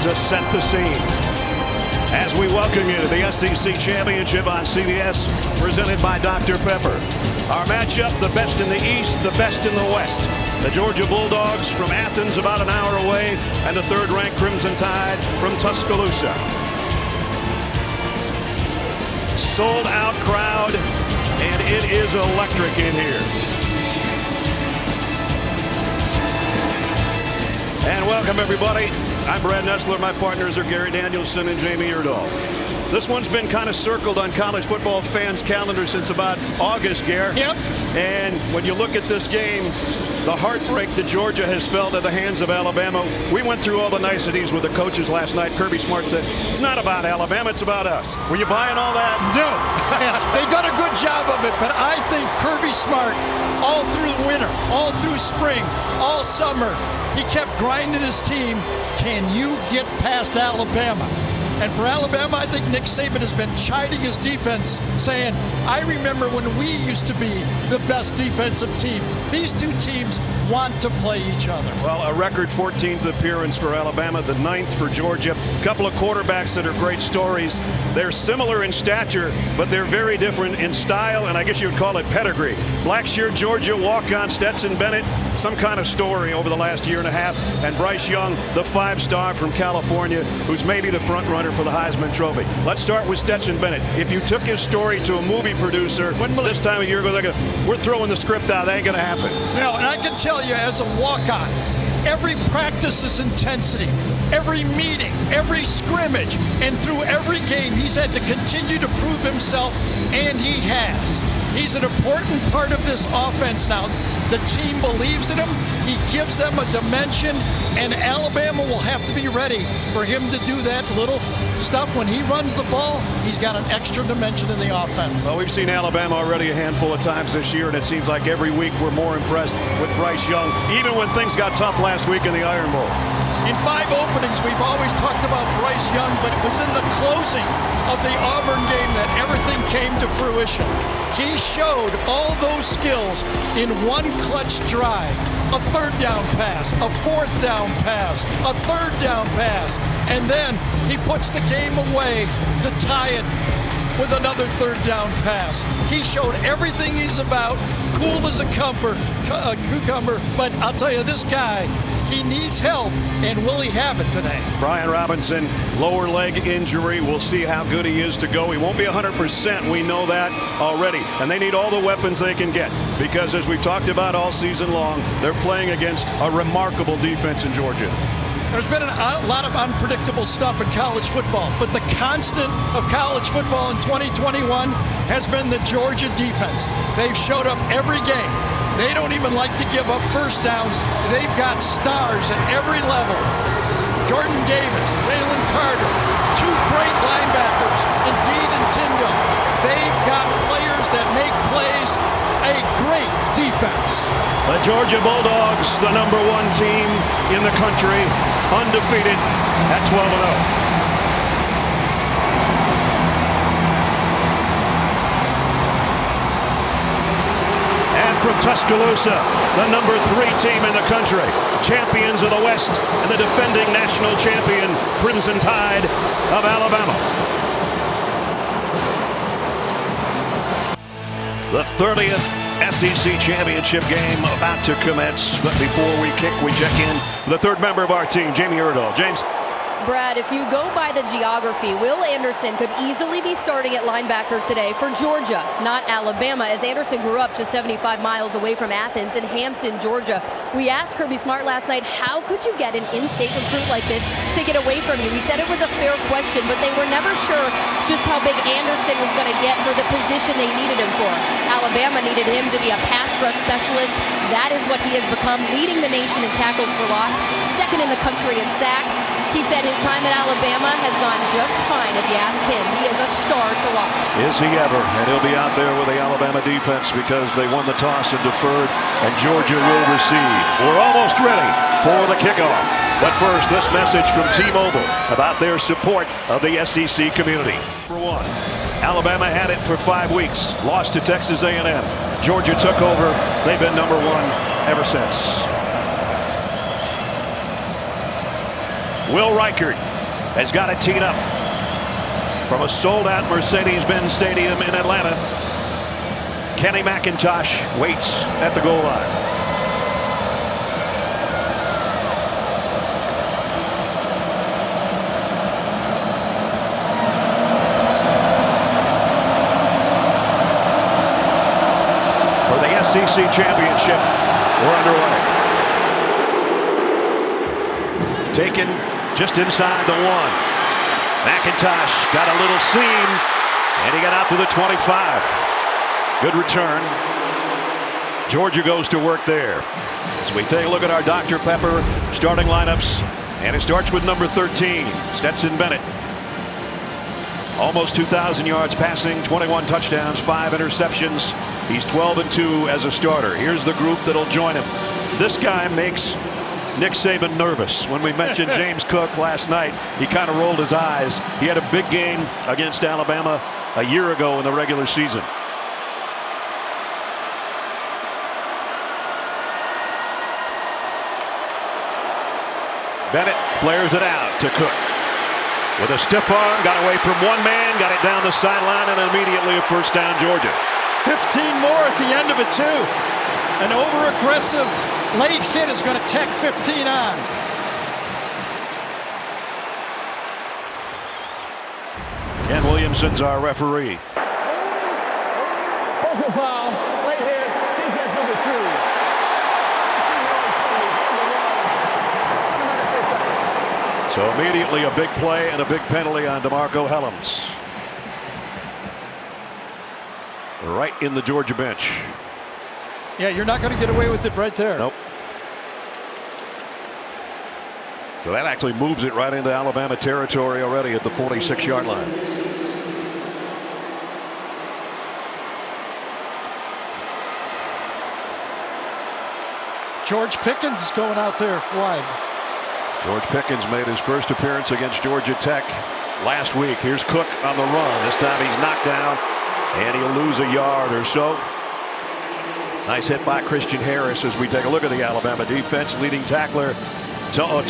to set the scene. As we welcome you to the SEC Championship on CBS, presented by Dr. Pepper. Our matchup, the best in the East, the best in the West. The Georgia Bulldogs from Athens, about an hour away, and the third-ranked Crimson Tide from Tuscaloosa. Sold-out crowd, and it is electric in here. And welcome, everybody. I'm Brad Nessler. My partners are Gary Danielson and Jamie Erdahl. This one's been kind of circled on college football fans' calendars since about August, Gary. Yep. And when you look at this game, the heartbreak that Georgia has felt at the hands of Alabama, we went through all the niceties with the coaches last night. Kirby Smart said, it's not about Alabama, it's about us. Were you buying all that? No. They've done a good job of it, but I think Kirby Smart, all through the winter, all through spring, all summer, he kept grinding his team. Can you get past Alabama? And for Alabama, I think Nick Saban has been chiding his defense, saying, I remember when we used to be the best defensive team. These two teams want to play each other. Well, a record 14th appearance for Alabama, the 9th for Georgia. A couple of quarterbacks that are great stories. They're similar in stature, but they're very different in style, and I guess you would call it pedigree. Blackshear Georgia walk-on Stetson Bennett, some kind of story over the last year and a half. And Bryce Young, the 5-star from California, who's maybe the front runner for the Heisman Trophy. Let's start with Stetson Bennett. If you took his story to a movie producer this time of year, we're throwing the script out. That ain't going to happen. No, and I can tell you as a walk-on, every practice is intensity. Every meeting, every scrimmage, and through every game, he's had to continue to prove himself, and he has. He's an important part of this offense now. The team believes in him. He gives them a dimension, and Alabama will have to be ready for him to do that little stuff. When he runs the ball, he's got an extra dimension in the offense. Well, we've seen Alabama already a handful of times this year, and it seems like every week we're more impressed with Bryce Young, even when things got tough last week in the Iron Bowl. In 5 openings, we've always talked about Bryce Young, but it was in the closing of the Auburn game that everything came to fruition. He showed all those skills in one clutch drive. A 3rd down pass, a 4th down pass, a 3rd down pass, and then he puts the game away to tie it with another 3rd down pass. He showed everything he's about, cool as a cucumber, but I'll tell you, this guy, he needs help, and will he have it today? Brian Robinson, lower leg injury. We'll see how good he is to go. He won't be 100%. We know that already. And they need all the weapons they can get because, as we've talked about all season long, they're playing against a remarkable defense in Georgia. There's been a lot of unpredictable stuff in college football, but the constant of college football in 2021 has been the Georgia defense. They've showed up every game. They don't even like to give up first downs. They've got stars at every level. Jordan Davis, Jalen Carter, 2 great linebackers, Indeed and Tindo. They've got players that make plays, a great defense. The Georgia Bulldogs, the #1 team in the country, undefeated at 12-0. From Tuscaloosa, the #3 team in the country, champions of the West and the defending national champion Crimson Tide of Alabama. The 30th SEC Championship game about to commence, but before we kick, we check in the 3rd member of our team, Jamie Erdahl. James. Brad, if you go by the geography, Will Anderson could easily be starting at linebacker today for Georgia, not Alabama, as Anderson grew up just 75 miles away from Athens in Hampton, Georgia. We asked Kirby Smart last night, how could you get an in-state recruit like this to get away from you? He said it was a fair question, but they were never sure just how big Anderson was going to get for the position they needed him for. Alabama needed him to be a pass rush specialist. That is what he has become, leading the nation in tackles for loss, 2nd in the country in sacks. He said his time at Alabama has gone just fine, if you ask him. He is a star to watch. Is he ever? And he'll be out there with the Alabama defense because they won the toss and deferred, and Georgia will receive. We're almost ready for the kickoff. But first, this message from T-Mobile about their support of the SEC community. For one, Alabama had it for 5 weeks, lost to Texas A&M. Georgia took over. They've been #1 ever since. Will Reichard has got it teed up from a sold-out Mercedes-Benz Stadium in Atlanta. Kenny McIntosh waits at the goal line. For the SEC championship, we're underway. Taken just inside the 1. McIntosh got a little seam, and he got out to the 25. Good return. Georgia goes to work there. As we take a look at our Dr. Pepper starting lineups, and it starts with number 13, Stetson Bennett. Almost 2,000 yards passing, 21 touchdowns, 5 interceptions. He's 12-2 as a starter. Here's the group that'll join him. This guy makes Nick Saban nervous. When we mentioned James Cook last night, he kind of rolled his eyes. He had a big game against Alabama a year ago in the regular season. Bennett flares it out to Cook. With a stiff arm, got away from one man, got it down the sideline, and immediately a first down, Georgia. 15 more at the end of it, too. An over-aggressive late hit is going to tack 15 on. Ken Williamson's our referee. Personal foul, right here, defense number 2. So immediately a big play and a big penalty on DeMarco Hellams. Right in the Georgia bench. Yeah, you're not going to get away with it right there. Nope. So that actually moves it right into Alabama territory already at the 46-yard line. George Pickens is going out there wide. George Pickens made his first appearance against Georgia Tech last week. Here's Cook on the run. This time he's knocked down, and he'll lose a yard or so. Nice hit by Christian Harris as we take a look at the Alabama defense. Leading tackler To'o,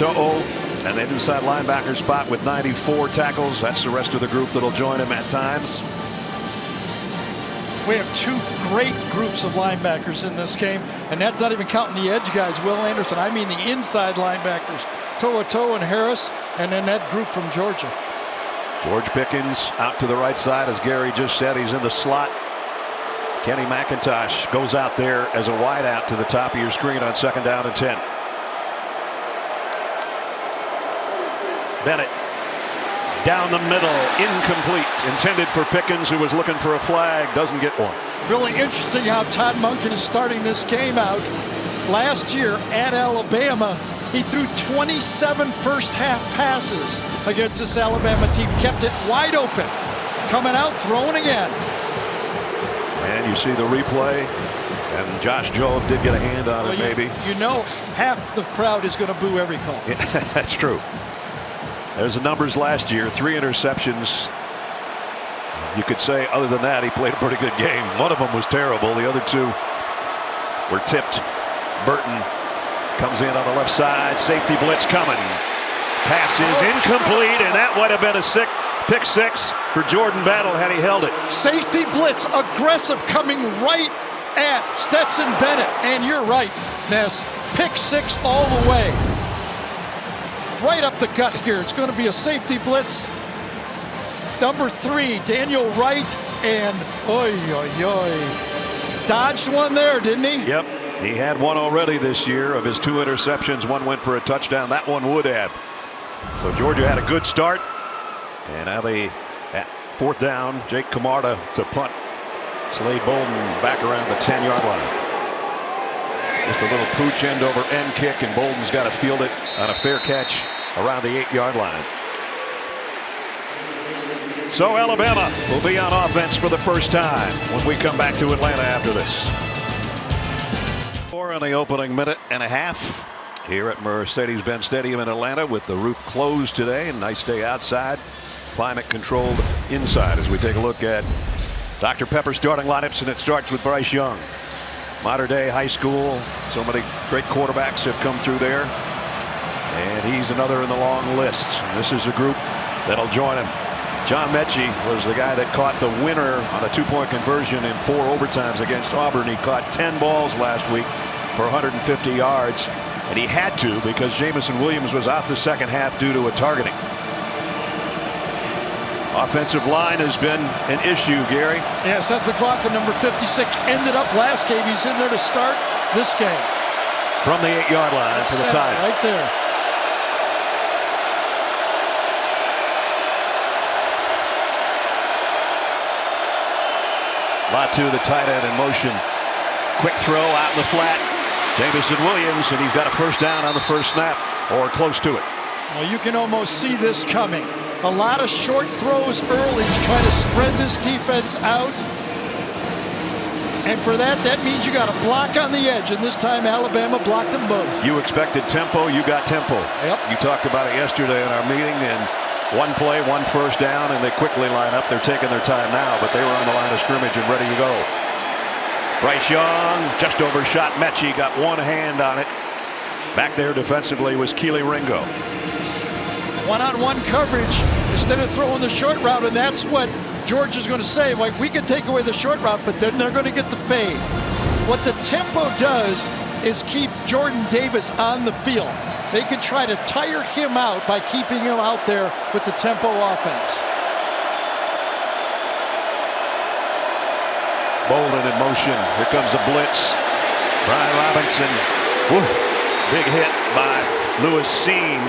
and then inside linebacker spot with 94 tackles. That's the rest of the group that'll join him at times. We have 2 great groups of linebackers in this game, and that's not even counting the edge guys, Will Anderson. I mean the inside linebackers, To'o and Harris, and then that group from Georgia. George Pickens out to the right side, as Gary just said. He's in the slot. Kenny McIntosh goes out there as a wideout to the top of your screen on 2nd down and 10. Bennett down the middle, incomplete, intended for Pickens, who was looking for a flag, doesn't get one. Really interesting how Todd Monken is starting this game out. Last year at Alabama, he threw 27 first-half passes against this Alabama team, kept it wide open, coming out, throwing again. And you see the replay, and Josh Jobe did get a hand on it, maybe. You know, half the crowd is going to boo every call. Yeah, that's true. There's the numbers last year, 3 interceptions. You could say, other than that, he played a pretty good game. One of them was terrible. The other 2 were tipped. Burton comes in on the left side. Safety blitz coming. Pass is incomplete, and that would have been a pick 6 for Jordan Battle had he held it. Safety blitz, aggressive, coming right at Stetson Bennett. And you're right, Ness. Pick 6 all the way. Right up the gut here. It's going to be a safety blitz. Number 3, Daniel Wright, and dodged one there, didn't he? Yep. He had one already this year. Of his 2 interceptions, one went for a touchdown. That one would have. So Georgia had a good start. And now they, at 4th down, Jake Camarda to punt. Slade Bolden back around the 10-yard line. Just a little pooch end over end kick, and Bolden's got to field it on a fair catch around the 8-yard line. So Alabama will be on offense for the first time when we come back to Atlanta after this. 4 in the opening minute and a half here at Mercedes-Benz Stadium in Atlanta, with the roof closed today. And nice day outside, climate controlled inside, as we take a look at Dr. Pepper starting lineups, and it starts with Bryce Young. Modern day high school. So many great quarterbacks have come through there. and he's another in the long list. This is a group that'll join him. John Metchie was the guy that caught the winner on a 2-point conversion in 4 overtimes against Auburn. He caught 10 balls last week for 150 yards, and he had to because Jameson Williams was out the second half due to a targeting. Offensive line has been an issue, Gary. Yeah, Seth McLaughlin, number 56, ended up last game. He's in there to start this game. From the 8-yard line for the tie. Right there. Latu, the tight end, in motion. Quick throw out in the flat. Jameson Williams, and he's got a first down on the first snap, or close to it. Well, you can almost see this coming. A lot of short throws early to try to spread this defense out. And for that means you got a block on the edge, and this time Alabama blocked them both. You expected tempo, you got tempo. Yep. You talked about it yesterday in our meeting, and one play, one first down, and they quickly line up. They're taking their time now, but they were on the line of scrimmage and ready to go. Bryce Young just overshot Metchie, got one hand on it. Back there defensively was Keely Ringo. One-on-one coverage instead of throwing the short route, and that's what Georgia's going to say. Like, we can take away the short route, but then they're going to get the fade. What the tempo does is keep Jordan Davis on the field. They can try to tire him out by keeping him out there with the tempo offense. Bolden in motion. Here comes a blitz. Brian Robinson. Woo. Big hit by Lewis Seen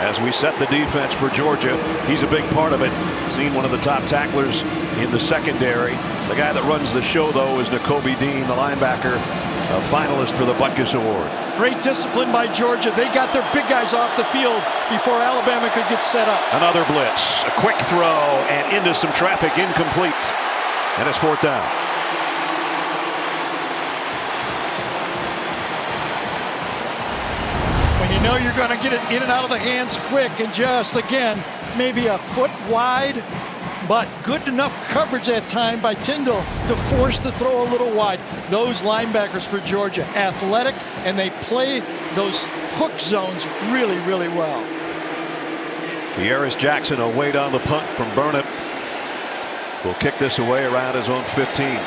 as we set the defense for Georgia. He's a big part of it. Seen one of the top tacklers in the secondary. The guy that runs the show, though, is Nakobe Dean, the linebacker, a finalist for the Butkus Award. Great discipline by Georgia. They got their big guys off the field before Alabama could get set up. Another blitz. A quick throw and into some traffic, incomplete. And it's 4th down. When you know you're going to get it in and out of the hands quick, and just, again, maybe a foot wide, but good enough coverage that time by Tyndall to force the throw a little wide. Those linebackers for Georgia, athletic, and they play those hook zones really, really well. Kearis Jackson will wait on the punt from Burnett. Will kick this away around his own 15.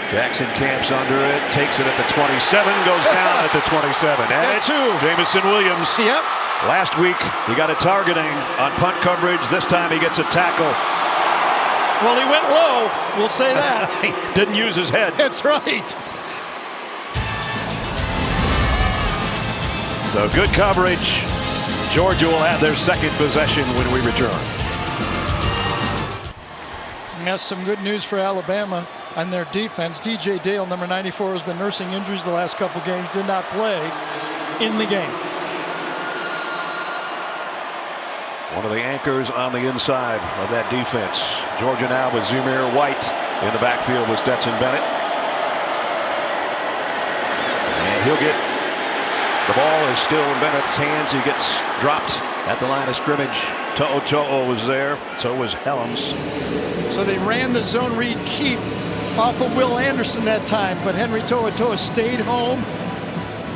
Jackson camps under it, takes it at the 27, goes down at the 27. And it's Jameson Williams. Yep. Last week, he got a targeting on punt coverage. This time he gets a tackle. Well, he went low. We'll say that. He didn't use his head. That's right. So good coverage. Georgia will have their second possession when we return. And that's some good news for Alabama on their defense. DJ Dale, number 94, has been nursing injuries the last couple games, did not play in the game. One of the anchors on the inside of that defense. Georgia now with Zamir White in the backfield with Stetson Bennett. And he'll get, the ball is still in Bennett's hands. He gets dropped at the line of scrimmage. To'o was there, so was Helms. So they ran the zone read keep off of Will Anderson that time, but Henry To'o stayed home,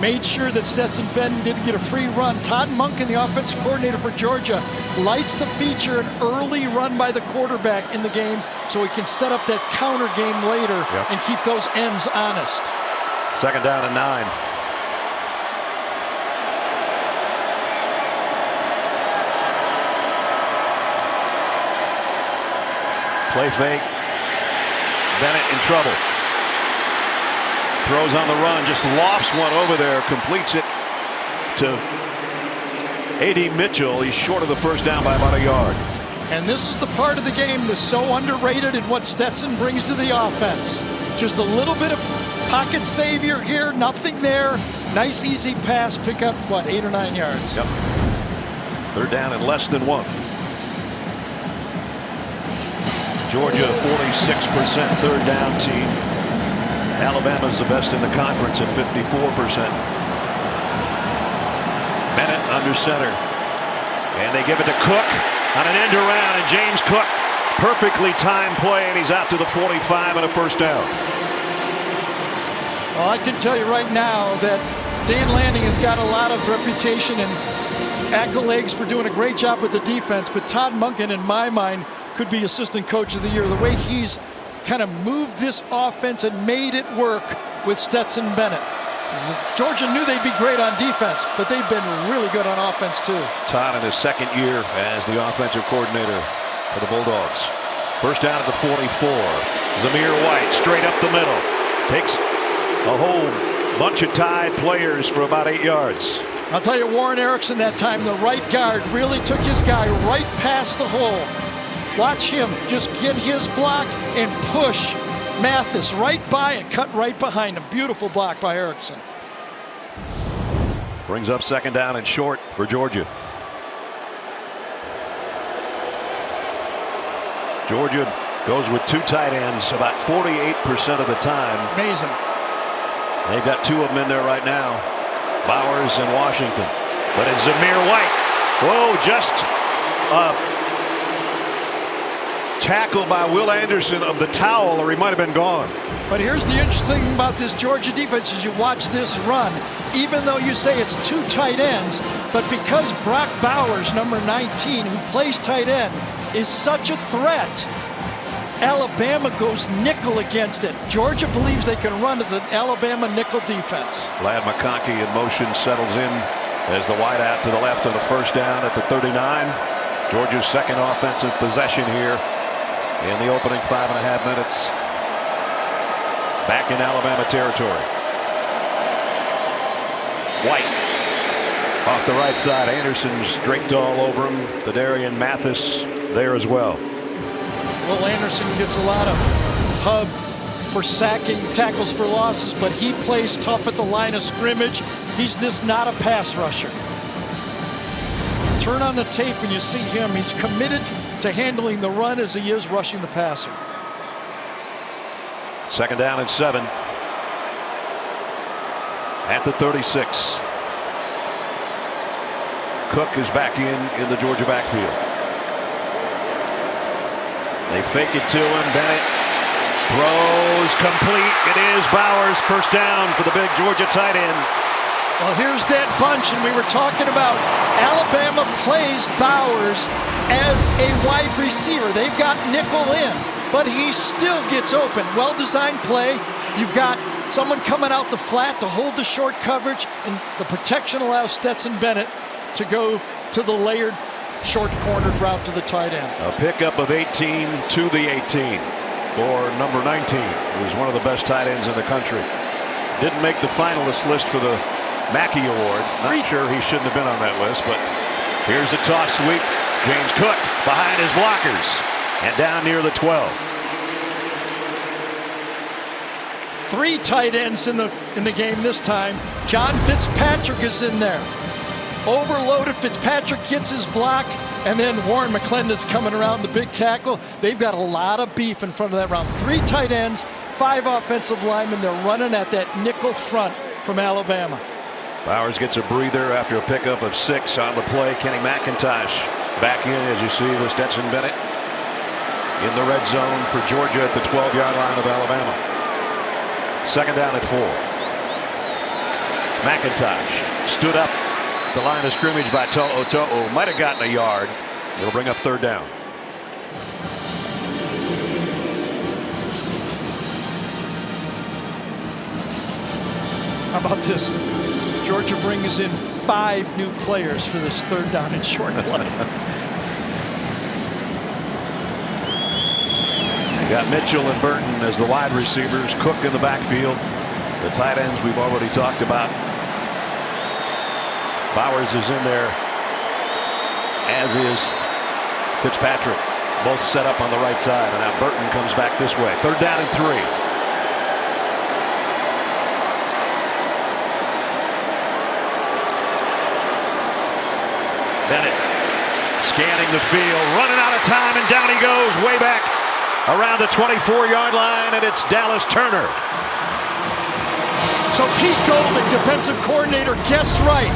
made sure that Stetson Bennett didn't get a free run. Todd Monken, the offensive coordinator for Georgia, likes to feature an early run by the quarterback in the game so he can set up that counter game later and keep those ends honest. 2nd down and 9. Play fake. Bennett in trouble. Throws on the run, just lofts one over there, completes it to A.D. Mitchell. He's short of the first down by about a yard. And this is the part of the game that's so underrated in what Stetson brings to the offense. Just a little bit of pocket savior here, nothing there. Nice, easy pass, pick up, what, 8 or 9 yards? Yep. 3rd down and less than 1. Georgia, 46% 3rd down team. Alabama's the best in the conference at 54%. Bennett under center. And they give it to Cook on an end around, and James Cook, perfectly timed play, and he's out to the 45 and a first down. Well, I can tell you right now that Dan Lanning has got a lot of reputation and accolades for doing a great job with the defense, but Todd Monken, in my mind, could be assistant coach of the year. The way he's kind of moved this offense and made it work with Stetson Bennett. Georgia knew they'd be great on defense, but they've been really good on offense too. Todd in his second year as the offensive coordinator for the Bulldogs. First down at the 44. Zamir White straight up the middle. Takes a whole bunch of tied players for about 8 yards. I'll tell you, Warren Erickson that time, the right guard, really took his guy right past the hole. Watch him just get his block and push Mathis right by and cut right behind him. Beautiful block by Erickson. Brings up second down and short for Georgia. Georgia goes with 2 tight ends about 48% of the time. Amazing. They've got 2 of them in there right now, Bowers and Washington. But it's Zamir White. Whoa, just tackle by Will Anderson of the towel, or he might have been gone. But here's the interesting thing about this Georgia defense as you watch this run. Even though you say it's 2 tight ends, but because Brock Bowers, number 19, who plays tight end, is such a threat, Alabama goes nickel against it. Georgia believes they can run to the Alabama nickel defense. Ladd McConkey in motion, settles in as the wide out to the left on the first down at the 39. Georgia's second offensive possession here in the opening 5.5 minutes. Back in Alabama territory. White off the right side. Anderson's draped all over him. Fedarian Mathis there as well. Will Anderson gets a lot of hub for sacking, tackles for losses, but he plays tough at the line of scrimmage. He's just not a pass rusher. Turn on the tape and you see him. He's committed to handling the run as he is rushing the passer. Second down and 7 at the 36. Cook is back in the Georgia backfield. They fake it to him. Bennett throws complete. It is Bowers. First down for the big Georgia tight end. Well, here's that bunch, and we were talking about Alabama plays Bowers as a wide receiver. They've got nickel in, but he still gets open. Well-designed play. You've got someone coming out the flat to hold the short coverage, and the protection allows Stetson Bennett to go to the layered short cornered route to the tight end. A pickup of 18 to the 18 for number 19, who's one of the best tight ends in the country. Didn't make the finalist list for the Mackey Award. Not sure he shouldn't have been on that list, but here's a toss sweep. James Cook behind his blockers and down near the 12. 3 tight ends in the game this time. John Fitzpatrick is in there. Overloaded. Fitzpatrick gets his block, and then Warren McClendon's coming around the big tackle. They've got a lot of beef in front of that round. 3 tight ends, 5 offensive linemen. They're running at that nickel front from Alabama. Bowers gets a breather after a pickup of 6 on the play. Kenny McIntosh back in, as you see, with Stetson Bennett in the red zone for Georgia at the 12-yard line of Alabama. Second down at 4. McIntosh stood up the line of scrimmage by To'o. Might have gotten a yard. It'll bring up third down. How about this? Georgia brings in 5 new players for this third down and short play. Got Mitchell and Burton as the wide receivers. Cook in the backfield. The tight ends we've already talked about. Bowers is in there, as is Fitzpatrick. Both set up on the right side, and now Burton comes back this way. Third down and 3. Bennett scanning the field, running out of time, and down he goes, way back around the 24-yard line, and it's Dallas Turner. So Pete Golding, defensive coordinator, guessed right.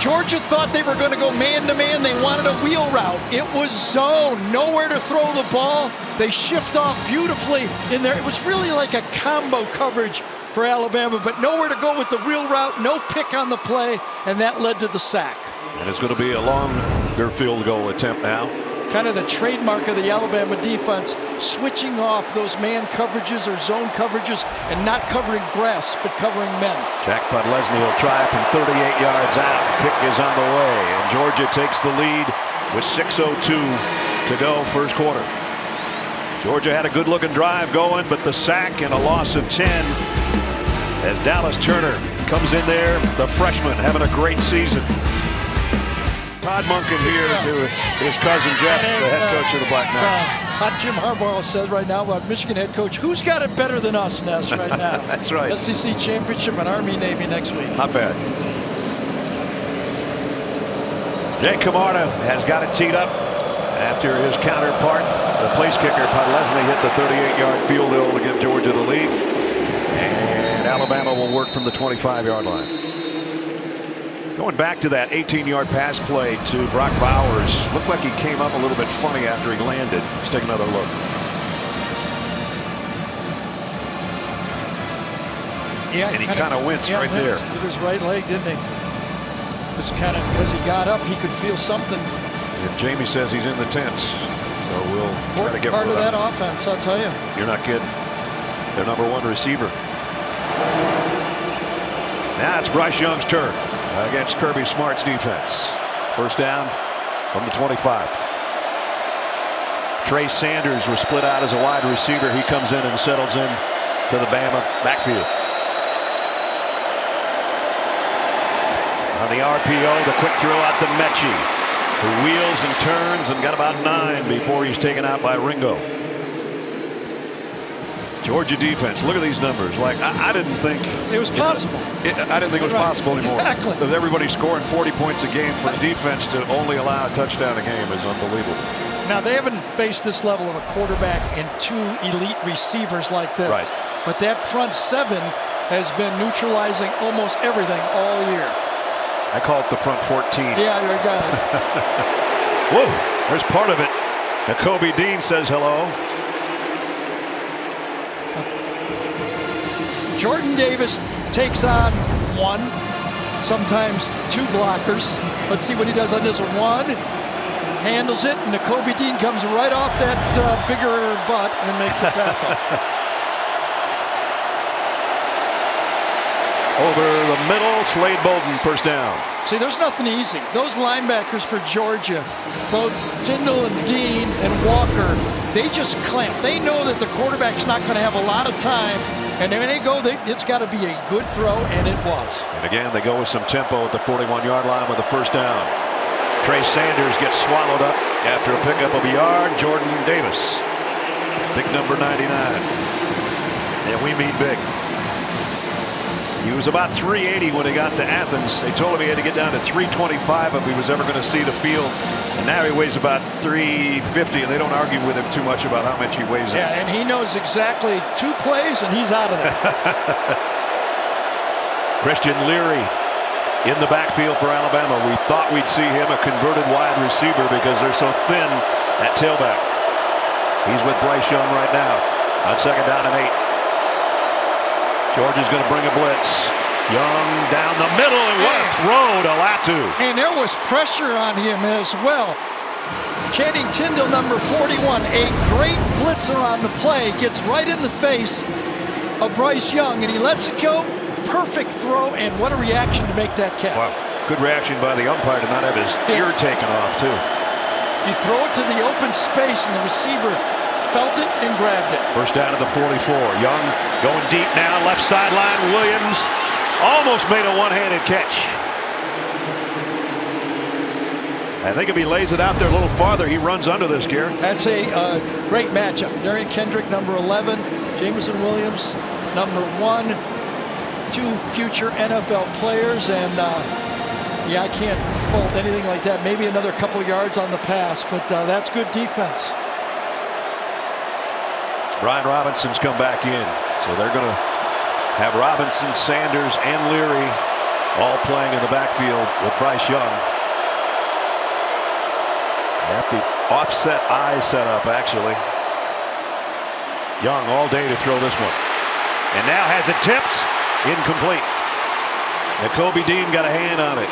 Georgia thought they were going to go man-to-man. They wanted a wheel route. It was zone. Nowhere to throw the ball. They shift off beautifully in there. It was really like a combo coverage for Alabama, but nowhere to go with the real route, no pick on the play, and that led to the sack. And it's going to be a longer field goal attempt now. Kind of the trademark of the Alabama defense, switching off those man coverages or zone coverages and not covering grass, but covering men. Jack Podlesny will try from 38 yards out. Kick is on the way, and Georgia takes the lead with 6:02 to go first quarter. Georgia had a good-looking drive going, but the sack and a loss of 10 as Dallas Turner comes in there, the freshman, having a great season. Todd Monken here to his cousin Jeff, the head coach of the Black Knights. Hot Jim Harbaugh says right now about Michigan head coach, who's got it better than us, Ness, right now? That's right. SEC championship and Army-Navy next week. Not bad. Jake Camarda has got it teed up after his counterpart, the place kicker Podlesny, hit the 38-yard field goal to give Georgia the lead. And Alabama will work from the 25-yard line. Going back to that 18-yard pass play to Brock Bowers. Looked like he came up a little bit funny after he landed. Let's take another look. Yeah, and he kind of winced right there. With his right leg, didn't he? Just kind of, as he got up, he could feel something. If Jamie says he's in the tents, so we'll try to get part of that offense, I'll tell you. You're not kidding. Their #1 receiver. Now it's Bryce Young's turn against Kirby Smart's defense. First down from the 25. Trey Sanders was split out as a wide receiver. He comes in and settles in to the Bama backfield. On the RPO, the quick throw out to Metchie, who wheels and turns and got about 9 before he's taken out by Ringo. Georgia defense, look at these numbers. Like, I didn't think it was possible. I didn't think it was possible anymore. Exactly. With everybody scoring 40 points a game, for defense to only allow a touchdown a game is unbelievable. Now, they haven't faced this level of a quarterback and 2 elite receivers like this. Right. But that front 7 has been neutralizing almost everything all year. I call it the front 14. Yeah, you got it. Whoa, there's part of it. Kobe Dean says hello. Jordan Davis takes on 1, sometimes 2 blockers. Let's see what he does on this one. Handles it, and Kobe Dean comes right off that bigger butt and makes the tackle. Over the middle, Slade Bolden, first down. See, there's nothing easy. Those linebackers for Georgia, both Tyndall and Dean and Walker, they just clamp. They know that the quarterback's not going to have a lot of time. And when they go, it's got to be a good throw, and it was. And again, they go with some tempo at the 41-yard line with the first down. Trey Sanders gets swallowed up after a pickup of a yard. Jordan Davis, big number 99. And we mean big. He was about 380 when he got to Athens. They told him he had to get down to 325 if he was ever going to see the field. And now he weighs about 350, and they don't argue with him too much about how much he weighs. Yeah, and he knows exactly 2 plays, and he's out of there. Christian Leary in the backfield for Alabama. We thought we'd see him a converted wide receiver because they're so thin at tailback. He's with Bryce Young right now on second down and 8. Georgia's going to bring a blitz. Young down the middle, and what a throw to Latu. And there was pressure on him as well. Channing Tyndall, number 41, a great blitzer on the play, gets right in the face of Bryce Young, and he lets it go. Perfect throw, and what a reaction to make that catch. Wow, good reaction by the umpire to not have his ear taken off, too. You throw it to the open space, and the receiver felt it and grabbed it. First down to the 44. Young going deep now, left sideline. Williams almost made a one-handed catch. I think if he lays it out there a little farther, he runs under this, Gary. That's a great matchup. Darian Kendrick, number 11. Jameson Williams, number 1. 2 future NFL players, and yeah, I can't fault anything like that. Maybe another couple yards on the pass, but that's good defense. Brian Robinson's come back in, so they're going to have Robinson, Sanders, and Leary all playing in the backfield with Bryce Young. They have the offset eye set up, actually. Young all day to throw this one. And now has it tipped. Incomplete. Nakobe Dean got a hand on it.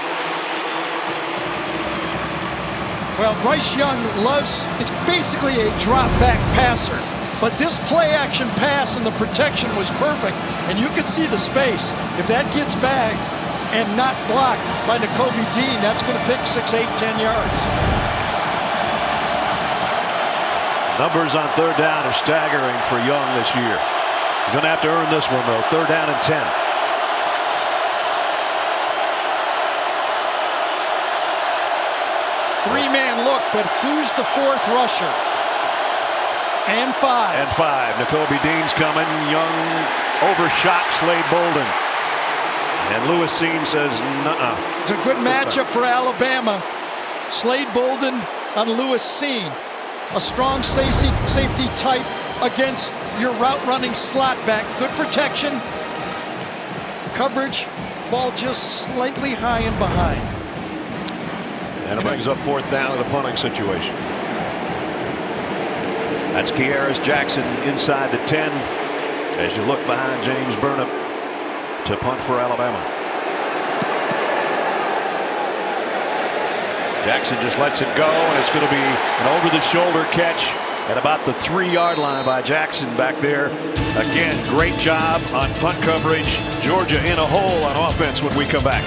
Well, Bryce Young it's basically a drop back passer. But this play action pass and the protection was perfect. And you could see the space. If that gets back and not blocked by Nakobe Dean, that's going to pick 6, 8, 10 yards. Numbers on third down are staggering for Young this year. He's going to have to earn this one, though. Third down and 10. Three-man look, but who's the fourth rusher? And 5. And 5. Nakobe Dean's coming. Young overshot Slade Bolden. And Lewis Seen says, nuh-uh. It's a good matchup for Alabama. Slade Bolden on Lewis Seen. A strong safety type against your route running slot back. Good protection. Coverage. Ball just slightly high and behind. And it brings up fourth down in a punting situation. That's Kearis Jackson inside the 10 as you look behind James Burnip to punt for Alabama. Jackson just lets it go, and it's going to be an over-the-shoulder catch at about the 3-yard line by Jackson back there. Again, great job on punt coverage. Georgia in a hole on offense when we come back.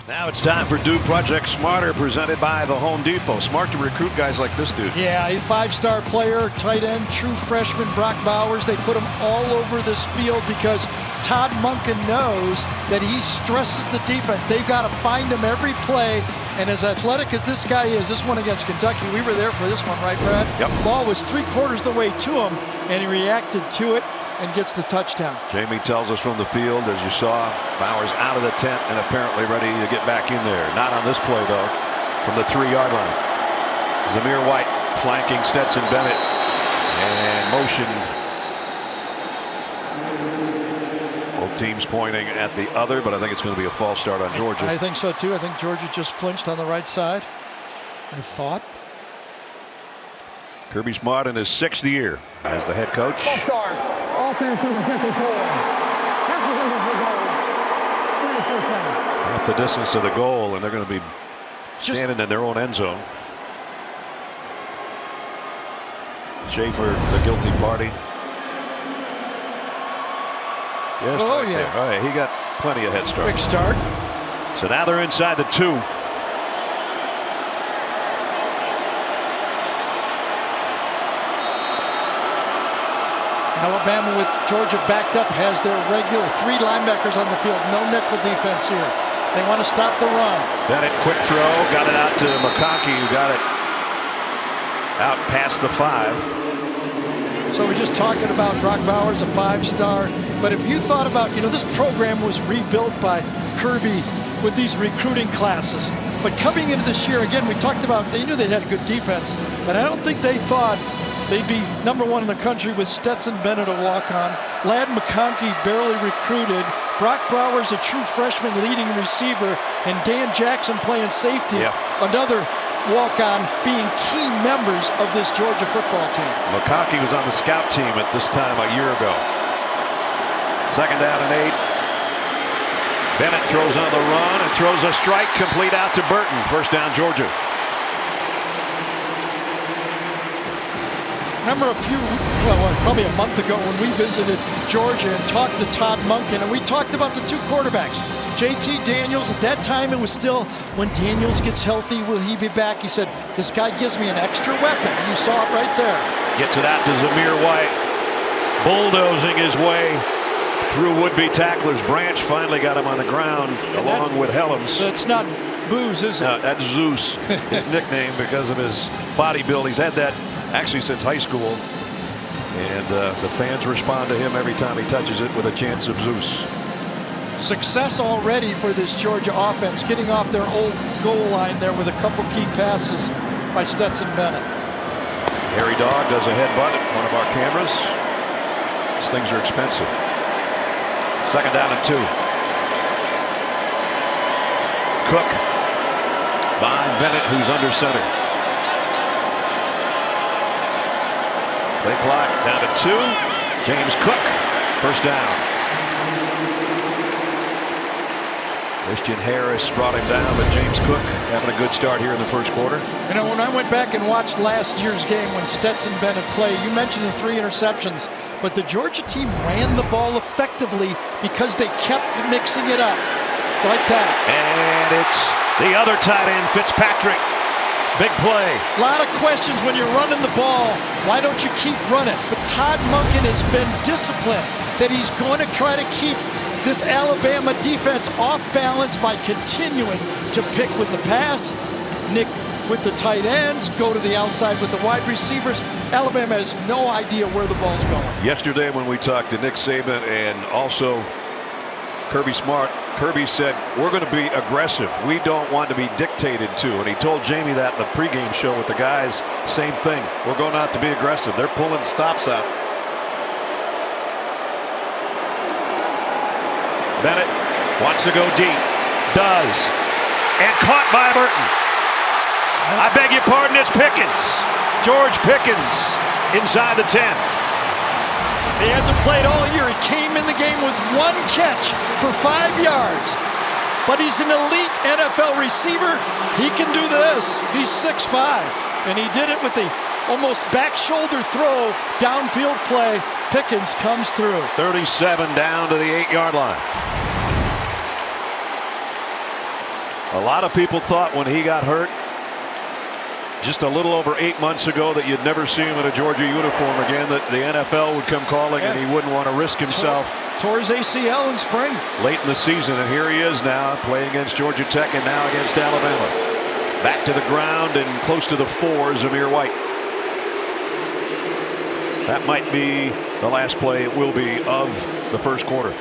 Now it's time for Do Project Smarter, presented by the Home Depot. Smart to recruit guys like this dude. Yeah, a 5-star player, tight end, true freshman Brock Bowers. They put him all over this field because Todd Monken knows that he stresses the defense. They've got to find him every play. And as athletic as this guy is, this one against Kentucky, we were there for this one, right, Brad? Yep. The ball was 3/4 the way to him, and he reacted to it and gets the touchdown. Jamie tells us from the field, as you saw, Bowers out of the tent and apparently ready to get back in there. Not on this play, though, from the 3-yard line. Zamir White flanking Stetson Bennett, and motion. Both teams pointing at the other, but I think it's going to be a false start on Georgia. I think so, too. I think Georgia just flinched on the right side, I thought. Kirby Smart in his 6th year as the head coach. False start. Offense to the 54. Half the distance to the goal, and they're going to be standing in their own end zone. Schaefer, the guilty party. Yes, Oh, right yeah. there. All right, he got plenty of head start. Quick start. So now they're inside the 2. Alabama with Georgia backed up has their regular 3 linebackers on the field. No nickel defense here. They want to stop the run. Bennett, quick throw, got it out to McConkey, who got it out past the 5. So we're just talking about Brock Bowers, a 5-star. But if you thought about, this program was rebuilt by Kirby with these recruiting classes. But coming into this year, again, we talked about, they knew they had a good defense, but I don't think they thought they'd be #1 in the country with Stetson Bennett, a walk-on. Ladd McConkey, barely recruited. Brock Bowers, a true freshman leading receiver. And Dan Jackson playing safety. Yeah. Another walk-on, being key members of this Georgia football team. McConkey was on the scout team at this time a year ago. 2nd down and 8. Bennett throws on the run and throws a strike complete out to Burton. First down, Georgia. Remember probably a month ago when we visited Georgia and talked to Todd Monken, and we talked about the 2 quarterbacks. JT Daniels, at that time it was still, when Daniels gets healthy, will he be back? He said, this guy gives me an extra weapon. And you saw it right there. Gets it out to Zamir White. Bulldozing his way through would-be tacklers. Branch finally got him on the ground along with Helms. That's not Booze, is it? No, that's Zeus, his nickname because of his body build. He's had that actually since high school. And the fans respond to him every time he touches it with a chance of Zeus. Success already for this Georgia offense, getting off their old goal line there with a couple key passes by Stetson Bennett. Harry Dog does a headbutt at one of our cameras. These things are expensive. 2nd down and 2. Cook by Bennett, who's under center. Play clock down to 2. James Cook First down. Christian Harris brought him down, but James Cook having a good start here in the first quarter. You know, when I went back and watched last year's game when Stetson Bennett played, you mentioned the 3 interceptions, but the Georgia team ran the ball effectively because they kept mixing it up like that. And it's the other tight end, Fitzpatrick. Big play. A lot of questions when you're running the ball. Why don't you keep running? But Todd Monken has been disciplined that he's going to try to keep this Alabama defense off balance by continuing to pick with the pass, nick with the tight ends, go to the outside with the wide receivers. Alabama has no idea where the ball's going. Yesterday when we talked to Nick Saban and also Kirby Smart, Kirby said, we're going to be aggressive. We don't want to be dictated to. And he told Jamie that in the pregame show with the guys, same thing. We're going out to be aggressive. They're pulling stops out. Bennett wants to go deep. Does. And caught by Burton. I beg your pardon, it's Pickens. George Pickens inside the 10. He hasn't played all year. He came in the game with 1 catch for 5 yards. But he's an elite NFL receiver. He can do this. He's 6'5". And he did it with the almost back shoulder throw, downfield play. Pickens comes through. 37 down to the 8-yard line. A lot of people thought when he got hurt just a little over 8 months ago that you'd never see him in a Georgia uniform again, that the NFL would come calling and he wouldn't want to risk himself. Tore his ACL in spring. Late in the season, and here he is now playing against Georgia Tech and now against Alabama. Back to the ground and close to the 4, Zamir White. That might be the last play, it will be, of the first quarter.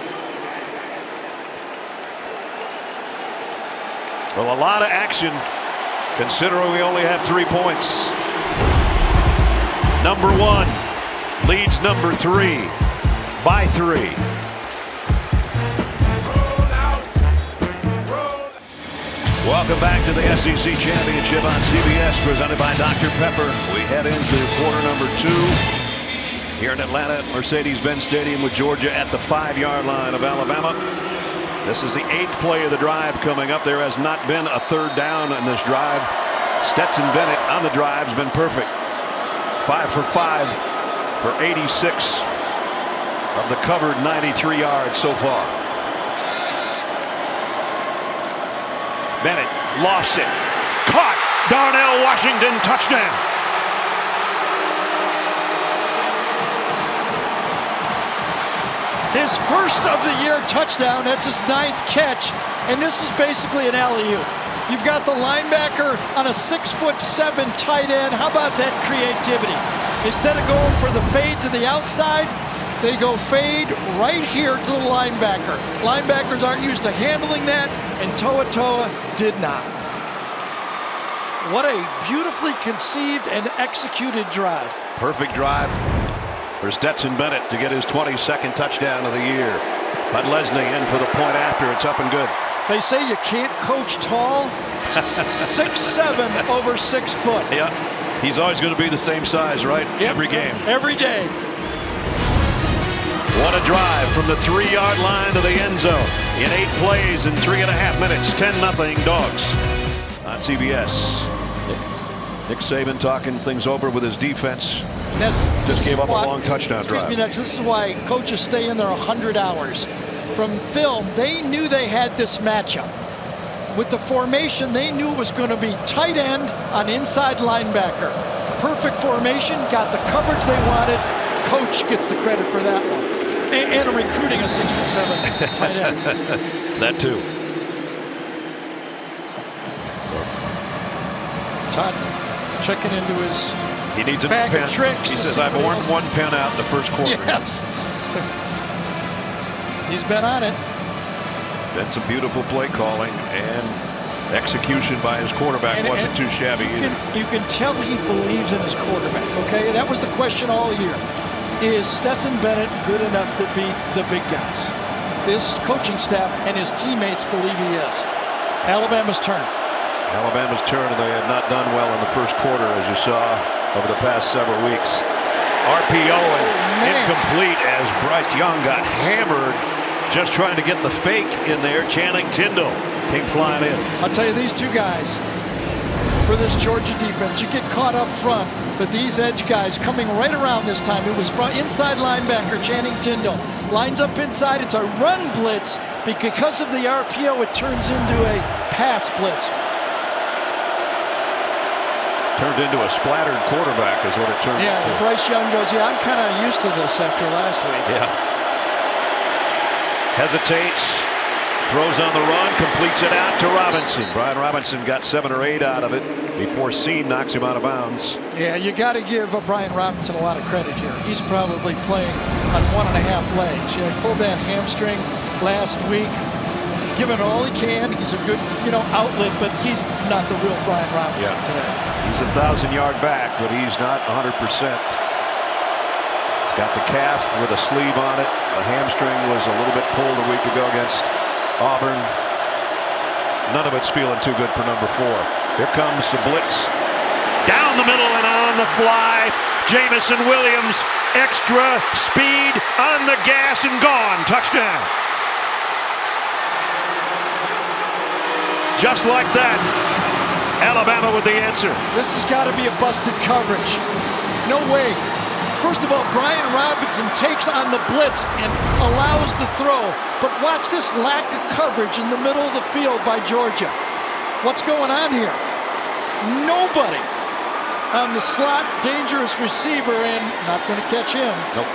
Well, a lot of action considering we only have 3 points. Number 1 leads number 3 by 3. Welcome back to the SEC Championship on CBS, presented by Dr. Pepper. We head into quarter number 2 here in Atlanta at Mercedes-Benz Stadium with Georgia at the 5-yard line of Alabama. This is the 8th play of the drive coming up. There has not been a third down in this drive. Stetson Bennett on the drive has been perfect. 5 for 5 for 86 of the covered 93 yards so far. Bennett lofts it. Caught. Darnell Washington, touchdown. His first of the year touchdown. That's his 9th catch. And this is basically an alley-oop. You've got the linebacker on a 6'7" tight end. How about that creativity? Instead of going for the fade to the outside, they go fade right here to the linebacker. Linebackers aren't used to handling that, and Toa did not. What a beautifully conceived and executed drive. Perfect drive for Stetson Bennett to get his 22nd touchdown of the year. Podlesny in for the point after. It's up and good. They say you can't coach tall. 6'7" over 6 foot. Yeah, he's always going to be the same size, right? Yep. Every game. Every day. What a drive from the 3-yard line to the end zone in 8 plays in 3.5 minutes. 10-0 Dogs on CBS. Nick Saban talking things over with his defense. Just gave up a long touchdown drive. This is why coaches stay in there 100 hours. From film, they knew they had this matchup. With the formation, they knew it was going to be tight end on inside linebacker. Perfect formation, got the coverage they wanted. Coach gets the credit for that one. And recruiting a 6'7" tight end. That too. Todd checking into his He needs a bag pen. of tricks. He says, I've worn 1 pen out in the first quarter. Yes. He's been on it. Been some beautiful play calling and execution by his quarterback wasn't too shabby either. You can tell he believes in his quarterback, okay? That was the question all year. Is Stetson Bennett good enough to beat the big guys? This coaching staff and his teammates believe he is. Alabama's turn. Alabama's turn, and they had not done well in the first quarter, as you saw over the past several weeks. RPO and incomplete as Bryce Young got hammered just trying to get the fake in there. Channing Tindall came flying in. I'll tell you, these two guys for this Georgia defense, you get caught up front, but these edge guys coming right around this time. It was from inside linebacker Channing Tindall. Lines up inside. It's a run blitz. Because of the RPO, it turns into a pass blitz. Turned into a splattered quarterback is what it turned into. Yeah, Bryce Young goes, yeah, I'm kind of used to this after last week. Yeah. Hesitates, throws on the run, completes it out to Robinson. Brian Robinson got 7 or 8 out of it before Scene knocks him out of bounds. Yeah, you got to give Brian Robinson a lot of credit here. He's probably playing on 1.5 legs. Yeah, he pulled that hamstring last week. Giving all he can. He's a good, outlet, but he's not the real Brian Robinson today. He's a 1,000-yard back, but he's not 100%. He's got the calf with a sleeve on it. The hamstring was a little bit pulled a week ago against Auburn. None of it's feeling too good for number 4. Here comes the blitz. Down the middle and on the fly. Jameson Williams, extra speed on the gas and gone. Touchdown. Just like that, Alabama with the answer. This has got to be a busted coverage. No way. First of all, Brian Robinson takes on the blitz and allows the throw. But watch this lack of coverage in the middle of the field by Georgia. What's going on here? Nobody on the slot, dangerous receiver, and not going to catch him. Nope.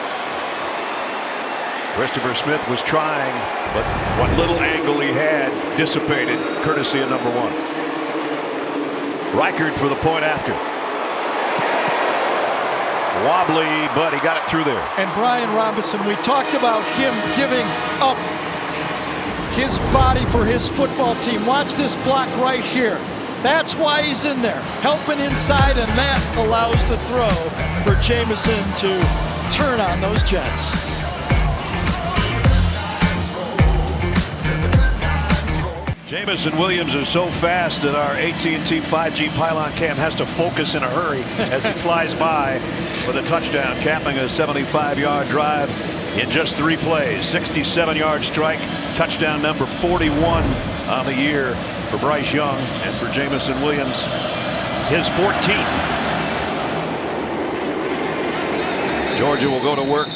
Christopher Smith was trying, but what little angle he had dissipated, courtesy of number 1. Reichard for the point after. Wobbly, but he got it through there. And Brian Robinson, we talked about him giving up his body for his football team. Watch this block right here. That's why he's in there, helping inside, and that allows the throw for Jameson to turn on those Jets. Jameson Williams is so fast that our AT&T 5G pylon cam has to focus in a hurry as he flies by with a touchdown, capping a 75-yard drive in just 3 plays. 67-yard strike, touchdown number 41 on the year for Bryce Young, and for Jameson Williams, his 14th. Georgia will go to work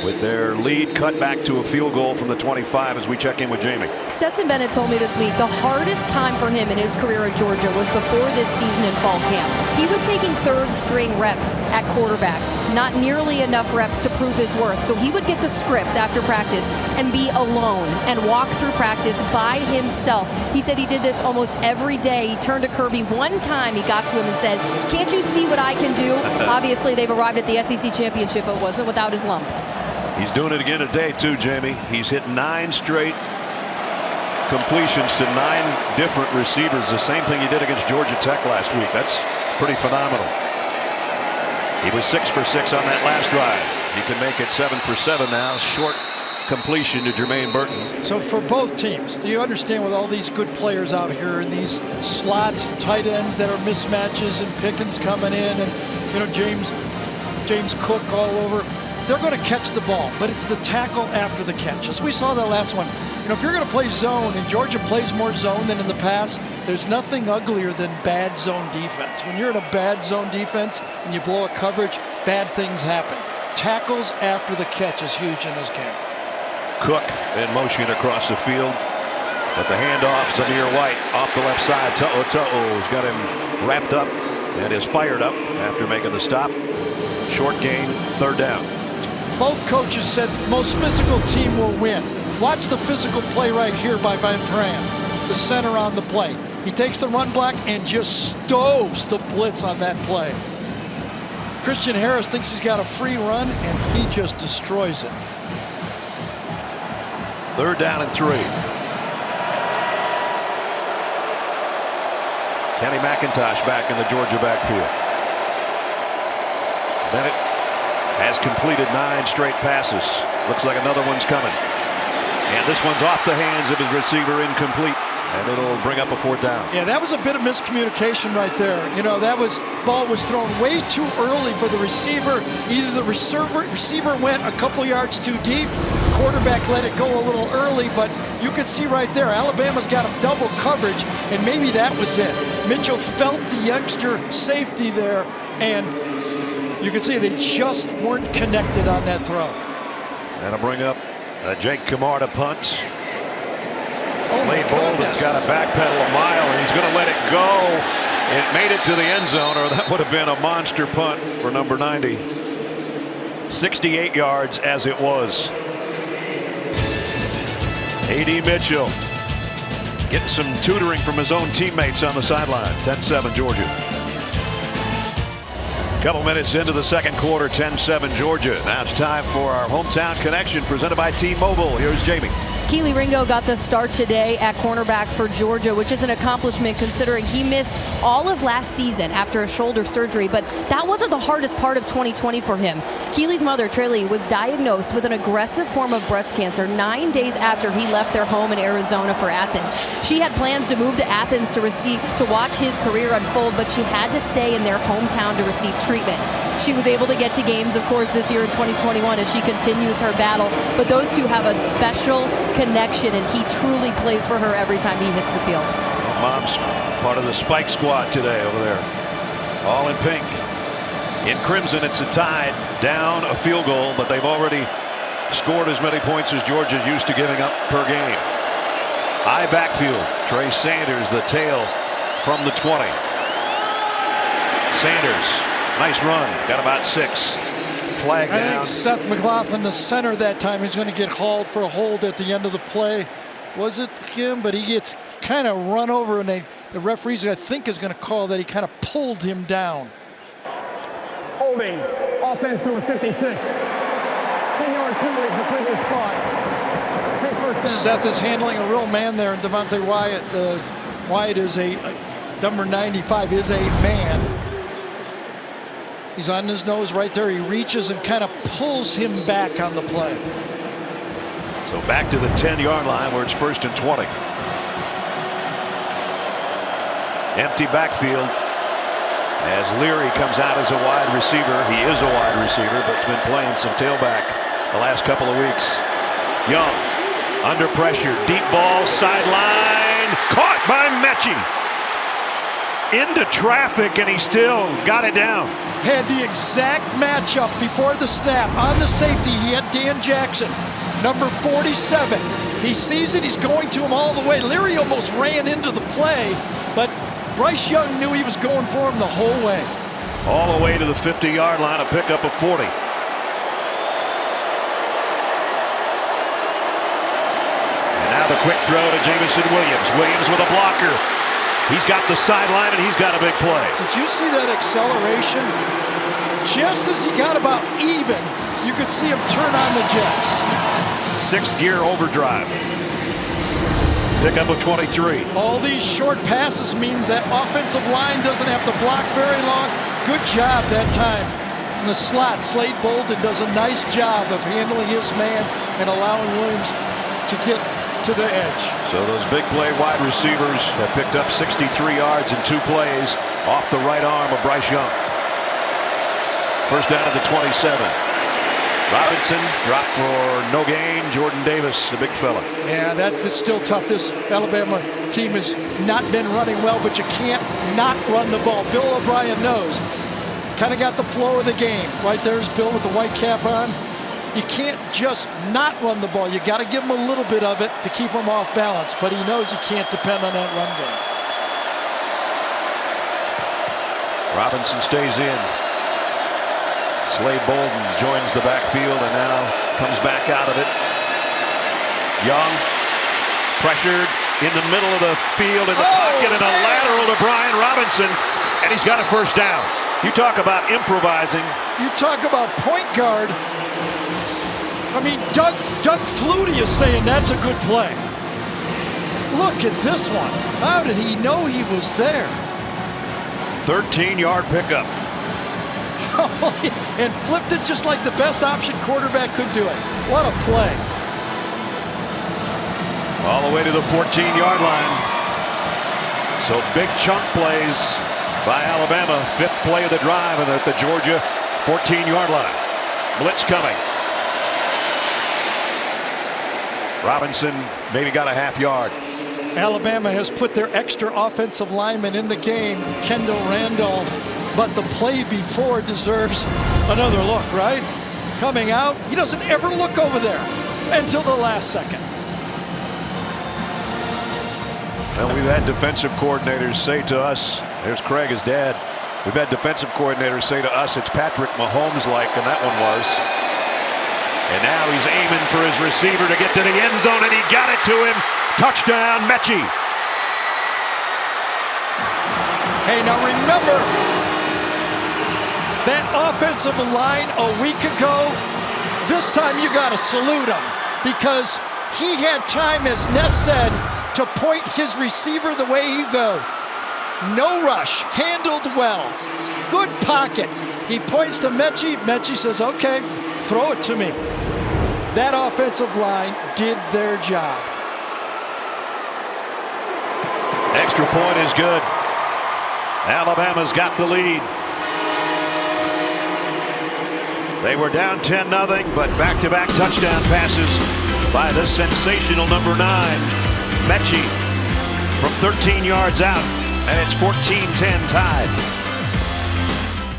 with their lead cut back to a field goal from the 25 as we check in with Jamie. Stetson Bennett told me this week the hardest time for him in his career at Georgia was before this season in fall camp. He was taking 3rd string reps at quarterback, not nearly enough reps to prove his worth. So he would get the script after practice and be alone and walk through practice by himself. He said he did this almost every day. He turned to Kirby one time. He got to him and said, "Can't you see what I can do?" Obviously, they've arrived at the SEC championship, but wasn't without his lumps. He's doing it again today, too, Jamie. He's hit 9 straight completions to 9 different receivers. The same thing he did against Georgia Tech last week. That's pretty phenomenal. He was 6 for 6 on that last drive. He can make it 7 for 7 now. Short completion to Jermaine Burton. So for both teams, do you understand with all these good players out here and these slots and tight ends that are mismatches and Pickens coming in and James Cook all over, they're going to catch the ball, but it's the tackle after the catch. As we saw that last one, if you're going to play zone, and Georgia plays more zone than in the past, there's nothing uglier than bad zone defense. When you're in a bad zone defense and you blow a coverage, bad things happen. Tackles after the catch is huge in this game. Cook in motion across the field, but the handoff, Zamir White off the left side. To'o's got him wrapped up and is fired up after making the stop. Short gain, 3rd down. Both coaches said most physical team will win. Watch the physical play right here by Van Pran, the center on the play. He takes the run block and just stoves the blitz on that play. Christian Harris thinks he's got a free run, and he just destroys it. 3rd down and 3. Kenny McIntosh back in the Georgia backfield. Bennett has completed 9 straight passes. Looks like another one's coming. And this one's off the hands of his receiver, incomplete. And it'll bring up a 4th down. Yeah, that was a bit of miscommunication right there. You know, that ball was thrown way too early for the receiver. Either the receiver went a couple yards too deep, quarterback let it go a little early, but you could see right there, Alabama's got a double coverage, and maybe that was it. Mitchell felt the extra safety there, and you can see they just weren't connected on that throw. That'll bring up Jake Kamar to punt. Oh Lane Bolden's got to backpedal a mile, and he's going to let it go. It made it to the end zone, or that would have been a monster punt for number 90. 68 yards as it was. A.D. Mitchell getting some tutoring from his own teammates on the sideline. 10-7 Georgia. Couple minutes into the second quarter, 10-7 Georgia. Now it's time for our Hometown Connection presented by T-Mobile. Here's Jamie. Keely Ringo got the start today at cornerback for Georgia, which is an accomplishment considering he missed all of last season after a shoulder surgery, but that wasn't the hardest part of 2020 for him. Keely's mother, Trely, was diagnosed with an aggressive form of breast cancer 9 days after he left their home in Arizona for Athens. She had plans to move to Athens to watch his career unfold, but she had to stay in their hometown to receive treatment. She was able to get to games, of course, this year in 2021 as she continues her battle, but those two have a special connection, and he truly plays for her every time he hits the field. Mom's part of the Spike squad today over there. All in pink. In crimson, it's a tie, down a field goal, but they've already scored as many points as Georgia's used to giving up per game. High backfield. Trey Sanders, the tail from the 20. Sanders, nice run, got about 6. Flag down. I think Seth McLaughlin, the center that time, is going to get hauled for a hold at the end of the play. Was it him? But he gets kind of run over, and the referees, I think, is going to call that he kind of pulled him down. Holding, offense number 56. 10-yard penalty for the previous spot. Take first down. Seth is handling a real man there, and Devontae Wyatt. Wyatt is number 95 is a man. He's on his nose right there. He reaches and kind of pulls him back on the play. So back to the 10-yard line where it's 1st and 20. Empty backfield as Leary comes out as a wide receiver. He is a wide receiver, but has been playing some tailback the last couple of weeks. Young under pressure, deep ball, sideline, caught by Metchie. Into traffic, and he still got it down. Had the exact matchup before the snap. On the safety, he had Dan Jackson, number 47. He sees it, he's going to him all the way. Leary almost ran into the play, but Bryce Young knew he was going for him the whole way. All the way to the 50-yard line, a pickup of 40. And now the quick throw to Jameson Williams. Williams with a blocker. He's got the sideline, and he's got a big play. Did you see that acceleration? Just as he got about even, you could see him turn on the jets. 6th gear overdrive. Pickup of 23. All these short passes means that offensive line doesn't have to block very long. Good job that time. In the slot, Slade Bolden does a nice job of handling his man and allowing Williams to get to the edge. So those big play wide receivers have picked up 63 yards in 2 plays off the right arm of Bryce Young. First down at the 27. Robinson dropped for no gain. Jordan Davis, the big fella. Yeah, that is still tough. This Alabama team has not been running well, but you can't not run the ball. Bill O'Brien knows. Kind of got the flow of the game. Right there's Bill with the white cap on. You can't just not run the ball. You got to give him a little bit of it to keep him off balance, but he knows he can't depend on that run game. Robinson stays in. Slade Bolden joins the backfield and now comes back out of it. Young pressured in the middle of the field in the pocket, and a lateral to Brian Robinson, and he's got a first down. You talk about improvising. You talk about point guard. I mean, Doug Flutie is saying that's a good play. Look at this one. How did he know he was there? 13-yard pickup. And flipped it just like the best option quarterback could do it. What a play. All the way to the 14-yard line. So big chunk plays by Alabama. 5th play of the drive and at the Georgia 14-yard line. Blitz coming. Robinson maybe got a half yard. Alabama has put their extra offensive lineman in the game, Kendall Randolph, but the play before deserves another look, right? Coming out, he doesn't ever look over there until the last second. Well, we've had defensive coordinators say to us, there's Craig, his dad, we've had defensive coordinators say to us it's Patrick Mahomes-like, and that one was. And now he's aiming for his receiver to get to the end zone, and he got it to him. Touchdown, Metchie. Hey, now remember, that offensive line a week ago, this time you got to salute him because he had time, as Ness said, to point his receiver the way he goes. No rush, handled well, good pocket. He points to Metchie. Metchie says, okay, throw it to me. That offensive line did their job. Extra point is good. Alabama's got the lead. They were down 10-0, but back-to-back touchdown passes by the sensational number 9, Metchie, from 13 yards out, and it's 14-10 tied.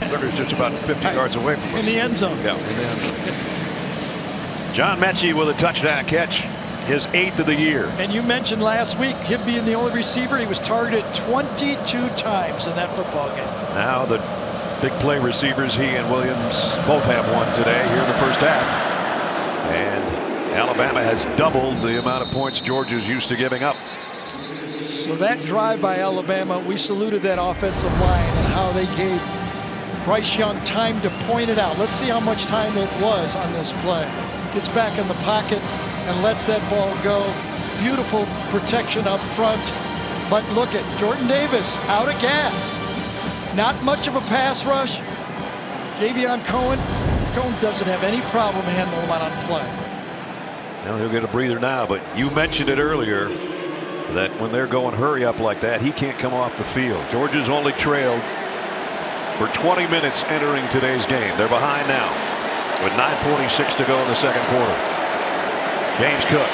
They're just about 50 yards away from us. In the end zone. Yeah, in the end zone. John Metchie with a touchdown catch, his 8th of the year. And you mentioned last week him being the only receiver. He was targeted 22 times in that football game. Now the big play receivers, he and Williams, both have one today here in the first half. And Alabama has doubled the amount of points Georgia's used to giving up. So that drive by Alabama, we saluted that offensive line and how they gave Bryce Young time to point it out. Let's see how much time it was on this play. Gets back in the pocket and lets that ball go. Beautiful protection up front. But look at Jordan Davis out of gas. Not much of a pass rush. Javion Cohen doesn't have any problem handling him on play. Well, he'll get a breather now, but you mentioned it earlier that when they're going hurry up like that, he can't come off the field. Georgia's only trailed for 20 minutes entering today's game. They're behind now with 9:46 to go in the second quarter. James Cook.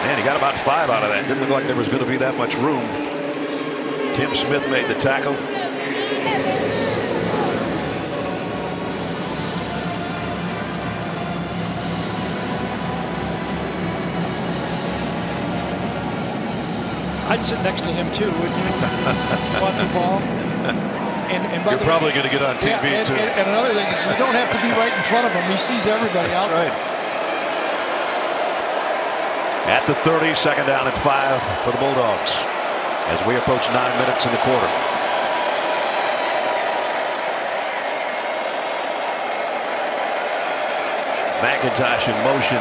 Man, he got about 5 out of that. Didn't look like there was going to be that much room. Tim Smith made the tackle. I'd sit next to him too, wouldn't you? Want the ball. And by You're probably going to get on TV yeah, too. And another thing is you don't have to be right in front of him. He sees everybody out there. At the 30, second down and 5 for the Bulldogs as we approach 9 minutes in the quarter. McIntosh in motion.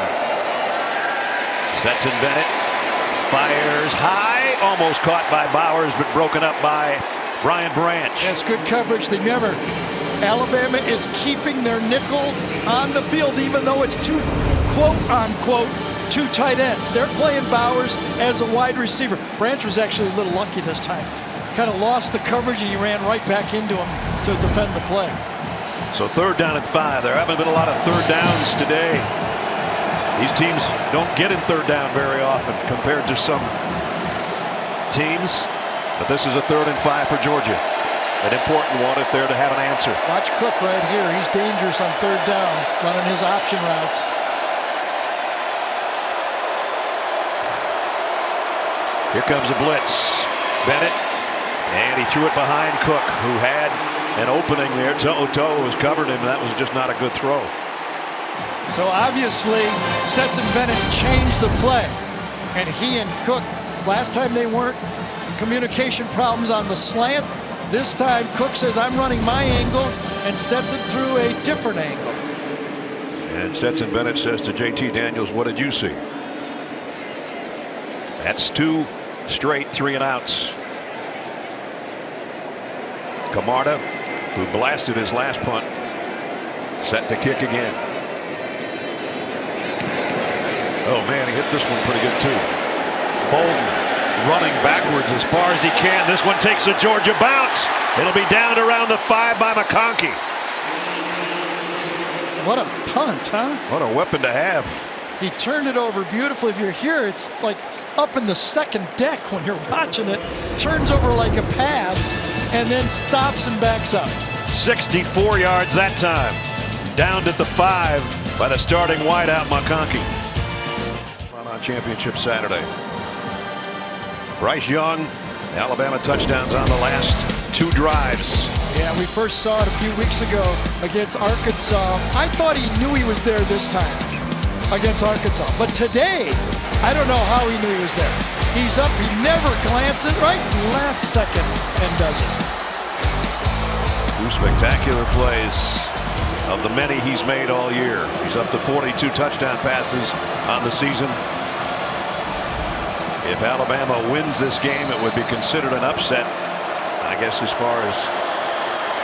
Stetson Bennett fires high, almost caught by Bowers, but broken up by Brian Branch. That's good coverage. Remember, Alabama is keeping their nickel on the field, even though it's two, quote unquote, two tight ends. They're playing Bowers as a wide receiver. Branch was actually a little lucky this time. Kind of lost the coverage and he ran right back into him to defend the play. So third down and 5. There haven't been a lot of third downs today. These teams don't get in third down very often compared to some teams. But this is a 3rd and 5 for Georgia. An important one if they're to have an answer. Watch Cook right here. He's dangerous on 3rd down, running his option routes. Here comes a blitz. Bennett, and he threw it behind Cook, who had an opening there. Toe was covered him. That was just not a good throw. So obviously, Stetson Bennett changed the play. And he and Cook, last time they weren't, communication problems on the slant. This time, Cook says, I'm running my angle, and Stetson threw a different angle. And Stetson Bennett says to JT Daniels, what did you see? That's 2 straight 3-and-outs. Camarda, who blasted his last punt, set to kick again. Oh man, he hit this one pretty good too. Bolden running backwards as far as he can. This one takes a Georgia bounce. It'll be down around the 5 by McConkey. What a punt, huh? What a weapon to have. He turned it over beautifully. If you're here, it's like up in the second deck when you're watching it. Turns over like a pass and then stops and backs up. 64 yards that time. Downed at the 5 by the starting wideout McConkey. On Championship Saturday. Bryce Young, Alabama touchdowns on the last 2 drives. Yeah, we first saw it a few weeks ago against Arkansas. I thought he knew he was there this time against Arkansas. But today, I don't know how he knew he was there. He's up, he never glances, right? Last second and does it. 2 spectacular plays of the many he's made all year. He's up to 42 touchdown passes on the season. If Alabama wins this game, it would be considered an upset, I guess, as far as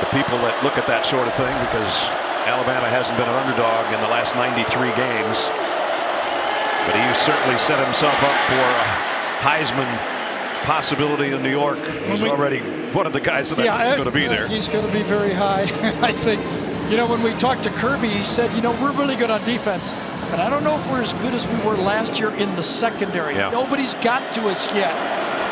the people that look at that sort of thing, because Alabama hasn't been an underdog in the last 93 games. But he certainly set himself up for a Heisman possibility in New York. He's already one of the guys that is going to be there. He's going to be very high. I think, you know, when we talked to Kirby, he said, you know, we're really good on defense. But I don't know if we're as good as we were last year in the secondary. Yeah. Nobody's got to us yet.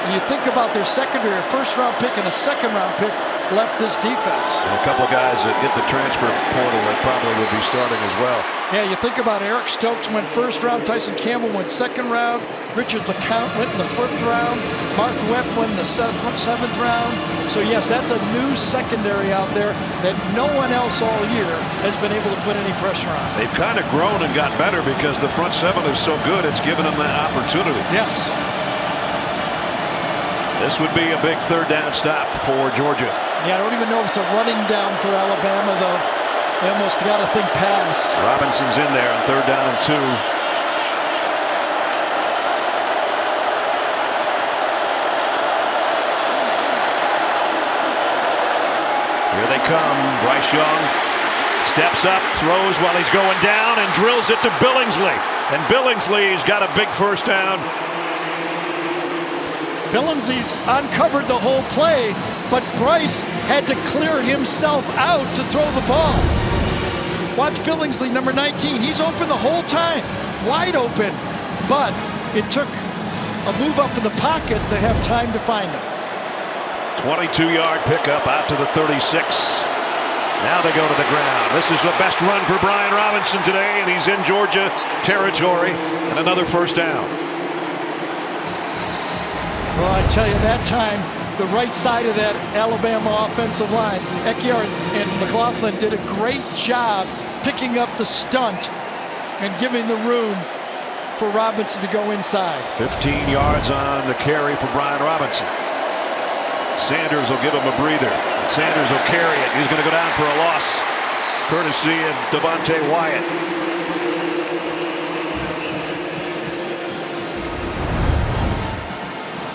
When you think about their secondary, a first-round pick and a second-round pick left this defense. And a couple of guys that get the transfer portal that probably would be starting as well. Yeah, you think about Eric Stokes went first round, Tyson Campbell went second round, Richard LeCount went in the 4th round, Mark Webb went in the 7th round. So yes, that's a new secondary out there that no one else all year has been able to put any pressure on. They've kind of grown and got better because the front 7 is so good, it's given them that opportunity. Yes. This would be a big 3rd down stop for Georgia. Yeah, I don't even know if it's a running down for Alabama, though. They almost got to think pass. Robinson's in there on 3rd down and 2. Here they come. Bryce Young steps up, throws while he's going down, and drills it to Billingsley. And Billingsley's got a big 1st down. Billingsley's uncovered the whole play, but Bryce had to clear himself out to throw the ball. Watch Billingsley, number 19. He's open the whole time, wide open, but it took a move up in the pocket to have time to find him. 22-yard pickup out to the 36. Now they go to the ground. This is the best run for Brian Robinson today, and he's in Georgia territory, and another 1st down. Well, I tell you, that time, the right side of that Alabama offensive line, Ekiar and McLaughlin did a great job picking up the stunt and giving the room for Robinson to go inside. 15 yards on the carry for Brian Robinson. Sanders will give him a breather. Sanders will carry it. He's going to go down for a loss, courtesy of Devontae Wyatt.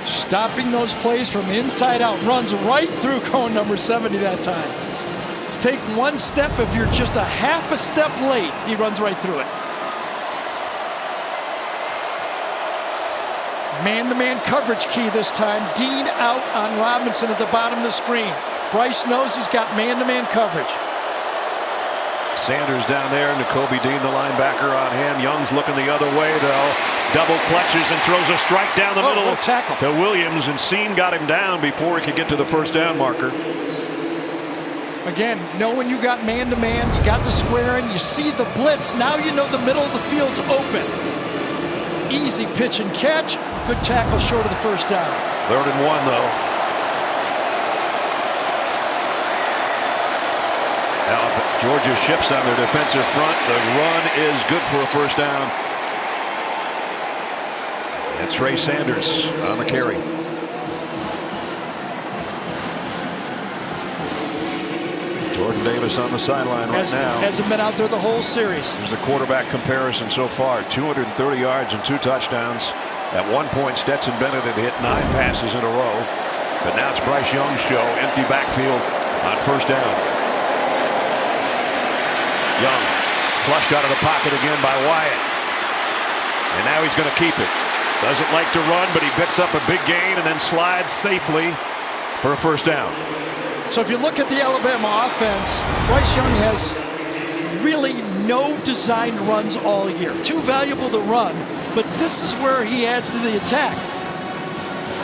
Stopping those plays from inside out, runs right through cone number 70 that time. Take one step, if you're just a half a step late, he runs right through it. Man-to-man coverage key this time. Dean out on Robinson at the bottom of the screen. Bryce knows he's got man-to-man coverage. Sanders down there, Nakobe Dean, the linebacker, on him. Young's looking the other way, though. Double clutches and throws a strike down the middle tackle to Williams, and Scene got him down before he could get to the 1st down marker. Again, knowing you got man-to-man, you got the square in, you see the blitz, now you know the middle of the field's open. Easy pitch and catch. Good tackle short of the 1st down. 3rd and 1, though. Now, Georgia shifts on their defensive front. The run is good for a 1st down. And Trey Sanders on the carry. Jordan Davis on the sideline right now. Hasn't been out there the whole series. Here's the quarterback comparison so far. 230 yards and 2 touchdowns. At one point, Stetson Bennett had hit 9 passes in a row. But now it's Bryce Young's show. Empty backfield on 1st down. Young flushed out of the pocket again by Wyatt. And now he's going to keep it. Doesn't like to run, but he picks up a big gain and then slides safely for a first down. So if you look at the Alabama offense, Bryce Young has really no designed runs all year. Too valuable to run, but this is where he adds to the attack.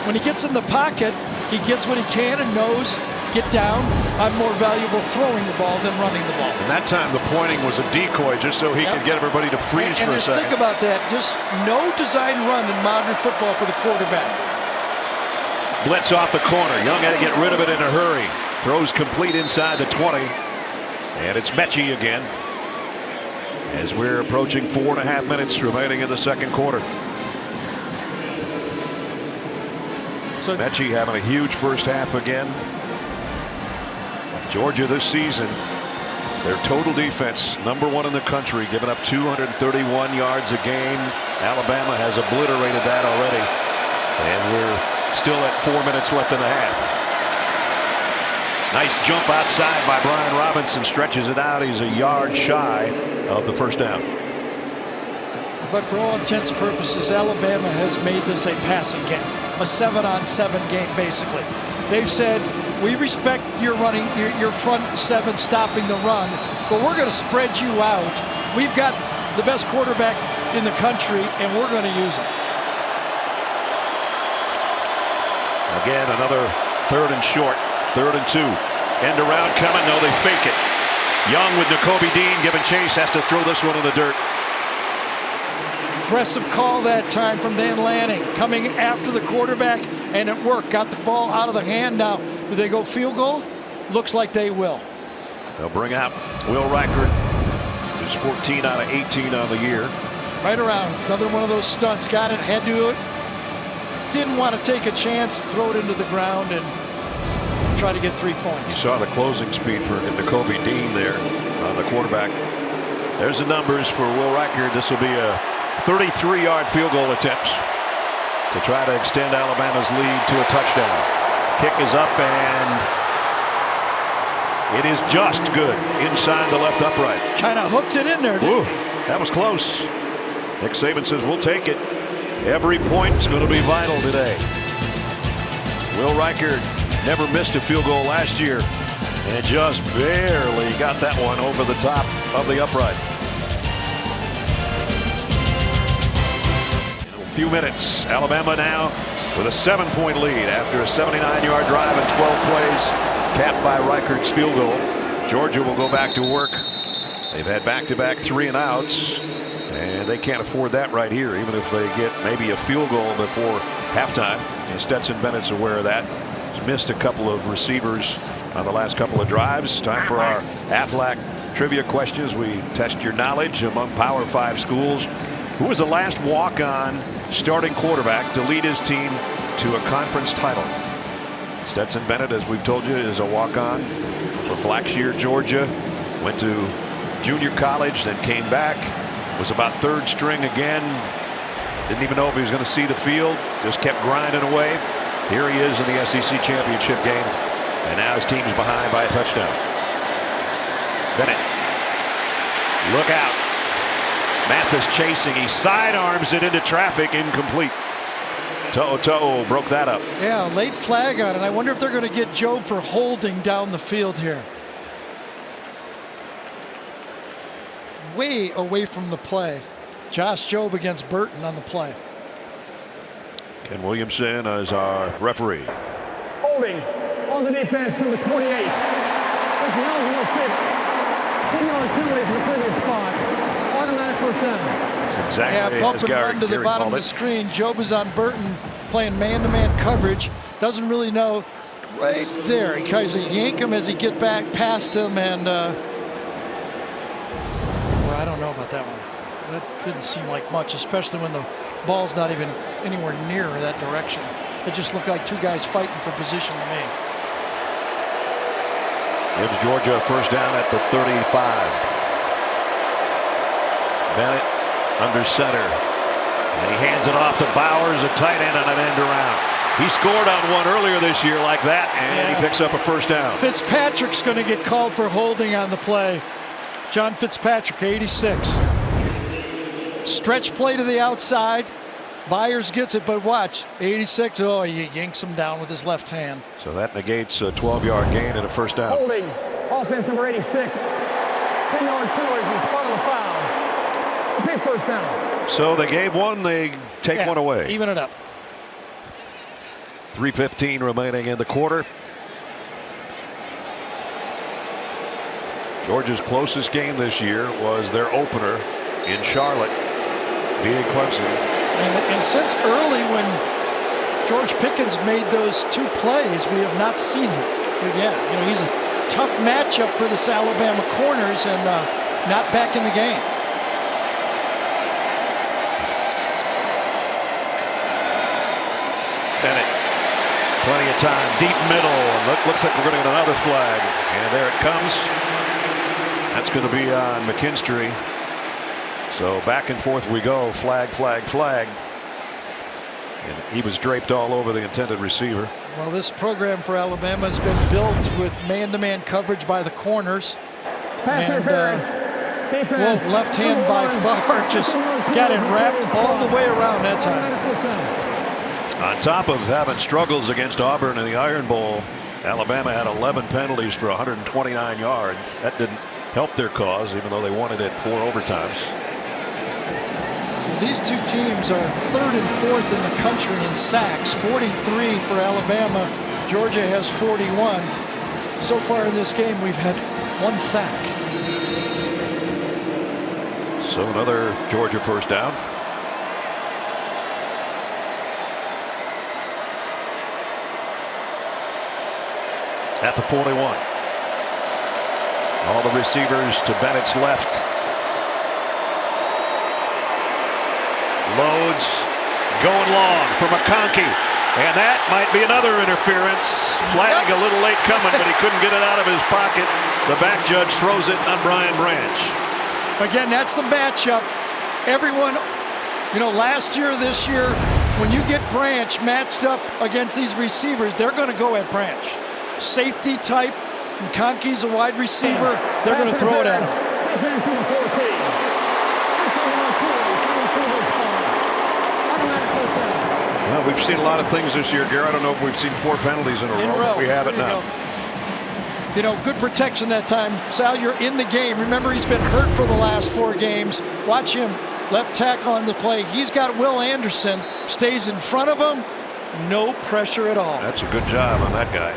When he gets in the pocket, he gets what he can and knows, get down. I'm more valuable throwing the ball than running the ball. And that time the pointing was a decoy just so he could get everybody to freeze for a second. Think about that. Just no design run in modern football for the quarterback. Blitz off the corner. Young had to get rid of it in a hurry. Throws complete inside the 20. And it's Metchie again. As we're approaching 4.5 minutes remaining in the second quarter. So Metchie having a huge first half again. Georgia this season, their total defense #1 in the country, giving up 231 yards a game. Alabama has obliterated that already. And we're still at 4 minutes left in the half. Nice jump outside by Brian Robinson, stretches it out. He's a yard shy of the first down. But for all intents and purposes, Alabama has made this a passing game, a 7-on-7 game basically. They've said, we respect your running, your front seven stopping the run, but we're going to spread you out. We've got the best quarterback in the country, and we're going to use him. Again, another 3rd and short, 3rd and 2. End around coming. No, they fake it. Young with Nakobe Dean giving chase, has to throw this one in the dirt. Aggressive call that time from Dan Lanning, coming after the quarterback, and it worked. Got the ball out of the hand now. Do they go field goal? Looks like they will. They'll bring out Will Reichard, who's 14 out of 18 on the year. Right around. Another one of those stunts. Got it, had to do it. Didn't want to take a chance, throw it into the ground, and try to get 3 points. You saw the closing speed for Nakobe Dean there on the quarterback. There's the numbers for Will Reichard. This will be a 33-yard field goal attempt to try to extend Alabama's lead to a touchdown. Kick is up, and it is just good inside the left upright. Kind of hooked it in there, didn't he? That was close. Nick Saban says, we'll take it. Every point is going to be vital today. Will Reichard never missed a field goal last year, and just barely got that one over the top of the upright. Few minutes. Alabama now with a 7-point lead after a 79-yard drive and 12 plays, capped by Reichard's field goal. Georgia will go back to work. They've had back-to-back 3-and-outs, and they can't afford that right here, even if they get maybe a field goal before halftime. And Stetson Bennett's aware of that. He's missed a couple of receivers on the last couple of drives. Time for our Aflac trivia questions. We test your knowledge among Power 5 schools. Who was the last walk-on starting quarterback to lead his team to a conference title? Stetson Bennett, as we've told you, is a walk-on from Blackshear, Georgia. Went to junior college, then came back. Was about 3rd string again. Didn't even know if he was going to see the field. Just kept grinding away. Here he is in the SEC championship game. And now his team's behind by a touchdown. Bennett. Look out. Mathis chasing. He sidearms it into traffic. Incomplete. To'o broke that up. Yeah, late flag on it. I wonder if they're going to get Joe for holding down the field here. Way away from the play. Josh Jobe against Burton on the play. Ken Williamson is our referee. Holding on the defense, number 28. This is eligible fit. 10-yard penalty for the previous spot. Automatic first down. That's exactly bump as and run to the Gary bottom of called the it. screen. Jobe is on Burton playing man-to-man coverage. Doesn't really know. Right there. He tries to yank him as he gets back past him, and well, I don't know about that one. That didn't seem like much, especially when the ball's not even anywhere near that direction. It just looked like two guys fighting for position to me. Gives Georgia a first down at the 35. Bennett under center. And he hands it off to Bowers, a tight end on an end around. He scored on one earlier this year like that, and he picks up a first down. Fitzpatrick's going to get called for holding on the play. John Fitzpatrick, 86. Stretch play to the outside. Byers gets it, but watch, 86, oh, he yanks him down with his left hand. So that negates a 12-yard gain and a first down. Holding, offense number 86. 10-yard penalty from the spot of the foul. A big first down. So they gave one, they take one away. Even it up. 3:15 remaining in the quarter. Georgia's closest game this year was their opener in Charlotte, beating Clemson. And since early when George Pickens made those 2 plays, we have not seen him again. You know, he's a tough matchup for this Alabama corners and not back in the game. Bennett, plenty of time, deep middle, and looks like we're going to get another flag. And there it comes. That's going to be on McKinstry. So back and forth we go, flag, flag, flag. And he was draped all over the intended receiver. Well, this program for Alabama has been built with man-to-man coverage by the corners. And left hand by far just got it wrapped all the way around that time. On top of having struggles against Auburn in the Iron Bowl, Alabama had 11 penalties for 129 yards. That didn't help their cause, even though they won it in 4 overtimes. So these 2 teams are 3rd and 4th in the country in sacks. 43 for Alabama. Georgia has 41. So far in this game, we've had 1 sack. So another Georgia first down. At the 41. All the receivers to Bennett's left. Loads going long for McConkey. And that might be another interference. Flag a little late coming, but he couldn't get it out of his pocket. The back judge throws it on Brian Branch. Again, that's the matchup. Everyone, you know, last year, this year, when you get Branch matched up against these receivers, they're going to go at Branch. Safety type, McConkey's a wide receiver, they're going to throw it at him. Well, we've seen a lot of things this year, Gary. I don't know if we've seen 4 penalties in a row. But we have it now. You know, good protection that time. Sal, you're in the game. Remember, he's been hurt for the last 4 games. Watch him, left tackle on the play. He's got Will Anderson, stays in front of him. No pressure at all. That's a good job on that guy.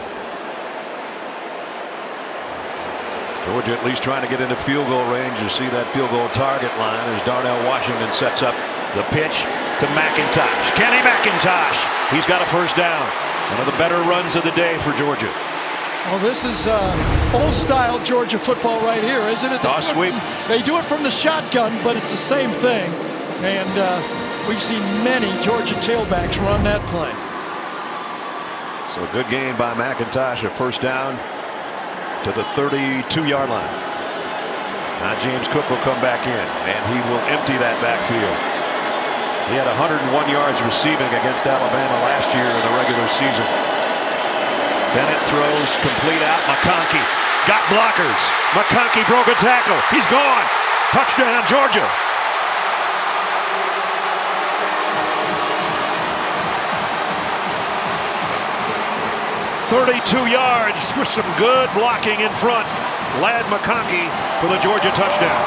Georgia at least trying to get into field goal range. You see that field goal target line as Darnell Washington sets up the pitch to McIntosh. Kenny McIntosh. He's got a first down. One of the better runs of the day for Georgia. Well, this is old-style Georgia football right here, isn't it? Toss sweep. They do it from the shotgun, but it's the same thing. And we've seen many Georgia tailbacks run that play. So a good gain by McIntosh. A first down to the 32-yard line. Now James Cook will come back in, and he will empty that backfield. He had 101 yards receiving against Alabama last year in the regular season. Bennett throws complete out. McConkey got blockers. McConkey broke a tackle. He's gone. Touchdown, Georgia. "32 yards with some good blocking in front. Ladd McConkey for the Georgia touchdown."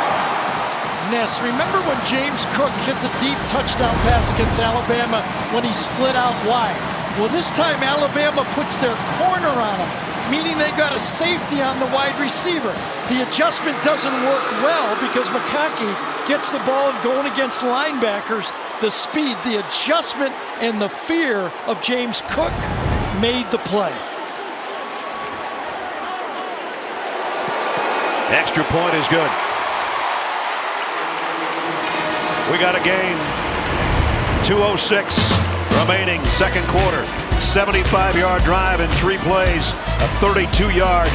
Ness, remember when James Cook hit the deep touchdown pass against Alabama when he split out wide? Well, this time Alabama puts their corner on him, meaning they got a safety on the wide receiver. The adjustment doesn't work well because McConkey gets the ball and going against linebackers. The speed, the adjustment, and the fear of James Cook made the play. Extra point is good. We got a gain. 2:06 remaining, second quarter. 75-yard drive in 3 plays. A 32-yard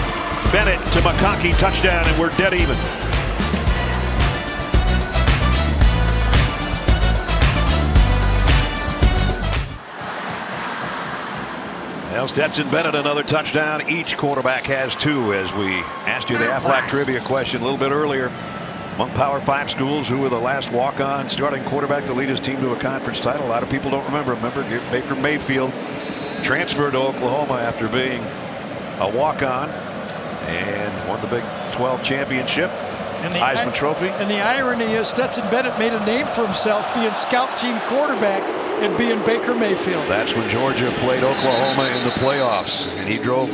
Bennett to McConkey touchdown, and we're dead even. Well, Stetson Bennett, another touchdown. Each quarterback has 2, as we asked you the Aflac trivia question a little bit earlier. Among Power 5 schools, who were the last walk-on starting quarterback to lead his team to a conference title? A lot of people don't remember. Baker Mayfield transferred to Oklahoma after being a walk-on and won the Big 12 championship, and the Heisman Trophy. And the irony is Stetson Bennett made a name for himself being scout team quarterback and being Baker Mayfield. That's when Georgia played Oklahoma in the playoffs, and he drove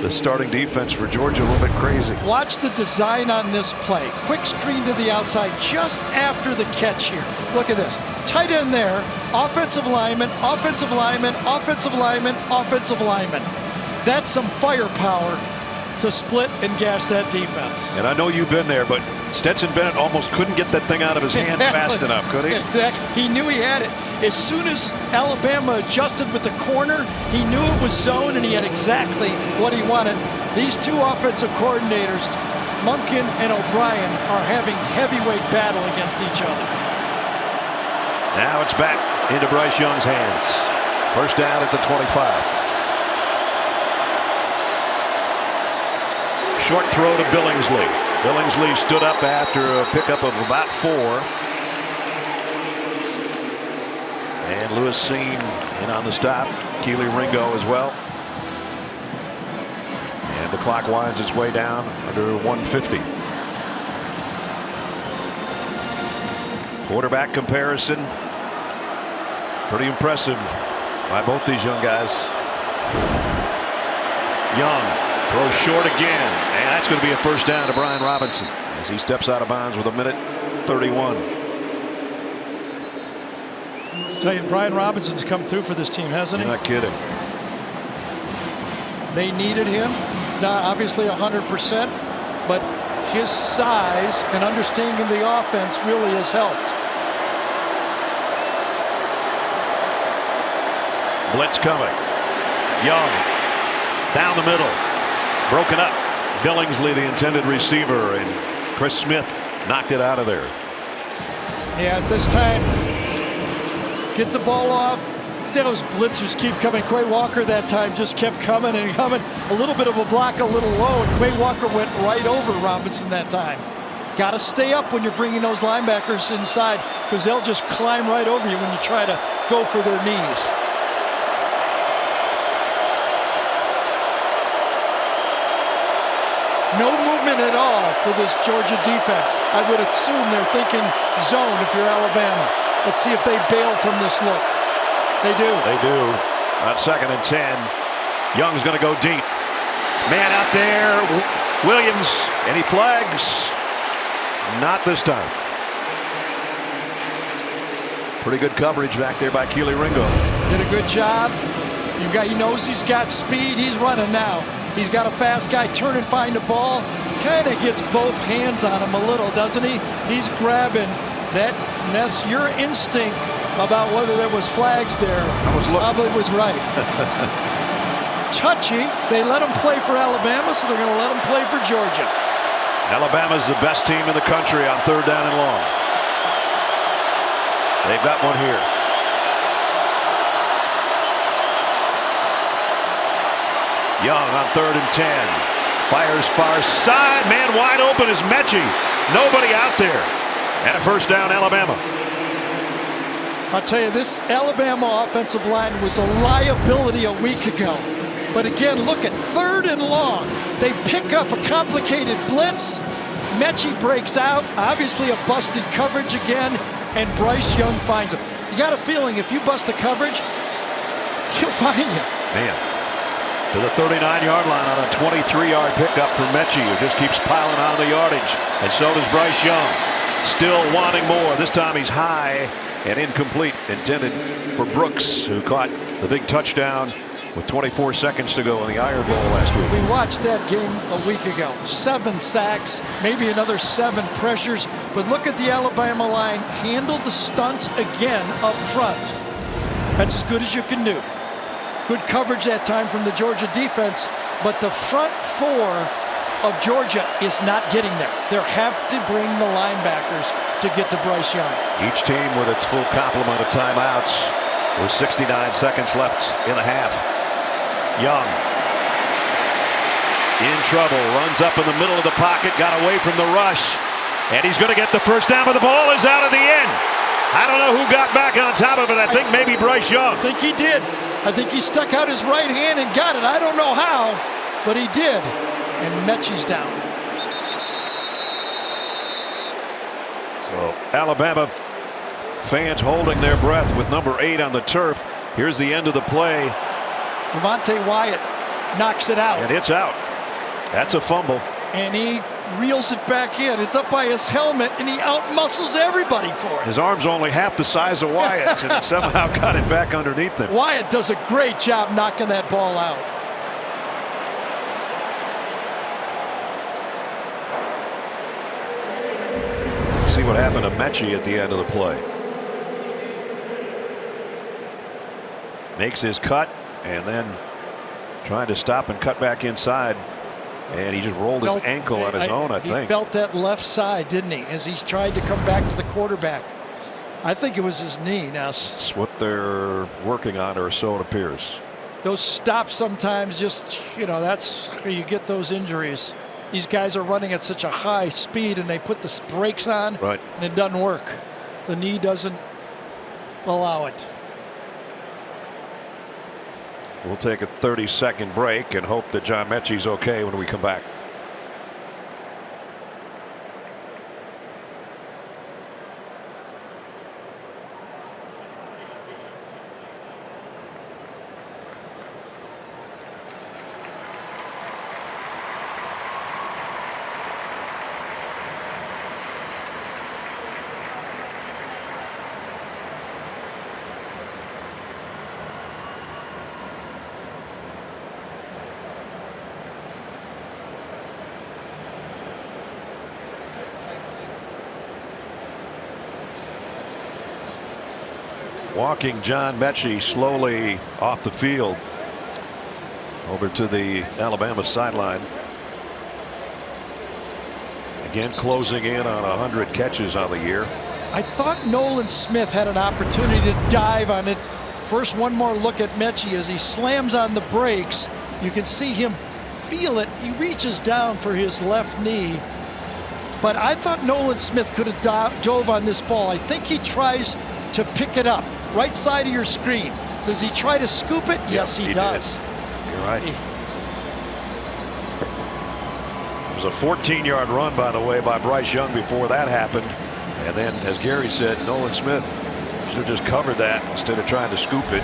the starting defense for Georgia a little bit crazy. Watch the design on this play. Quick screen to the outside just after the catch here. Look at this. Tight end there. Offensive lineman, offensive lineman, offensive lineman, offensive lineman. That's some firepower to split and gash that defense. And I know you've been there, but Stetson Bennett almost couldn't get that thing out of his hand fast enough, could he? He knew he had it. As soon as Alabama adjusted with the corner, he knew it was zone, and he had exactly what he wanted. These two offensive coordinators, Monken and O'Brien, are having heavyweight battle against each other. Now it's back into Bryce Young's hands. First down at the 25. Short throw to Billingsley. Billingsley stood up after a pickup of about 4. And Lewis Seen in on the stop. Keely Ringo as well. And the clock winds its way down under 150. Quarterback comparison. Pretty impressive by both these young guys. Young throws short again, and that's going to be a first down to Brian Robinson as he steps out of bounds with 1:31. I'll tell you, Brian Robinson's come through for this team, hasn't he? You're not kidding. They needed him, not obviously 100%, but his size and understanding the offense really has helped. Blitz coming. Young down the middle. Broken up. Billingsley, the intended receiver, and Chris Smith knocked it out of there. Yeah, at this time, get the ball off. Those blitzers keep coming. Quay Walker that time just kept coming and coming. A little bit of a block, a little low, and Quay Walker went right over Robinson that time. Got to stay up when you're bringing those linebackers inside, because they'll just climb right over you when you try to go for their knees. No movement at all for this Georgia defense. I would assume they're thinking zone if you're Alabama. Let's see if they bail from this look. They do. They do. On 2nd and 10. Young's going to go deep. Man out there. Williams. And he flags. Not this time. Pretty good coverage back there by Keely Ringo. Did a good job. He knows he's got speed. He's running now. He's got a fast guy turn and find the ball. Kind of gets both hands on him a little, doesn't he? He's grabbing that mess. Your instinct about whether there was flags there probably was right. Touchy. They let him play for Alabama, so they're going to let him play for Georgia. Alabama's the best team in the country on 3rd down and long. They've got one here. Young on 3rd and 10. Fires far side. Man wide open is Metchie. Nobody out there. And a first down, Alabama. I'll tell you, this Alabama offensive line was a liability a week ago. But again, look at 3rd and long. They pick up a complicated blitz. Metchie breaks out. Obviously a busted coverage again. And Bryce Young finds him. You got a feeling if you bust a coverage, he'll find you. Man. To the 39-yard line on a 23-yard pickup for Metchie, who just keeps piling on the yardage. And so does Bryce Young. Still wanting more. This time he's high and incomplete. Intended for Brooks, who caught the big touchdown with 24 seconds to go in the Iron Bowl last week. We watched that game a week ago. 7 sacks, maybe another 7 pressures. But look at the Alabama line. Handled the stunts again up front. That's as good as you can do. Good coverage that time from the Georgia defense, but the front 4 of Georgia is not getting there. They'll have to bring the linebackers to get to Bryce Young. Each team with its full complement of timeouts with 69 seconds left in the half. Young in trouble, runs up in the middle of the pocket, got away from the rush, And he's going to get the first down, but the ball is out of the end. I don't know who got back on top of it. I think maybe Bryce Young. I think he did. I think he stuck out his right hand and got it. I don't know how, but he did. And Metchie's down. So Alabama fans holding their breath with number 8 on the turf. Here's the end of the play. Devontae Wyatt knocks it out. And it's out. That's a fumble. And he reels it back in. It's up by his helmet, and he outmuscles everybody for it. His arm's only half the size of Wyatt's, and he somehow got it back underneath him. Wyatt does a great job knocking that ball out. See what happened to Metchie at the end of the play. Makes his cut, and then trying to stop and cut back inside. And he just rolled his ankle on his own, I think. He felt that left side, didn't he, as he's tried to come back to the quarterback. I think it was his knee. Now, that's what they're working on, or so it appears. Those stops sometimes just, that's how you get those injuries. These guys are running at such a high speed, and they put the brakes on, right, and it doesn't work. The knee doesn't allow it. We'll take a 30-second break and hope that John Metchie's okay when we come back. Walking John Metchie slowly off the field over to the Alabama sideline. Again, closing in on 100 catches on the year. I thought Nolan Smith had an opportunity to dive on it. First, one more look at Metchie as he slams on the brakes. You can see him feel it. He reaches down for his left knee. But I thought Nolan Smith could have dove on this ball. I think he tries to pick it up. Right side of your screen. Does he try to scoop it? Yes, he does. You're right. It was a 14-yard run, by the way, by Bryce Young before that happened. And then, as Gary said, Nolan Smith should have just covered that instead of trying to scoop it.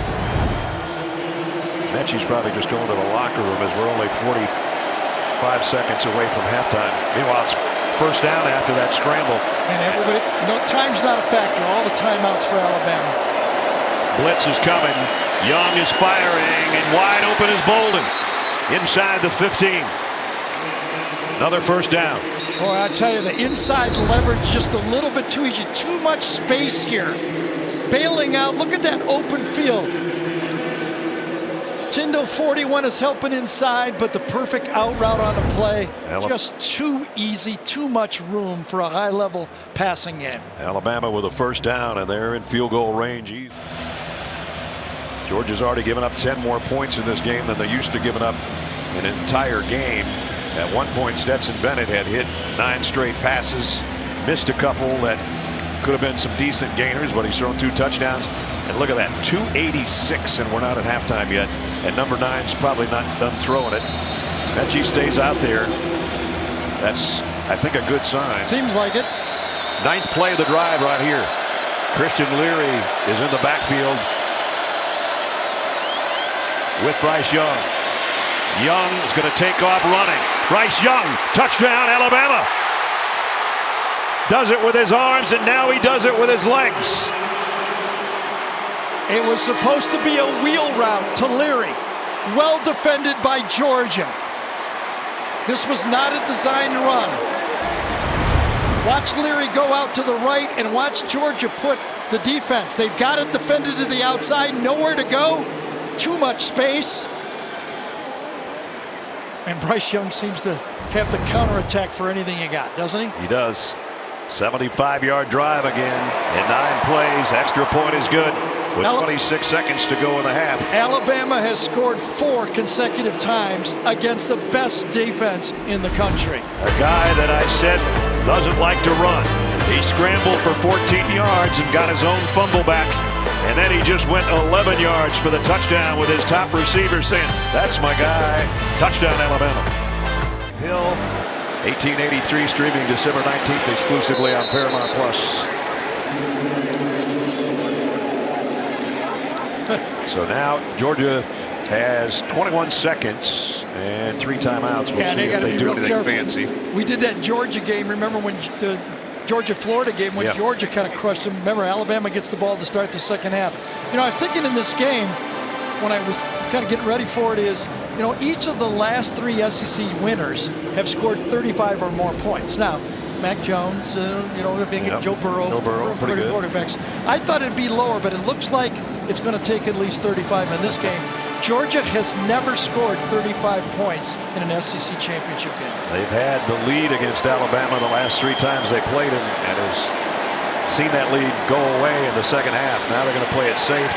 Metchie's probably just going to the locker room as we're only 45 seconds away from halftime. Meanwhile, it's first down after that scramble. And everybody, time's not a factor. All the timeouts for Alabama. Blitz is coming. Young is firing, and wide open is Bolden inside the 15. Another first down. Boy, I tell you, the inside leverage just a little bit too easy. Too much space here. Bailing out. Look at that open field. Tindo 41 is helping inside, but the perfect out route on the play. Just too easy, too much room for a high-level passing game. Alabama with a first down, and they're in field goal range. Georgia's already given up 10 more points in this game than they used to giving up an entire game. At one point, Stetson Bennett had hit 9 straight passes, missed a couple that could have been some decent gainers, but he's thrown 2 touchdowns. And look at that, 286, and we're not at halftime yet. And number 9's probably not done throwing it. Metchie stays out there. That's, I think, a good sign. Seems like it. 9th play of the drive right here. Christian Leary is in the backfield with Bryce Young. Young is going to take off running. Bryce Young, touchdown, Alabama. Does it with his arms, and now he does it with his legs. It was supposed to be a wheel route to Leary. Well defended by Georgia. This was not a designed run. Watch Leary go out to the right and watch Georgia put the defense. They've got it defended to the outside, nowhere to go. Too much space. And Bryce Young seems to have the counterattack for anything you got, doesn't he? He does. 75-yard drive again in 9 plays. Extra point is good. with 26 seconds to go in the half. Alabama has scored 4 consecutive times against the best defense in the country. A guy that I said doesn't like to run. He scrambled for 14 yards and got his own fumble back. And then he just went 11 yards for the touchdown with his top receiver saying, "That's my guy." Touchdown, Alabama. Hill, 1883, streaming December 19th exclusively on Paramount Plus. So now Georgia has 21 seconds and 3 timeouts. We'll see if they do anything fancy. We did that Georgia game. Remember when the Georgia-Florida game when Georgia kind of crushed them? Remember, Alabama gets the ball to start the second half. You know, I'm thinking in this game, when I was kind of getting ready for it, is, you know, each of the last 3 SEC winners have scored 35 or more points. Now, Mac Jones, you know, being Joe Burrow, pretty good quarterbacks. I thought it'd be lower, but it looks like it's going to take at least 35 in this game. Georgia has never scored 35 points in an SEC championship game. They've had the lead against Alabama the last 3 times they played him, and has seen that lead go away in the second half. Now they're going to play it safe.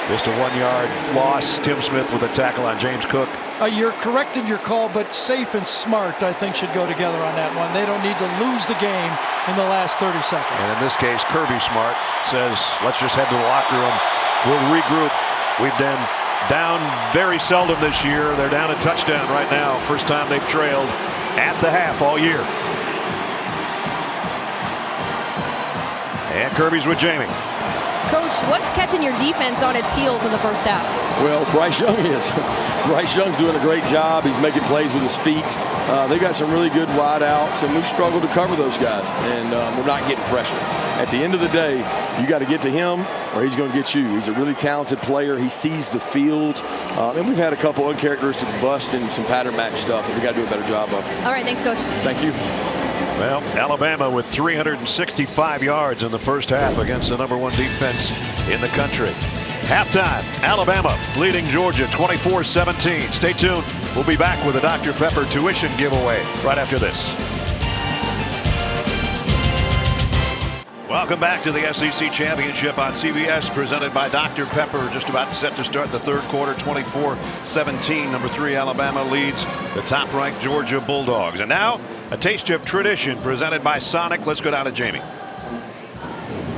Just a 1-yard loss. Tim Smith with a tackle on James Cook. You're correct in your call, but safe and smart, I think, should go together on that one. They don't need to lose the game in the last 30 seconds. And in this case, Kirby Smart says, let's just head to the locker room. We'll regroup. We've been down very seldom this year. They're down a touchdown right now. First time they've trailed at the half all year. And Kirby's with Jamie. Coach, what's catching your defense on its heels in the first half? Well, Bryce Young is. Bryce Young's doing a great job. He's making plays with his feet. They got some really good wide outs, and we've struggled to cover those guys, and we're not getting pressure. At the end of the day, you got to get to him or he's going to get you. He's a really talented player. He sees the field, and we've had a couple uncharacteristic busts and some pattern match stuff that we got to do a better job of. All right, thanks, Coach. Thank you. Well, Alabama with 365 yards in the first half against the #1 defense in the country. Halftime, Alabama leading Georgia 24-17. Stay tuned. We'll be back with a Dr. Pepper tuition giveaway right after this. Welcome back to the SEC Championship on CBS, presented by Dr. Pepper. Just about set to start the third quarter, 24-17. #3 Alabama leads the top-ranked Georgia Bulldogs. And now, a taste of tradition presented by Sonic. Let's go down to Jamie.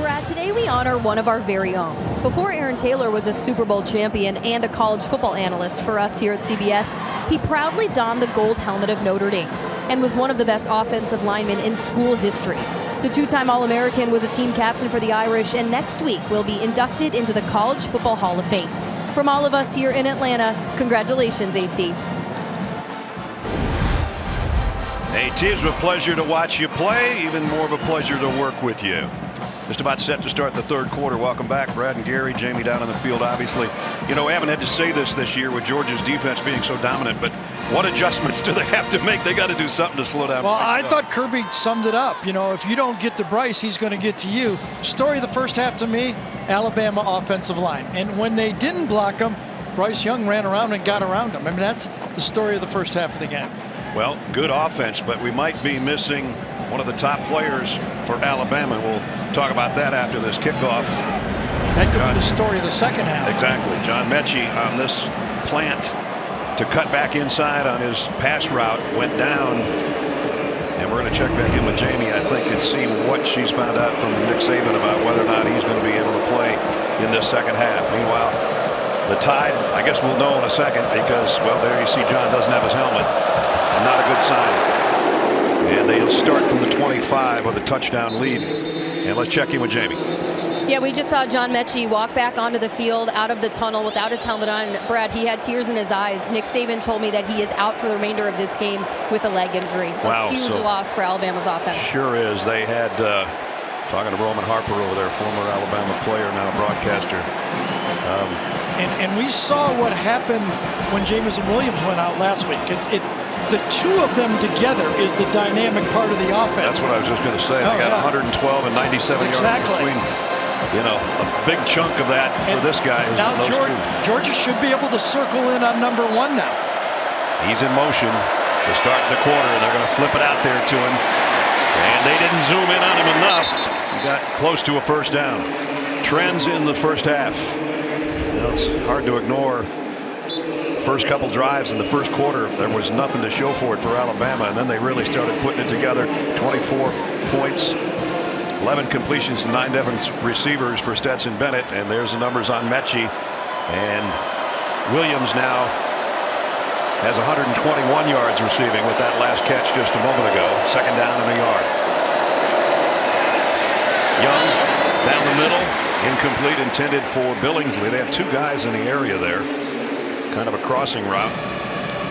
Brad, today we honor one of our very own. Before Aaron Taylor was a Super Bowl champion and a college football analyst for us here at CBS, he proudly donned the gold helmet of Notre Dame and was one of the best offensive linemen in school history. The 2-time All-American was a team captain for the Irish, and next week will be inducted into the College Football Hall of Fame. From all of us here in Atlanta, congratulations, AT. AT, it's a pleasure to watch you play, even more of a pleasure to work with you. Just about set to start the third quarter. Welcome back, Brad and Gary. Jamie down on the field, obviously. You know, we haven't had to say this year with Georgia's defense being so dominant, but what adjustments do they have to make? They got to do something to slow down. Well, I thought Kirby summed it up. You know, if you don't get to Bryce, he's going to get to you. Story of the first half to me, Alabama offensive line. And when they didn't block him, Bryce Young ran around and got around him. I mean, that's the story of the first half of the game. Well, good offense, but we might be missing one of the top players for Alabama. We'll talk about that after this kickoff. That could be the story of the second half. Exactly. John Metchie on this plant to cut back inside on his pass route went down. And we're going to check back in with Jamie, I think, and see what she's found out from Nick Saban about whether or not he's going to be able to play in this second half. Meanwhile, the Tide, I guess we'll know in a second because, well, there you see John doesn't have his helmet. Not a good sign. And they'll start from the 25 with a touchdown lead. And let's check in with Jamie. Yeah, we just saw John Metchie walk back onto the field out of the tunnel without his helmet on. And Brad, he had tears in his eyes. Nick Saban told me that he is out for the remainder of this game with a leg injury. Wow, a huge loss for Alabama's offense. Sure is. They had, talking to Roman Harper over there, former Alabama player, now broadcaster. And we saw what happened when Jameson Williams went out last week. The two of them together is the dynamic part of the offense. That's what I was just going to say. They got 112 and 97 yards between. You know, a big chunk of that for this guy. Now Georgia should be able to circle in on #1 now. He's in motion to start the quarter. They're going to flip it out there to him. And they didn't zoom in on him enough. He got close to a first down. Trends in the first half. You know, it's hard to ignore. First couple drives in the first quarter, there was nothing to show for it for Alabama, and then they really started putting it together. 24 points, 11 completions, 9 different receivers for Stetson Bennett, and there's the numbers on Metchie. And Williams now has 121 yards receiving with that last catch just a moment ago. Second down and a yard. Young down the middle, incomplete, intended for Billingsley. They have 2 guys in the area there. Kind of a crossing route.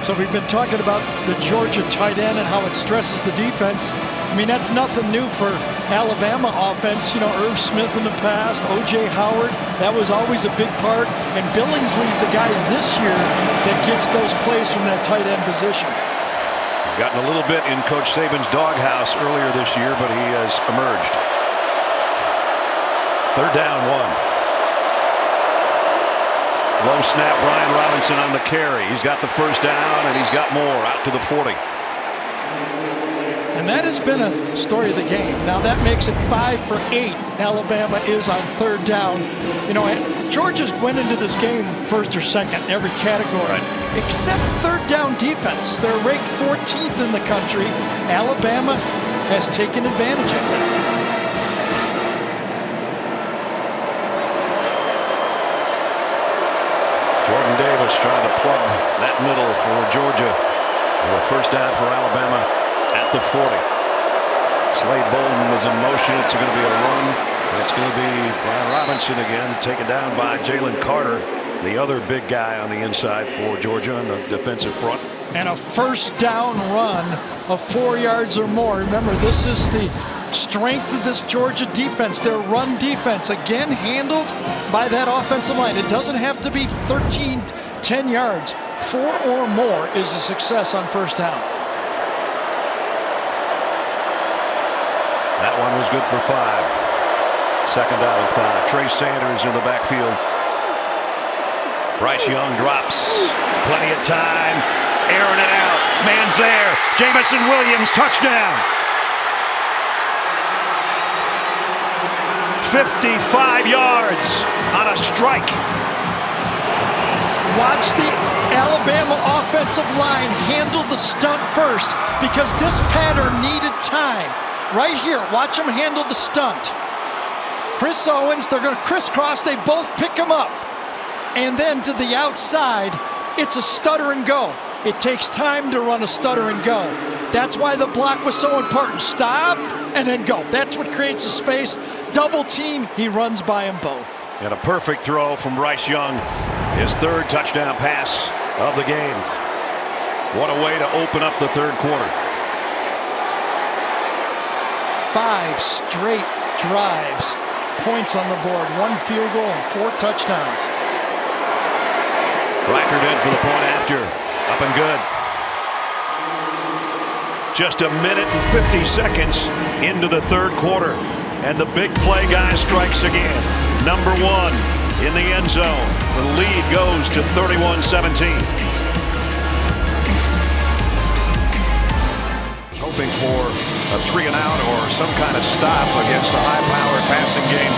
So we've been talking about the Georgia tight end and how it stresses the defense. I mean, that's nothing new for Alabama offense. You know, Irv Smith in the past, O.J. Howard, that was always a big part. And Billingsley's the guy this year that gets those plays from that tight end position. Gotten a little bit in Coach Saban's doghouse earlier this year, but he has emerged. Third down, 1. Low snap, Brian Robinson on the carry. He's got the first down, and he's got more out to the 40. And that has been a story of the game. Now that makes it 5 for 8. Alabama is on third down. You know, Georgia's went into this game first or second in every category, except third down defense. They're ranked 14th in the country. Alabama has taken advantage of that. Jordan Davis trying to plug that middle for Georgia. A first down for Alabama at the 40. Slade Bolden is in motion. It's going to be a run. And it's going to be Brian Robinson again, taken down by Jalen Carter, the other big guy on the inside for Georgia on the defensive front. And a first down run of 4 yards or more. Remember, this is the strength of this Georgia defense, their run defense, again handled by that offensive line. It doesn't have to be 13, 10 yards. 4 or more is a success on first down. That one was good for 5. Second down and 5. Trey Sanders in the backfield. Bryce Young drops. Plenty of time. Airing it out. Man's there. Jameson Williams, touchdown. 55 yards on a strike. Watch the Alabama offensive line handle the stunt first, because this pattern needed time. Right here, watch them handle the stunt. Chris Owens, they're going to crisscross. They both pick him up. And then to the outside, it's a stutter and go. It takes time to run a stutter and go. That's why the block was so important. Stop and then go. That's what creates a space. Double team, he runs by them both. And a perfect throw from Bryce Young. His third touchdown pass of the game. What a way to open up the third quarter. 5 straight drives. Points on the board. 1 field goal and 4 touchdowns. Reichard in for the point after. Up and good. Just a minute and 50 seconds into the third quarter. And the big play guy strikes again. Number 1 in the end zone. The lead goes to 31-17. Hoping for a 3 and out or some kind of stop against the high-powered passing game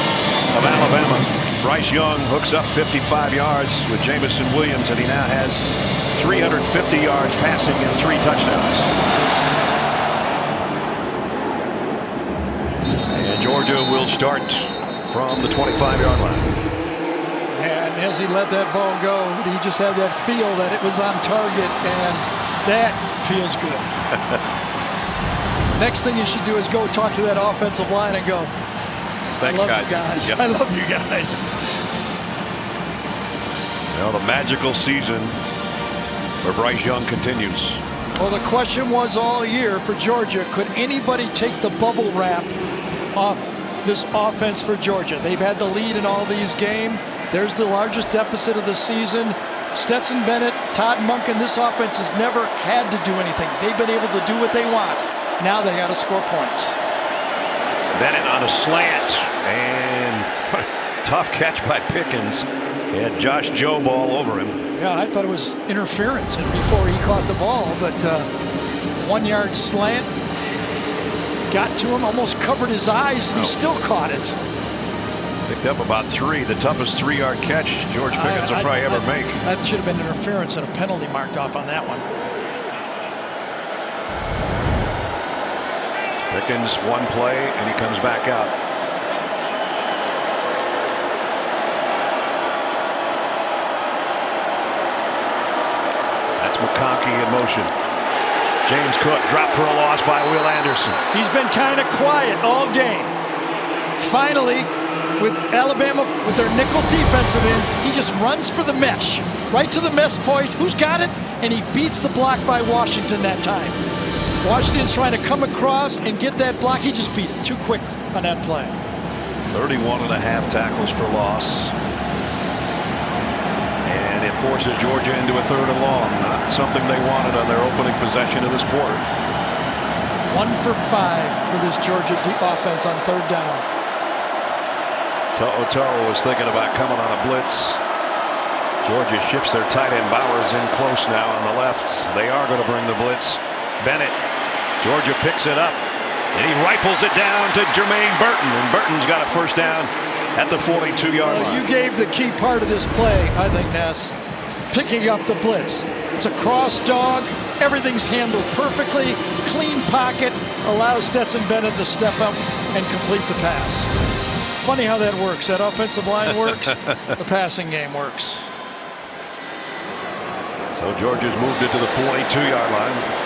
of Alabama. Bryce Young hooks up 55 yards with Jameson Williams, and he now has 350 yards passing and 3 touchdowns. And Georgia will start from the 25-yard line. And as he let that ball go, he just had that feel that it was on target, and that feels good. Next thing you should do is go talk to that offensive line and go, Thanks, guys. Yep. I love you guys. Well, the magical season for Bryce Young continues. Well, the question was all year for Georgia, could anybody take the bubble wrap off this offense for Georgia? They've had the lead in all these games. There's the largest deficit of the season. Stetson Bennett, Todd Monken, this offense has never had to do anything. They've been able to do what they want. Now they got to score points. Bennett on a slant, and tough catch by Pickens. He had Josh Jobe all over him. Yeah, I thought it was interference before he caught the ball, but 1 yard slant, got to him, almost covered his eyes, and he still caught it. Picked up about 3, the toughest 3-yard catch George Pickens will probably ever make. That should have been interference and a penalty marked off on that one. Pickens one play and he comes back out. That's McConkey in motion. James Cook dropped for a loss by Will Anderson. He's been kind of quiet all game. Finally, with Alabama with their nickel defensive end, he just runs for the mesh, right to the mesh point. Who's got it? And he beats the block by Washington that time. Washington's trying to come across and get that block. He just beat it too quick on that play. 31.5 tackles for loss. And it forces Georgia into a 3rd and long. Not something they wanted on their opening possession of this quarter. 1 for 5 for this Georgia offense on 3rd down. To'o was thinking about coming on a blitz. Georgia shifts their tight end Bowers in close now on the left. They are going to bring the blitz. Bennett. Georgia picks it up. And he rifles it down to Jermaine Burton. And Burton's got a 1st down at the 42-yard line. You gave the key part of this play, I think, Ness. Picking up the blitz. It's a cross dog. Everything's handled perfectly. Clean pocket. Allows Stetson Bennett to step up and complete the pass. Funny how that works. That offensive line works. The passing game works. So Georgia's moved it to the 42-yard line.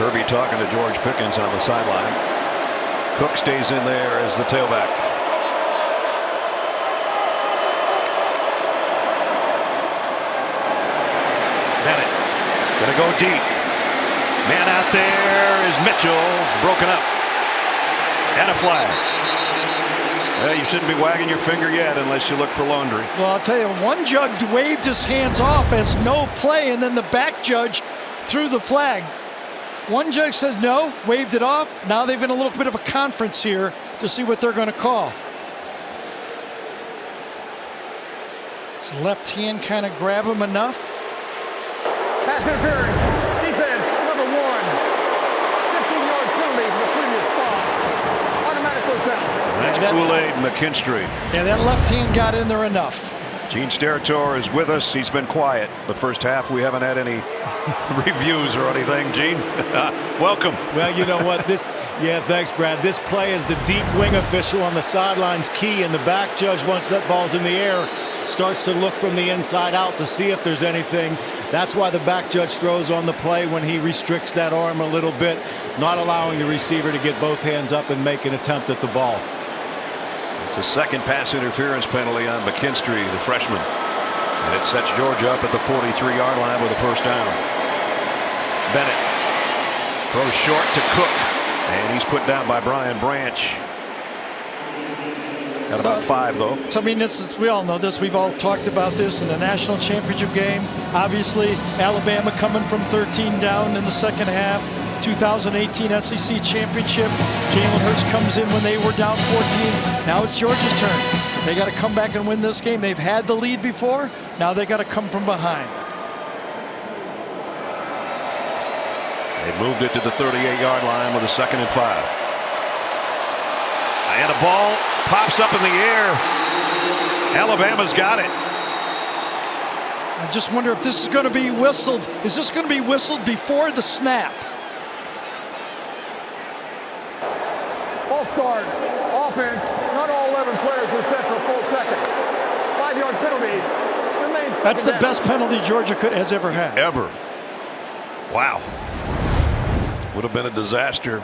Kirby talking to George Pickens on the sideline. Cook stays in there as the tailback. Bennett gonna go deep. Man out there is Mitchell, broken up. And a flag. Well, you shouldn't be wagging your finger yet unless you look for laundry. Well, I'll tell you, one judge waved his hands off as no play, and then the back judge threw the flag. One judge says no, waved it off. Now they've in a little bit of a conference here to see what they're going to call. His left hand kind of grab him enough. Pass interference. Defense, number 1. 15-yard penalty for the previous spot. Automatic 1st down. That's Kool-Aid McKinstry. Yeah, that left hand got in there enough. Gene Steratore is with us. He's been quiet the first half. We haven't had any reviews or anything. Gene, welcome. Well, you know what? Thanks, Brad. This play is the deep wing official on the sidelines key, and the back judge, once that ball's in the air, starts to look from the inside out to see if there's anything. That's why the back judge throws on the play when he restricts that arm a little bit, not allowing the receiver to get both hands up and make an attempt at the ball. It's a 2nd pass interference penalty on McKinstry, the freshman. And it sets Georgia up at the 43-yard line with a 1st down. Bennett throws short to Cook. And he's put down by Brian Branch. Got about 5, though. So, I mean, we all know this. We've all talked about this in the national championship game. Obviously, Alabama coming from 13 down in the 2nd half. 2018 SEC championship. Jalen Hurts comes in when they were down 14. Now it's Georgia's turn. They got to come back and win this game. They've had the lead before. Now they got to come from behind. They moved it to the 38-yard line with a 2nd and 5. And a ball pops up in the air. Alabama's got it. I just wonder if this is going to be whistled. Is this going to be whistled before the snap? False start. Offense. Not all 11 players were set for a full 2nd. 5-yard penalty. Remains. That's the best penalty Georgia has ever had. Ever. Wow. Would have been a disaster.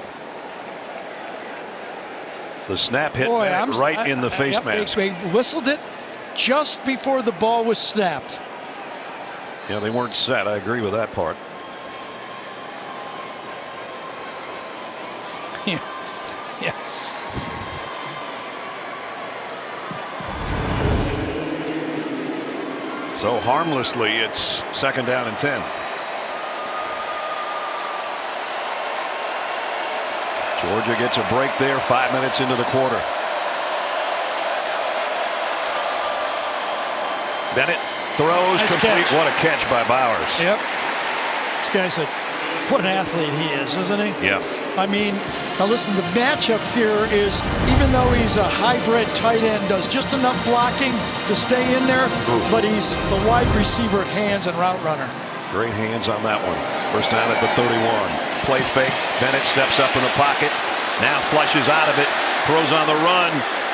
The snap hit right in the face mask. They whistled it just before the ball was snapped. Yeah, they weren't set. I agree with that part. Yeah. So harmlessly, it's 2nd down and 10. Georgia gets a break there 5 minutes into the quarter. Bennett throws nice complete. Catch. What a catch by Bowers. Yep. This guy said, what an athlete he is, isn't he? Yeah. I mean, now listen, the matchup here is, even though he's a hybrid tight end, does just enough blocking to stay in there, but he's the wide receiver at hands and route runner. Great hands on that one. First down at the 31. Play fake. Bennett steps up in the pocket. Now flushes out of it. Throws on the run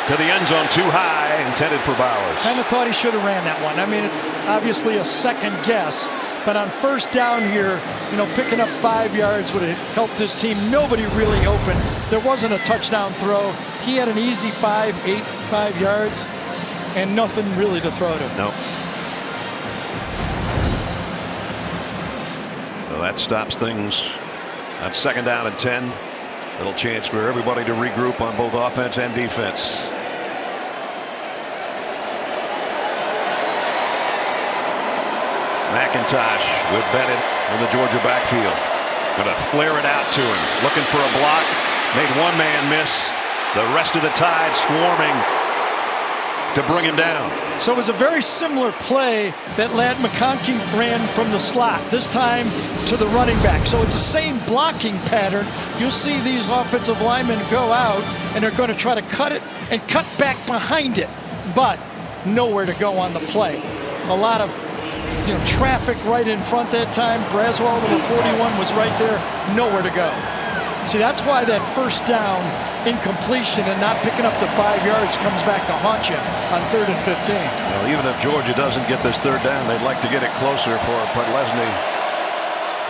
to the end zone, too high, intended for Bowers. Kind of thought he should have ran that one. I mean, it's obviously a second guess, but on first down here, you know, picking up 5 yards would have helped his team. Nobody really open. There wasn't a touchdown throw. He had an easy 5 yards, and nothing really to throw to. No. So that stops things. That's second down and 10. Little chance for everybody to regroup on both offense and defense. McIntosh with Bennett in the Georgia backfield. Going to flare it out to him. Looking for a block. Made one man miss. The rest of the Tide swarming to bring him down. So it was a very similar play that Ladd McConkey ran from the slot, this time to the running back. So it's the same blocking pattern. You'll see these offensive linemen go out, and they're going to try to cut it and cut back behind it, but nowhere to go on the play. A lot of traffic right in front that time. Braswell, number 41, was right there, nowhere to go. See, that's why that first down incompletion and not picking up the 5 yards comes back to haunt you on 3rd and 15. Well, even if Georgia doesn't get this third down, they'd like to get it closer for Podlesny.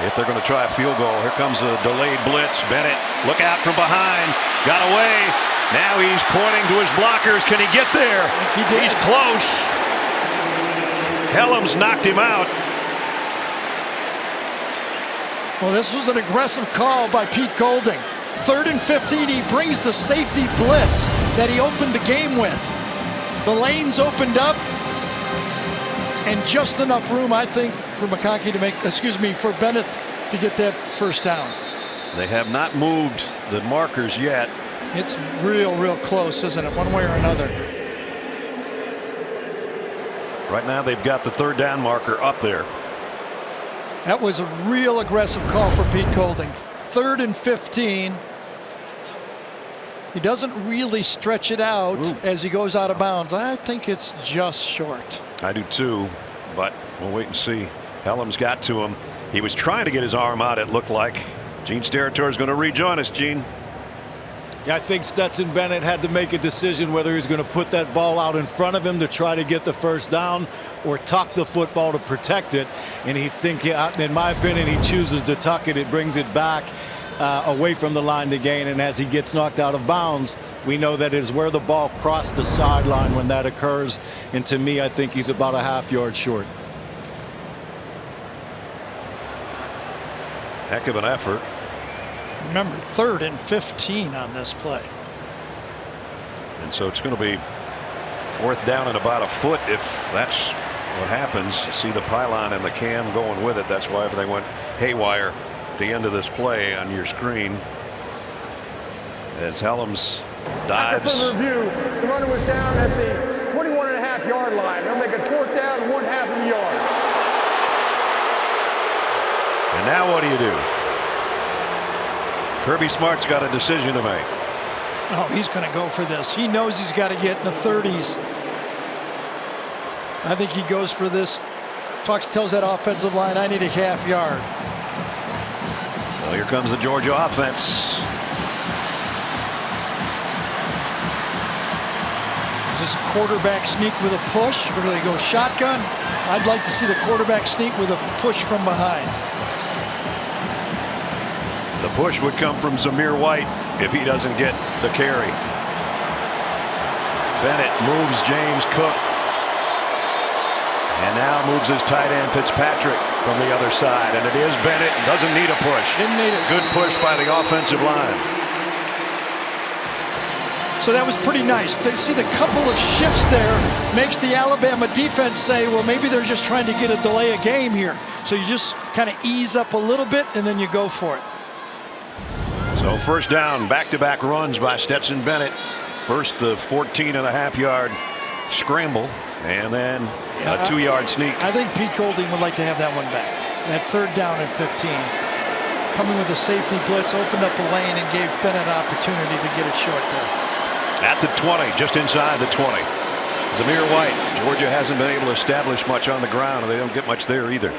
If they're going to try a field goal, here comes a delayed blitz. Bennett, look out from behind, got away. Now he's pointing to his blockers. Can he get there? He's close. Helms knocked him out. Well, this was an aggressive call by Pete Golding. 3rd and 15, he brings the safety blitz that he opened the game with. The lanes opened up, and just enough room, I think, for McConkey to make, for Bennett to get that first down. They have not moved the markers yet. It's real close, isn't it, one way or another? Right now, they've got the third down marker up there. That was a real aggressive call for Pete Golding. 3rd and 15. He doesn't really stretch it out as he goes out of bounds. I think it's just short. I do too, but we'll wait and see. Helms got to him. He was trying to get his arm out, it looked like. Gene Steratore is going to rejoin us, Gene. Yeah, I think Stetson Bennett had to make a decision whether he's going to put that ball out in front of him to try to get the first down or tuck the football to protect it. And in my opinion, he chooses to tuck it. It brings it back away from the line to gain. And as he gets knocked out of bounds, we know that is where the ball crossed the sideline when that occurs. And to me, I think he's about a half yard short. Heck of an effort. Remember, 3rd and 15 on this play. And so it's going to be 4th down and about a foot if that's what happens. See the pylon and the cam going with it. That's why everything went haywire at the end of this play on your screen. As Helms dives. After review, the runner was down at the 21.5-yard line. They'll make it 4th down, 1/2 of a yard. And now what do you do? Kirby Smart's got a decision to make. Oh, he's going to go for this. He knows he's got to get in the 30s. I think he goes for this. Tells that offensive line, I need a half yard. So here comes the Georgia offense. Is this a quarterback sneak with a push, or do they go shotgun? I'd like to see the quarterback sneak with a push from behind. The push would come from Zamir White if he doesn't get the carry. Bennett moves James Cook. And now moves his tight end Fitzpatrick from the other side. And it is Bennett. Doesn't need a push. Didn't need it. Good push by the offensive line. So that was pretty nice. They see the couple of shifts there makes the Alabama defense say, well, maybe they're just trying to get a delay of game here. So you just kind of ease up a little bit and then you go for it. So first down, back-to-back runs by Stetson Bennett. First, the 14.5-yard scramble, and then a 2-yard sneak. I think Pete Golding would like to have that one back. That 3rd down at 15. coming with a safety blitz, opened up the lane and gave Bennett an opportunity to get it short there. At the 20, just inside the 20. Zamir White. Georgia hasn't been able to establish much on the ground, and they don't get much there either.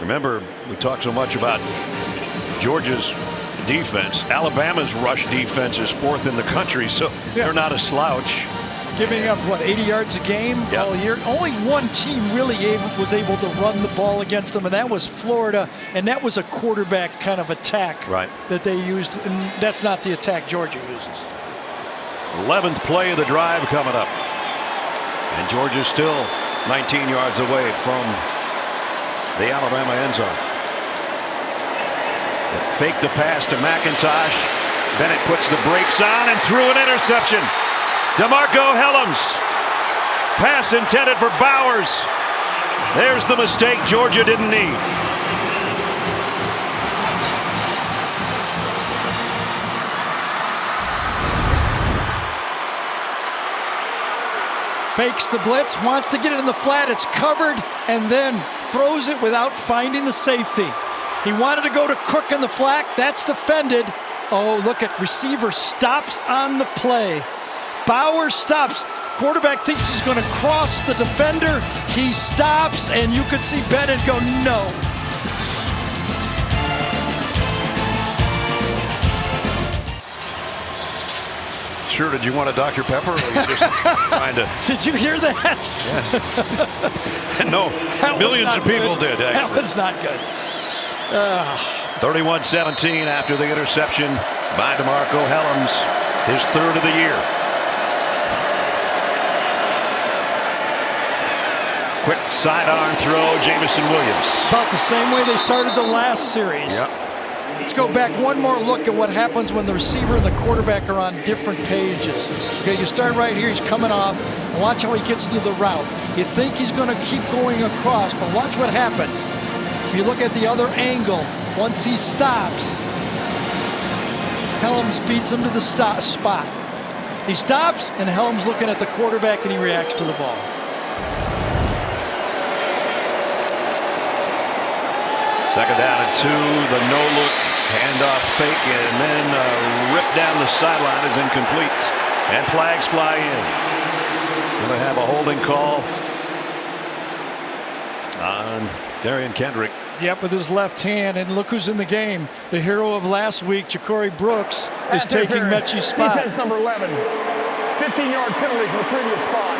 Remember, we talked so much about Georgia's defense. Alabama's rush defense is 4th in the country, so they're not a slouch. Giving up, what, 80 yards a game all year? Only one team really was able to run the ball against them, and that was Florida, and that was a quarterback kind of attack that they used, and that's not the attack Georgia uses. 11th play of the drive coming up. And Georgia's still 19 yards away from the Alabama end zone. They fake the pass to McIntosh. Bennett puts the brakes on and threw an interception. DeMarco Helms. Pass intended for Bowers. There's the mistake Georgia didn't need. Fakes the blitz, wants to get it in the flat, it's covered, and then throws it without finding the safety. He wanted to go to Cook in the flat, that's defended. Oh, look at receiver stops on the play. Bowers stops. Quarterback thinks he's going to cross the defender. He stops, and you could see Bennett go, no. Sure, did you want a Dr. Pepper, or are you just trying to... Did you hear that? Yeah. No, millions of people did. That was not good. 31-17 after the interception by DeMarco Helms, his 3rd of the year. Quick sidearm throw, Jameson Williams. About the same way they started the last series. Yep. Let's go back one more look at what happens when the receiver and the quarterback are on different pages. Okay, you start right here, he's coming off. Watch how he gets into the route. You think he's going to keep going across, but watch what happens. If you look at the other angle, once he stops, Helms beats him to the spot. He stops, and Helms looking at the quarterback, and he reacts to the ball. Second down and 2, the no-look handoff fake, and then rip down the sideline is incomplete. And flags fly in. Going to have a holding call on Darian Kendrick. Yep, with his left hand, and look who's in the game. The hero of last week, Ja'Cory Brooks, is taking Metchie's spot. Defense number 11. 15-yard penalty for the previous spot.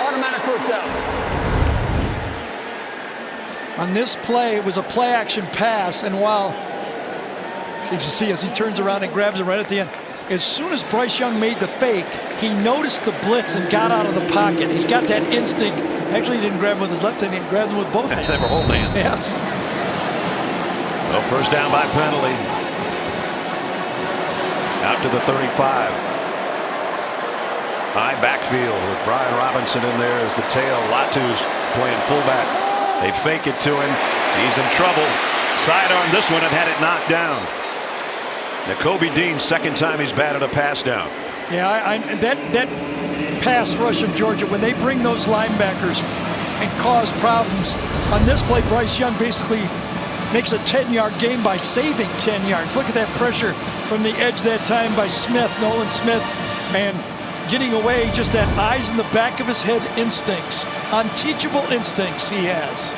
Automatic first down. On this play, it was a play-action pass, and while you can see as he turns around and grabs it right at the end, as soon as Bryce Young made the fake, he noticed the blitz and got out of the pocket. He's got that instinct. Actually, he didn't grab him with his left hand, he grabbed him with both hands. They were holding hands. Yes. So first down by penalty. Out to the 35. High backfield with Brian Robinson in there as the tail. Latu's playing fullback. They fake it to him. He's in trouble. Sidearm this one and had it knocked down. Nakobe Dean, second time he's batted a pass down. Yeah, that pass rush of Georgia, when they bring those linebackers and cause problems, on this play, Bryce Young basically makes a 10-yard gain by saving 10 yards. Look at that pressure from the edge that time by Smith, Nolan Smith, and getting away, just that eyes in the back of his head instincts, unteachable instincts he has.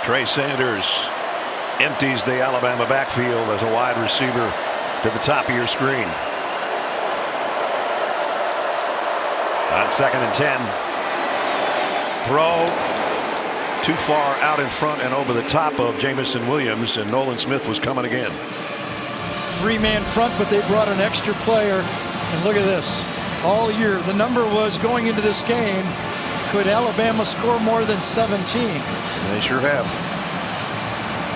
Trey Sanders empties the Alabama backfield as a wide receiver to the top of your screen. On second and 10. Throw too far out in front and over the top of Jameson Williams, and Nolan Smith was coming again. Three-man front, but they brought an extra player. And look at this. All year, the number was going into this game, could Alabama score more than 17? They sure have.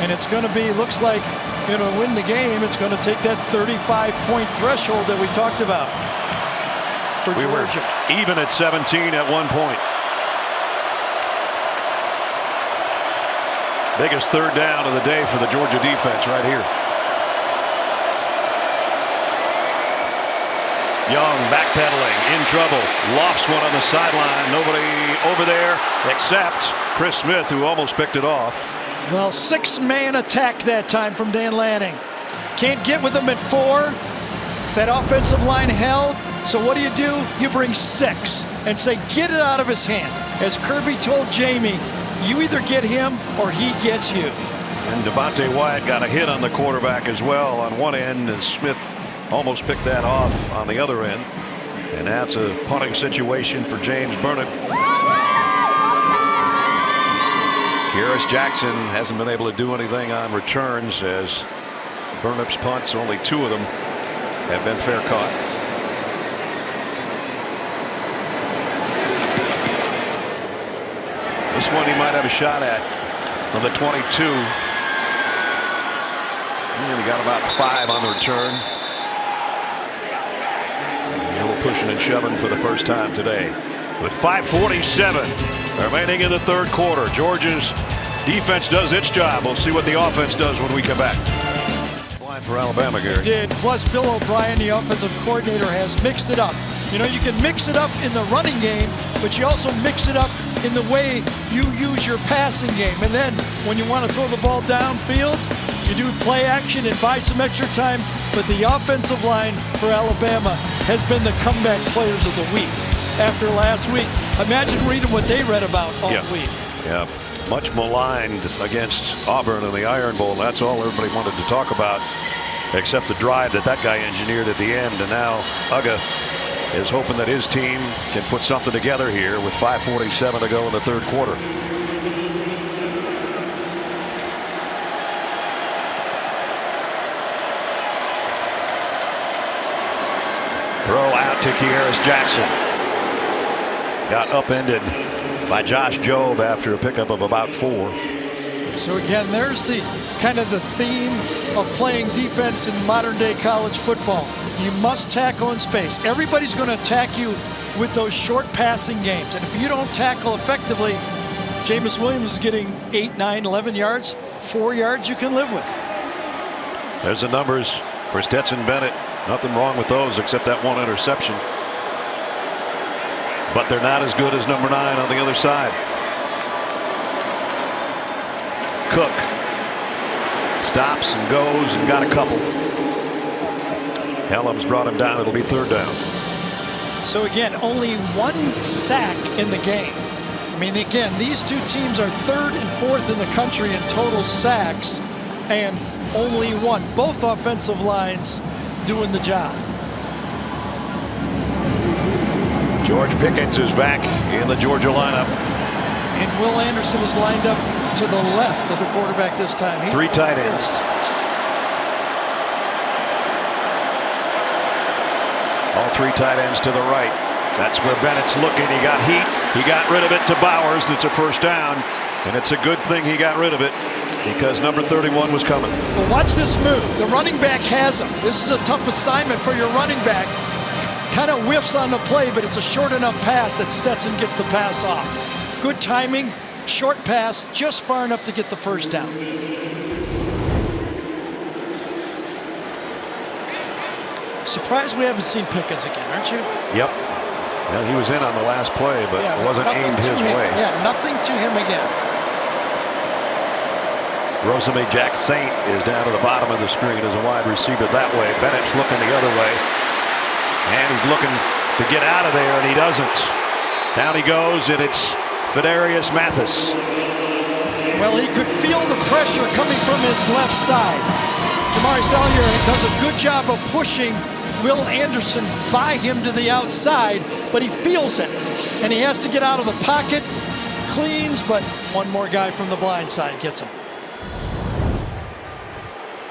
And it's going to be, looks like, you know, win the game, it's going to take that 35-point threshold that we talked about for Georgia. We were even at 17 at one point. Biggest third down of the day for the Georgia defense right here. Young backpedaling, in trouble, lofts one on the sideline. Nobody over there except Chris Smith, who almost picked it off. Well, 6-man attack that time from Dan Lanning. Can't get with him at 4. That offensive line held. So what do? You bring 6 and say, get it out of his hand. As Kirby told Jamie, you either get him or he gets you. And Devontae Wyatt got a hit on the quarterback as well on one end, and Smith almost picked that off on the other end. And that's a punting situation for James Burnett. Kearis Jackson hasn't been able to do anything on returns, as Burnett's punts, only 2 of them have been fair caught. This one he might have a shot at from the 22. He only got about 5 on the return. A little pushing and shoving for the first time today. With 5:47 remaining in the third quarter, Georgia's defense does its job. We'll see what the offense does when we come back. Line for Alabama, Gary. Did. Plus, Bill O'Brien, the offensive coordinator, has mixed it up. You know, you can mix it up in the running game, but you also mix it up in the way you use your passing game. And then when you want to throw the ball downfield, you do play action and buy some extra time. But the offensive line for Alabama has been the comeback players of the week after last week. Imagine reading what they read about all week. Yeah, much maligned against Auburn in the Iron Bowl. That's all everybody wanted to talk about, except the drive that guy engineered at the end. And now Uga is hoping that his team can put something together here with 5:47 to go in the third quarter. Throw out to Kearis Jackson. Got upended by Josh Jobe after a pickup of about 4. So again, there's the kind of the theme of playing defense in modern day college football. You must tackle in space. Everybody's going to attack you with those short passing games. And if you don't tackle effectively, Jameson Williams is getting 8, 9, 11 yards. 4 yards you can live with. There's the numbers for Stetson Bennett. Nothing wrong with those except that 1 interception. But they're not as good as number 9 on the other side. Cook stops and goes and got a couple. Helms brought him down. It'll be 3rd down. So again, only 1 sack in the game. I mean, again, these two teams are 3rd and 4th in the country in total sacks, and only 1. Both offensive lines doing the job. George Pickens is back in the Georgia lineup. And Will Anderson is lined up to the left of the quarterback this time. 3 tight ends. All 3 tight ends to the right. That's where Bennett's looking. He got heat. He got rid of it to Bowers. It's a 1st down. And it's a good thing he got rid of it, because number 31 was coming. Well, watch this move. The running back has him. This is a tough assignment for your running back. Kind of whiffs on the play, but it's a short enough pass that Stetson gets the pass off. Good timing, short pass, just far enough to get the 1st down. Surprised we haven't seen Pickens again, aren't you? Yep. Well, he was in on the last play, but it wasn't aimed his way. Yeah, nothing to him again. Rosame Jack Saint is down to the bottom of the screen as a wide receiver that way. Bennett's looking the other way. And he's looking to get out of there, and he doesn't. Down he goes, and it's Fedarius Mathis. Well, he could feel the pressure coming from his left side. Jamari Salyer does a good job of pushing Will Anderson by him to the outside, but he feels it. And he has to get out of the pocket, cleans, but one more guy from the blind side gets him.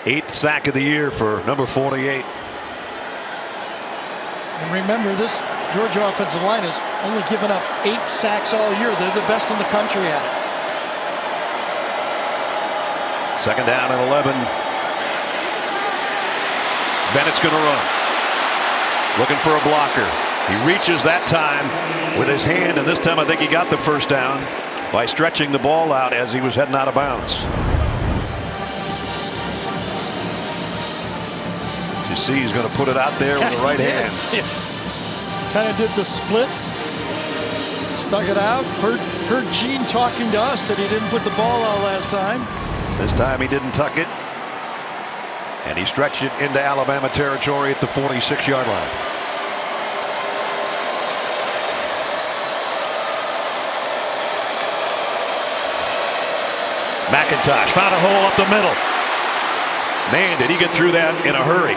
8th sack of the year for number 48. And remember, this Georgia offensive line has only given up 8 sacks all year. They're the best in the country at it. 2nd down and 11. Bennett's going to run. Looking for a blocker. He reaches that time with his hand, and this time I think he got the 1st down by stretching the ball out as he was heading out of bounds. You see he's going to put it out there with the right hand. Yes. Kind of did the splits. Stuck it out. Heard Gene talking to us that he didn't put the ball out last time. This time he didn't tuck it. And he stretched it into Alabama territory at the 46-yard line. McIntosh found a hole up the middle. Man, did he get through that in a hurry.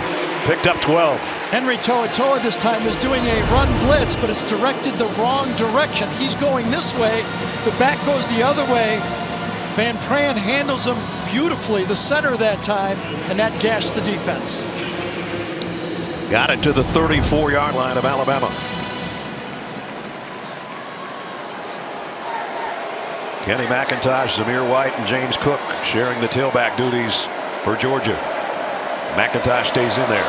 Picked up 12. Henry To'oTo'o this time is doing a run blitz, but it's directed the wrong direction. He's going this way. The back goes the other way. Van Pran handles him beautifully, the center that time, and that gashed the defense. Got it to the 34-yard line of Alabama. Kenny McIntosh, Zamir White, and James Cook sharing the tailback duties for Georgia. McIntosh stays in there.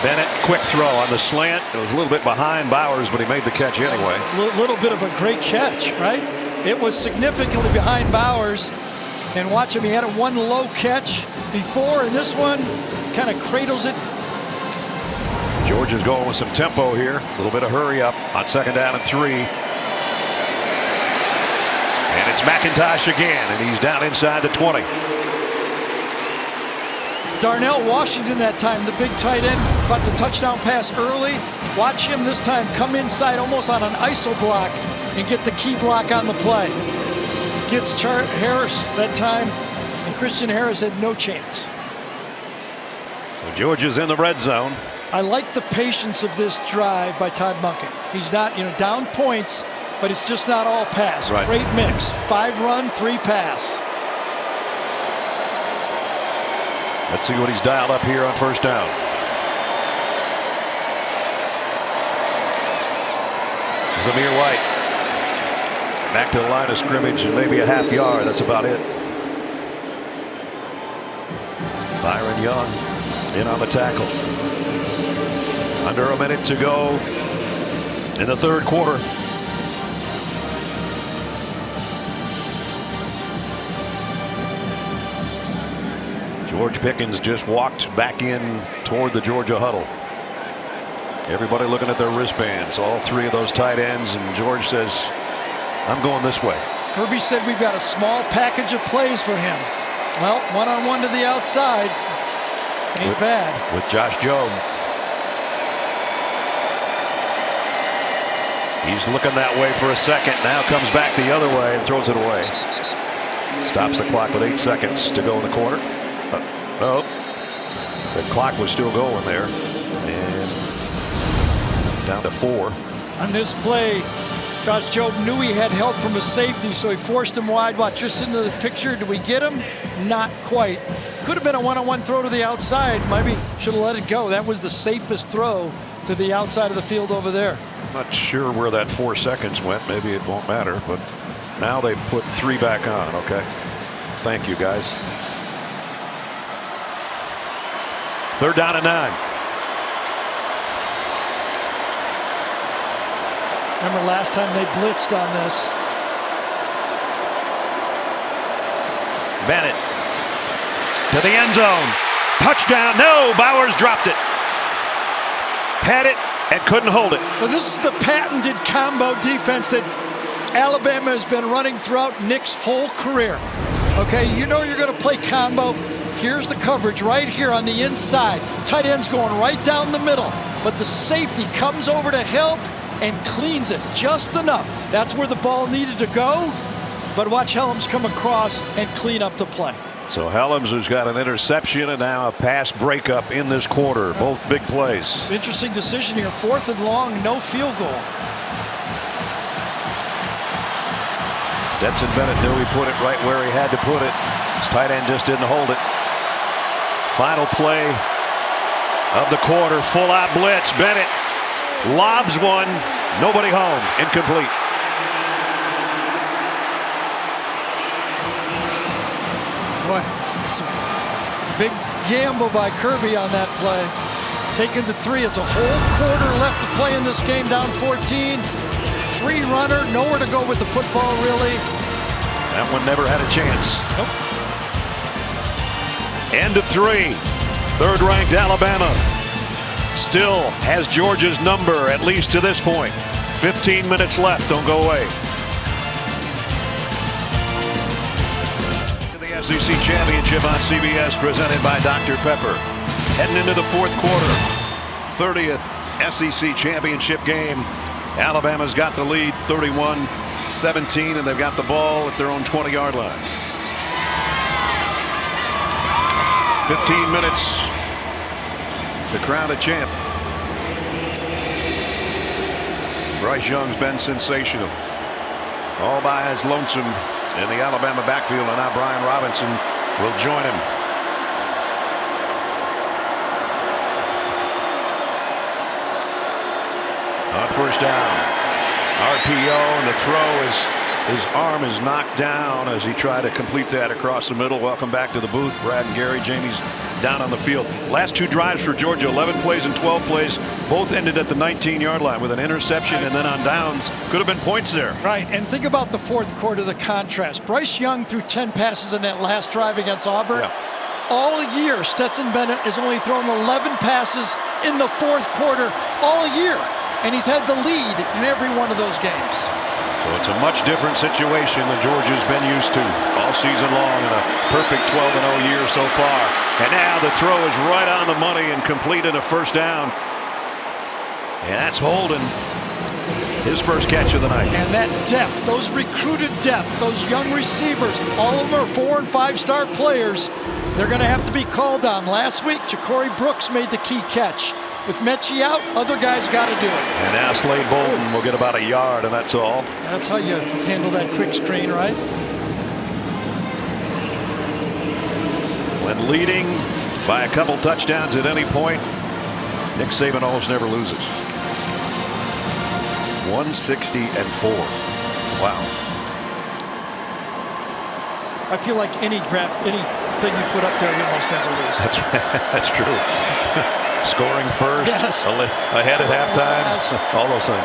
Bennett, quick throw on the slant. It was a little bit behind Bowers, but he made the catch anyway. A little bit of a great catch, right? It was significantly behind Bowers. And watch him, he had a one low catch before, and this one kind of cradles it. Georgia's going with some tempo here. A little bit of hurry up on 2nd down and 3. And it's McIntosh again, and he's down inside the 20. Darnell Washington that time, the big tight end, caught the touchdown pass early. Watch him this time come inside almost on an ISO block and get the key block on the play. Gets Harris that time, and Christian Harris had no chance. So Georgia's in the red zone. I like the patience of this drive by Todd Monken. He's not, down points, but it's just not all pass. Right. Great mix. 5 run, 3 pass. Let's see what he's dialed up here on 1st down. Zamir White. Back to the line of scrimmage and maybe a half yard. That's about it. Byron Young in on the tackle. Under a minute to go in the 3rd quarter. George Pickens just walked back in toward the Georgia huddle. Everybody looking at their wristbands, all 3 of those tight ends, and George says, I'm going this way. Kirby said we've got a small package of plays for him. Well, one-on-one to the outside. Ain't bad. With Josh Jobe. He's looking that way for a second. Now comes back the other way and throws it away. Stops the clock with 8 seconds to go in the quarter. Oh, the clock was still going there. And down to 4. On this play, Josh Jobe knew he had help from a safety, so he forced him wide. Watch just into the picture. Did we get him? Not quite. Could have been a one-on-one throw to the outside. Maybe should have let it go. That was the safest throw to the outside of the field over there. Not sure where that 4 seconds went. Maybe it won't matter, but now they put 3 back on. Okay. Thank you, guys. 3rd down and 9. Remember last time they blitzed on this. Bennett to the end zone. Touchdown. No, Bowers dropped it. Had it and couldn't hold it. So this is the patented combo defense that Alabama has been running throughout Nick's whole career. Okay, you're going to play combo. Here's the coverage right here on the inside. Tight end's going right down the middle, but the safety comes over to help and cleans it just enough. That's where the ball needed to go, but watch Helms come across and clean up the play. So Helms, who's got an interception and now a pass breakup in this quarter, both big plays. Interesting decision here. 4th and long, no field goal. Stetson Bennett knew he put it right where he had to put it. His tight end just didn't hold it. Final play of the quarter, full out blitz. Bennett lobs one, nobody home, incomplete. Boy, it's a big gamble by Kirby on that play. Taking the 3, it's a whole quarter left to play in this game, down 14. free runner, nowhere to go with the football, really. That one never had a chance. Nope. End of 3. Third-ranked Alabama still has Georgia's number, at least to this point. 15 minutes left. Don't go away. The SEC Championship on CBS, presented by Dr. Pepper. Heading into the fourth quarter. 30th SEC Championship game. Alabama's got the lead 31-17, and they've got the ball at their own 20-yard line. 15 minutes to crown a champ. Bryce Young's been sensational. All by his lonesome in the Alabama backfield, and now Brian Robinson will join him. On first down, RPO, and the throw is his arm is knocked down as he tried to complete that across the middle. Welcome back to the booth, Brad and Gary. Jamie's down on the field. Last 2 drives for Georgia, 11 plays and 12 plays, both ended at the 19-yard line with an interception, and then on downs could have been points there. Right, and think about the fourth quarter, the contrast. Bryce Young threw 10 passes in that last drive against Auburn. Yeah. All year, Stetson Bennett has only thrown 11 passes in the fourth quarter all year, and he's had the lead in every one of those games. So it's a much different situation than Georgia's been used to all season long, in a perfect 12-0 year so far. And now the throw is right on the money and complete in a first down. And that's Holden, his first catch of the night. And that depth, those recruited depth, those young receivers, all of them are 4- and 5-star players. They're going to have to be called on. Last week, Ja'Cory Brooks made the key catch. With Metchie out, other guys got to do it. And now Slade Bolden will get about a yard, and that's all. That's how you handle that quick screen, right? When leading by a couple touchdowns at any point, Nick Saban almost never loses. 160-4. Wow. I feel like anything you put up there, you almost never lose. That's true. Scoring first, yes. Ahead at halftime, yes. All those things.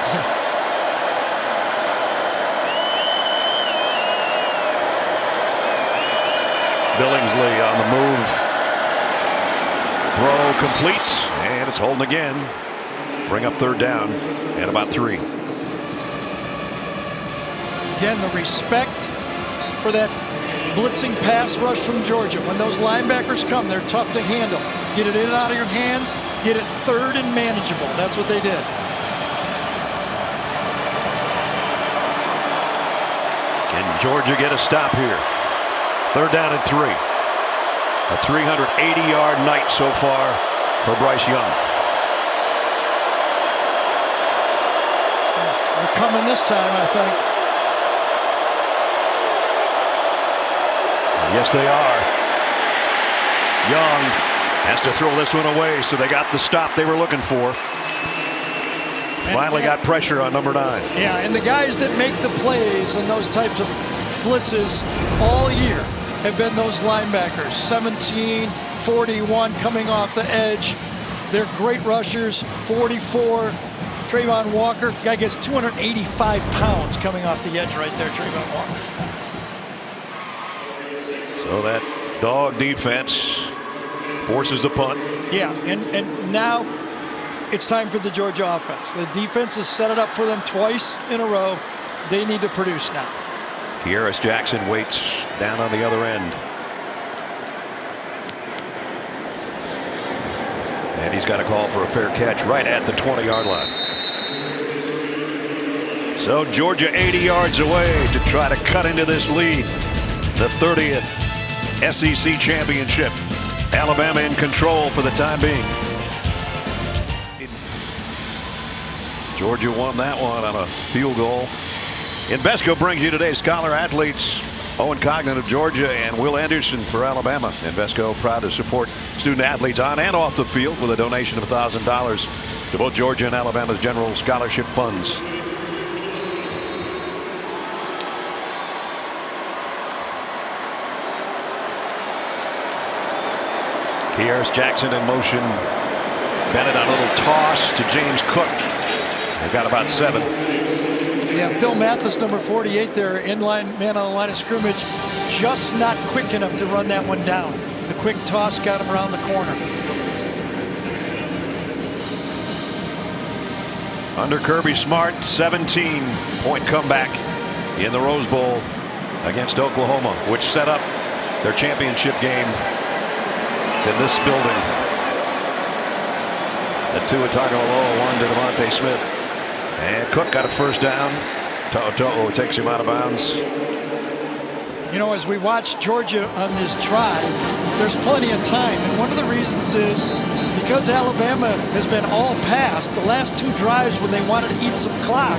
Billingsley on the move. Throw complete, and it's Holden again. Bring up third down and about 3. Again, the respect for that blitzing pass rush from Georgia. When those linebackers come, they're tough to handle. Get it in and out of your hands, get it third and manageable. That's what they did. Can Georgia get a stop here? Third down and 3. A 380-yard night so far for Bryce Young. They're coming this time, I think. Yes, they are. Young has to throw this one away, so they got the stop they were looking for. Finally got pressure on number 9. Yeah, and the guys that make the plays and those types of blitzes all year have been those linebackers. 17, 41 coming off the edge. They're great rushers. 44, Trayvon Walker. Guy gets 285 pounds coming off the edge right there, Trayvon Walker. So that dog defense forces the punt. Yeah, and now it's time for the Georgia offense. The defense has set it up for them twice in a row. They need to produce now. Kearis Jackson waits down on the other end. And he's got a call for a fair catch right at the 20-yard line. So Georgia 80 yards away to try to cut into this lead. The 30th SEC championship. Alabama in control for the time being. Georgia won that one on a field goal. Invesco brings you today's Scholar Athletes. Owen Cognan of Georgia and Will Anderson for Alabama. Invesco proud to support student athletes on and off the field with a donation of $1,000 to both Georgia and Alabama's general scholarship funds. Kearis Jackson in motion. Bennett on a little toss to James Cook. They've got about 7. Yeah, Phil Mathis, number 48 there, in-line man on the line of scrimmage, just not quick enough to run that one down. The quick toss got him around the corner. Under Kirby Smart, 17-point comeback in the Rose Bowl against Oklahoma, which set up their championship game in this building. The Tua Tagovailoa one to Devontae Smith. And Cook got a first down. To'o takes him out of bounds. You know, as we watch Georgia on this drive, there's plenty of time. And one of the reasons is because Alabama has been all passed, the last two drives when they wanted to eat some clock,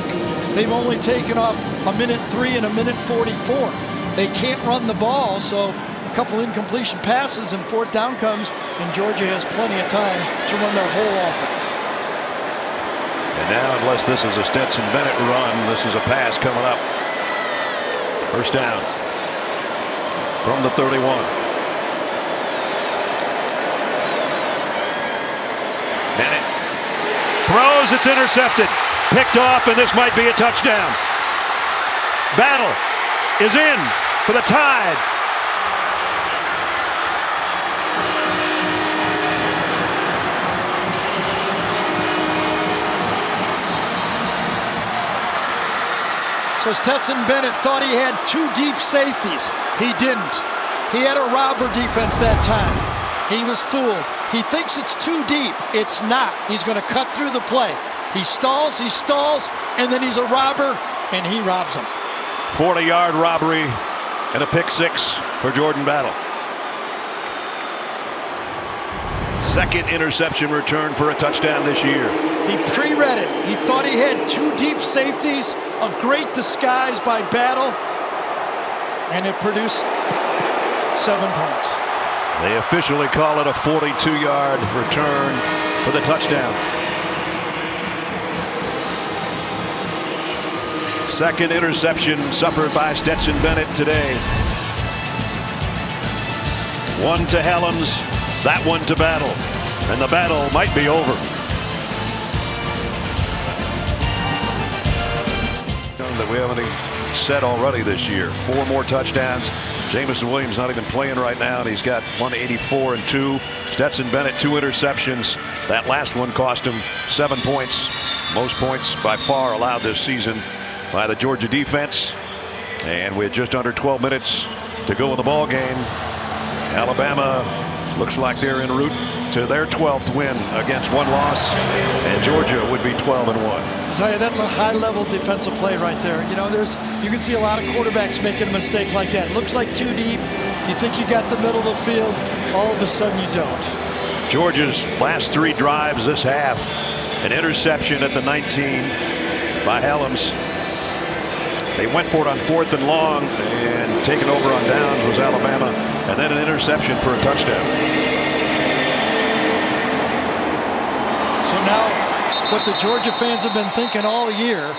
they've only taken off 1:03 and 1:44. They can't run the ball, so a couple incompletion passes and fourth down comes, and Georgia has plenty of time to run their whole offense. And now, unless this is a Stetson Bennett run, this is a pass coming up. First down from the 31. Bennett throws, it's intercepted, picked off, and this might be a touchdown. Battle is in for the Tide. So Stetson Bennett thought he had two deep safeties. He didn't. He had a robber defense that time. He was fooled. He thinks it's too deep. It's not. He's going to cut through the play. He stalls, and then he's a robber, and he robs him. 40-yard robbery and a pick six for Jordan Battle. Second interception return for a touchdown this year. He pre-read it. He thought he had two deep safeties, a great disguise by Battle, and it produced 7 points. They officially call it a 42-yard return for the touchdown. Second interception suffered by Stetson Bennett today. One to Helms, that one to Battle, and the battle might be over. That we haven't even said already this year. 4 more touchdowns. Jameson Williams not even playing right now, and he's got 184 and 2. Stetson Bennett 2 interceptions. That last one cost him 7 points. Most points by far allowed this season by the Georgia defense. And with just under 12 minutes to go in the ball game, Alabama looks like they're en route to their 12th win against one loss, and Georgia would be 12 and 1. I tell you, that's a high-level defensive play right there. You know, you can see a lot of quarterbacks making a mistake like that. It looks like too deep. You think you got the middle of the field. All of a sudden, you don't. Georgia's last 3 drives this half. An interception at the 19 by Helms. They went for it on 4th and long, and taken over on downs was Alabama, and then an interception for a touchdown. So now, what the Georgia fans have been thinking all year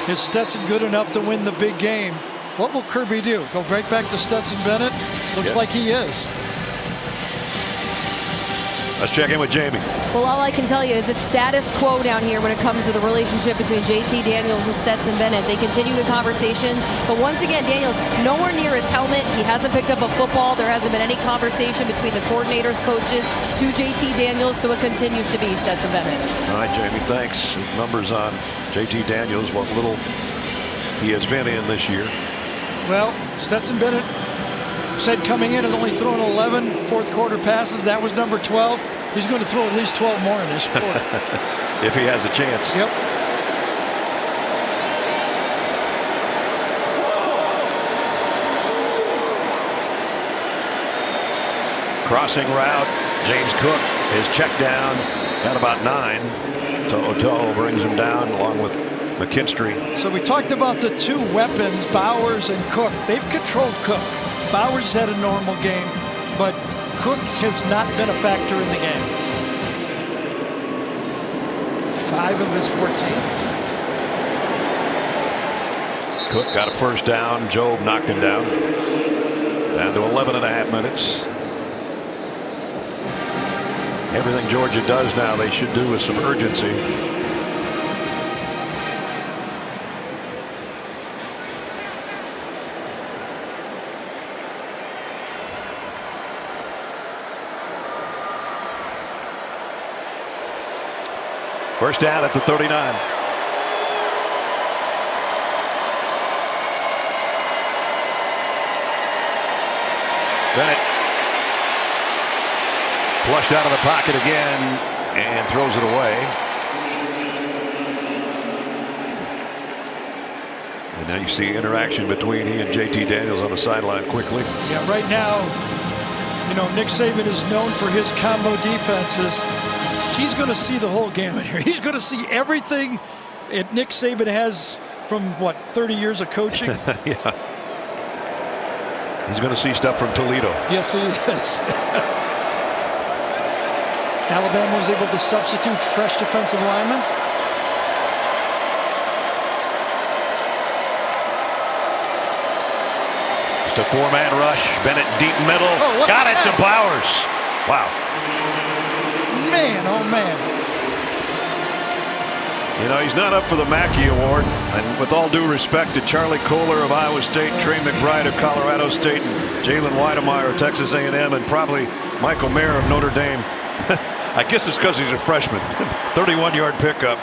is Stetson good enough to win the big game. What will Kirby do? Go right back to Stetson Bennett? Looks like he is. Let's check in with Jamie. Well, all I can tell you is it's status quo down here when it comes to the relationship between JT Daniels and Stetson Bennett. They continue the conversation, but once again, Daniels nowhere near his helmet. He hasn't picked up a football. There hasn't been any conversation between the coordinators, coaches, to JT Daniels, so it continues to be Stetson Bennett. All right, Jamie, thanks. Numbers on JT Daniels, what little he has been in this year. Well, Stetson Bennett said coming in and only thrown 11 fourth-quarter passes. That was number 12. He's going to throw at least 12 more in this quarter. If he has a chance. Yep. Crossing route. James Cook is checked down at about 9. To'o brings him down along with McKinstry. So we talked about the 2 weapons, Bowers and Cook. They've controlled Cook. Bowers had a normal game, but Cook has not been a factor in the game. 5 of his 14. Cook got a first down. Job knocked him down. Down to 11.5 minutes. Everything Georgia does now, they should do with some urgency. First down at the 39. Bennett flushed out of the pocket again and throws it away. And now you see interaction between he and JT Daniels on the sideline quickly. Yeah, right now, you know, Nick Saban is known for his combo defenses. He's going to see the whole gamut here. He's going to see everything that Nick Saban has from, what, 30 years of coaching? Yeah. He's going to see stuff from Toledo. Yes, he is. Alabama was able to substitute fresh defensive linemen. Just a four-man rush. Bennett deep middle. Oh, got it to Bowers. Wow. Man, oh man. You know, he's not up for the Mackey Award. And with all due respect to Charlie Kohler of Iowa State, Trey McBride of Colorado State, and Jalen Weidemeyer of Texas A&M, and probably Michael Mayer of Notre Dame. I guess it's because he's a freshman. 31-yard pickup.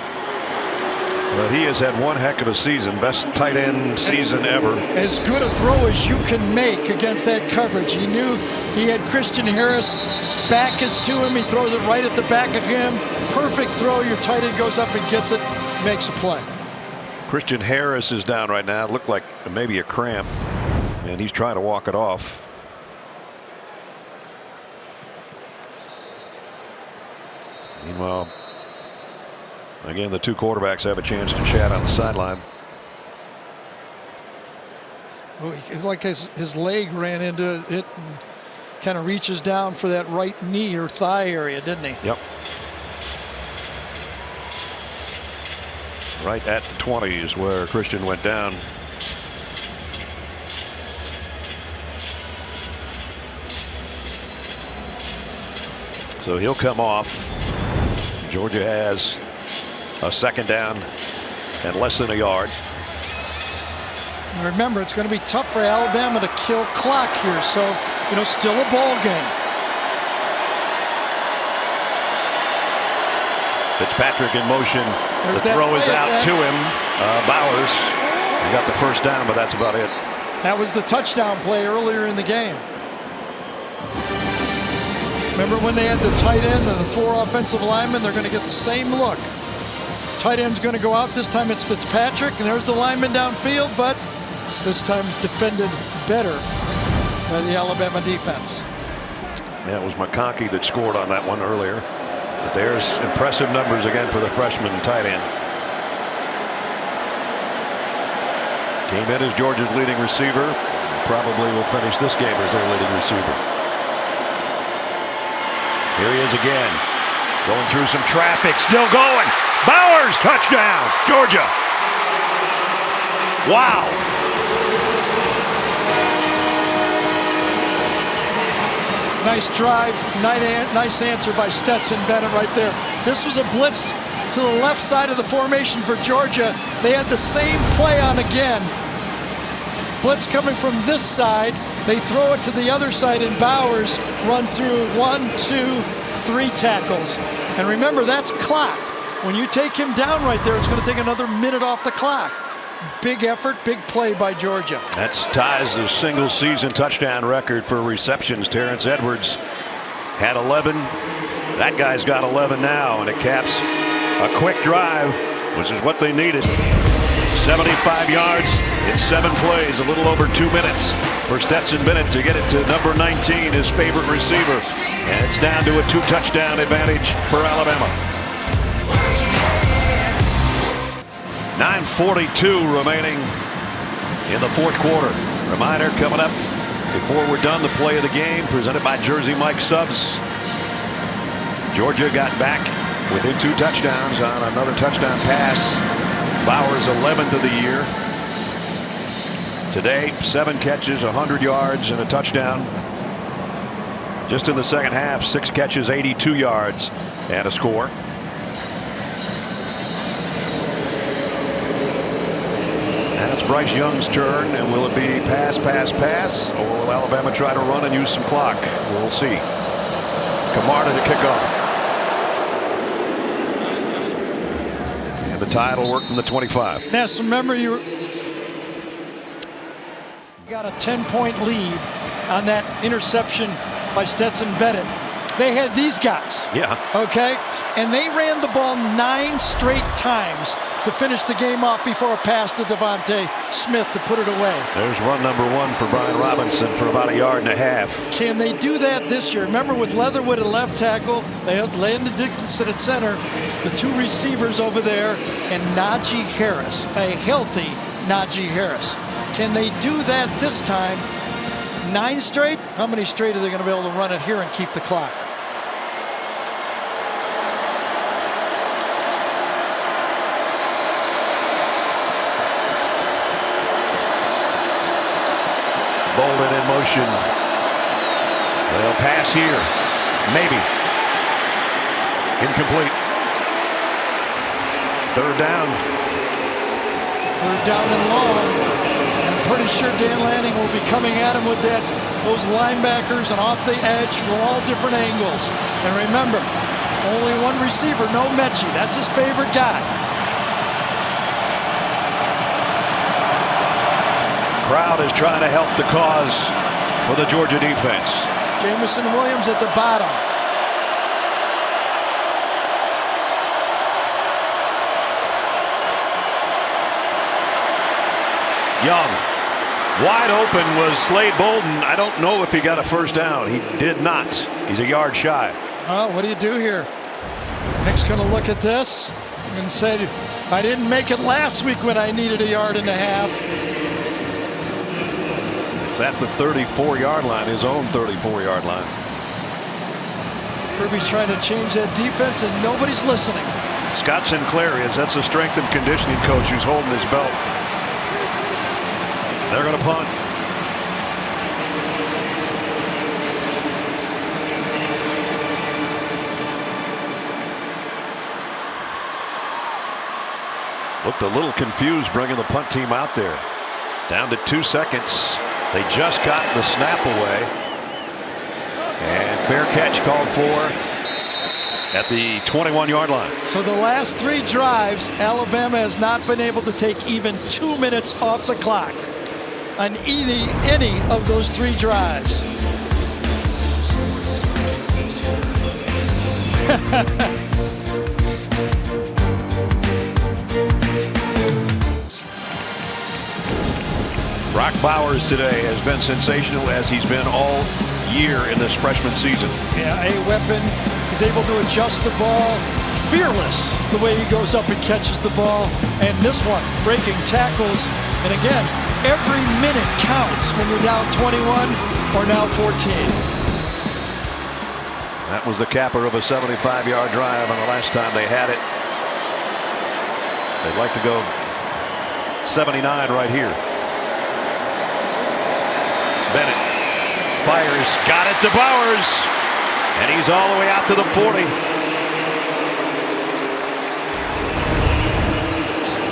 But he has had one heck of a season. Best tight end season ever. As good a throw as you can make against that coverage. He knew he had Christian Harris. Back is to him. He throws it right at the back of him. Perfect throw. Your tight end goes up and gets it. Makes a play. Christian Harris is down right now. It looked like maybe a cramp. And he's trying to walk it off. Meanwhile, again, the two quarterbacks have a chance to chat on the sideline. Well, it's like his leg ran into it and kind of reaches down for that right knee or thigh area, didn't he? Yep. Right at the 20 is where Christian went down. So he'll come off. Georgia has a second down and less than a yard. Now remember, it's going to be tough for Alabama to kill clock here, so you know, still a ball game. Fitzpatrick in motion. The throw is out to him. Bowers got the first down, but that's about it. That was the touchdown play earlier in the game. Remember when they had the tight end and the four offensive linemen? They're going to get the same look. Tight end's going to go out. This time it's Fitzpatrick, and there's the lineman downfield, but this time defended better by the Alabama defense. Yeah, it was McConkey that scored on that one earlier. But there's impressive numbers again for the freshman tight end. Came in as Georgia's leading receiver. Probably will finish this game as their leading receiver. Here he is again. Going through some traffic. Still going. Bowers, touchdown, Georgia. Wow. Nice drive, nice answer by Stetson Bennett right there. This was a blitz to the left side of the formation for Georgia. They had the same play on again. Blitz coming from this side. They throw it to the other side, and Bowers runs through 1, 2, 3 tackles. And remember, that's clock. When you take him down right there, it's going to take another minute off the clock. Big effort, big play by Georgia. That's ties the single season touchdown record for receptions. Terrence Edwards had 11. That guy's got 11 now, and it caps a quick drive, which is what they needed. 75 yards in 7 plays, a little over 2 minutes for Stetson Bennett to get it to number 19, his favorite receiver. And it's down to a 2-touchdown advantage for Alabama. 9:42 remaining in the fourth quarter. Reminder coming up before we're done, the play of the game presented by Jersey Mike Subs. Georgia got back within 2 touchdowns on another touchdown pass. Bowers 11th of the year. Today 7 catches, 100 yards and a touchdown. Just in the second half, 6 catches, 82 yards and a score. It's Bryce Young's turn, and will it be pass, or will Alabama try to run and use some clock? We'll see. Camarda to kick off. the tide will work from the 25. Ness, remember you got a 10-point lead on that interception by Stetson Bennett. They had these guys. Yeah. Okay? And they ran the ball 9 straight times to finish the game off before a pass to Devontae Smith to put it away. There's run number 1 for Brian Robinson for about 1.5 yards. Can they do that this year? Remember with Leatherwood at left tackle, they had Landon Dickinson at center, the 2 receivers over there, and Najee Harris, a healthy Najee Harris. Can they do that this time? 9 straight? How many straight are they going to be able to run it here and keep the clock? Bolden in motion. They'll pass here. Maybe. Incomplete. 3rd down. 3rd down and long. I'm pretty sure Dan Lanning will be coming at him with those linebackers and off the edge from all different angles. And remember, only 1 receiver, no Metchie. That's his favorite guy. Crowd is trying to help the cause for the Georgia defense. Jameson Williams at the bottom. Young. Wide open was Slade Bolden. I don't know if he got a 1st down. He did not. He's a yard shy. Well, what do you do here? Nick's going to look at this and say, I didn't make it last week when I needed 1.5 yards. It's at the 34-yard line, his own 34-yard line. Kirby's trying to change that defense, and nobody's listening. Scott Sinclair is. That's a strength and conditioning coach who's holding his belt. They're going to punt. Looked a little confused bringing the punt team out there. Down to 2 seconds. They just got the snap away. And fair catch called for at the 21-yard line. So the last 3 drives, Alabama has not been able to take even 2 minutes off the clock on any of those 3 drives. Brock Bowers today has been sensational as he's been all year in this freshman season. Yeah, a weapon. He's able to adjust the ball. Fearless the way he goes up and catches the ball. And this one, breaking tackles. And again, every minute counts when you're down 21 or now 14. That was the capper of a 75-yard drive on the last time they had it. They'd like to go 79 right here. Bennett fires, got it to Bowers, and he's all the way out to the 40.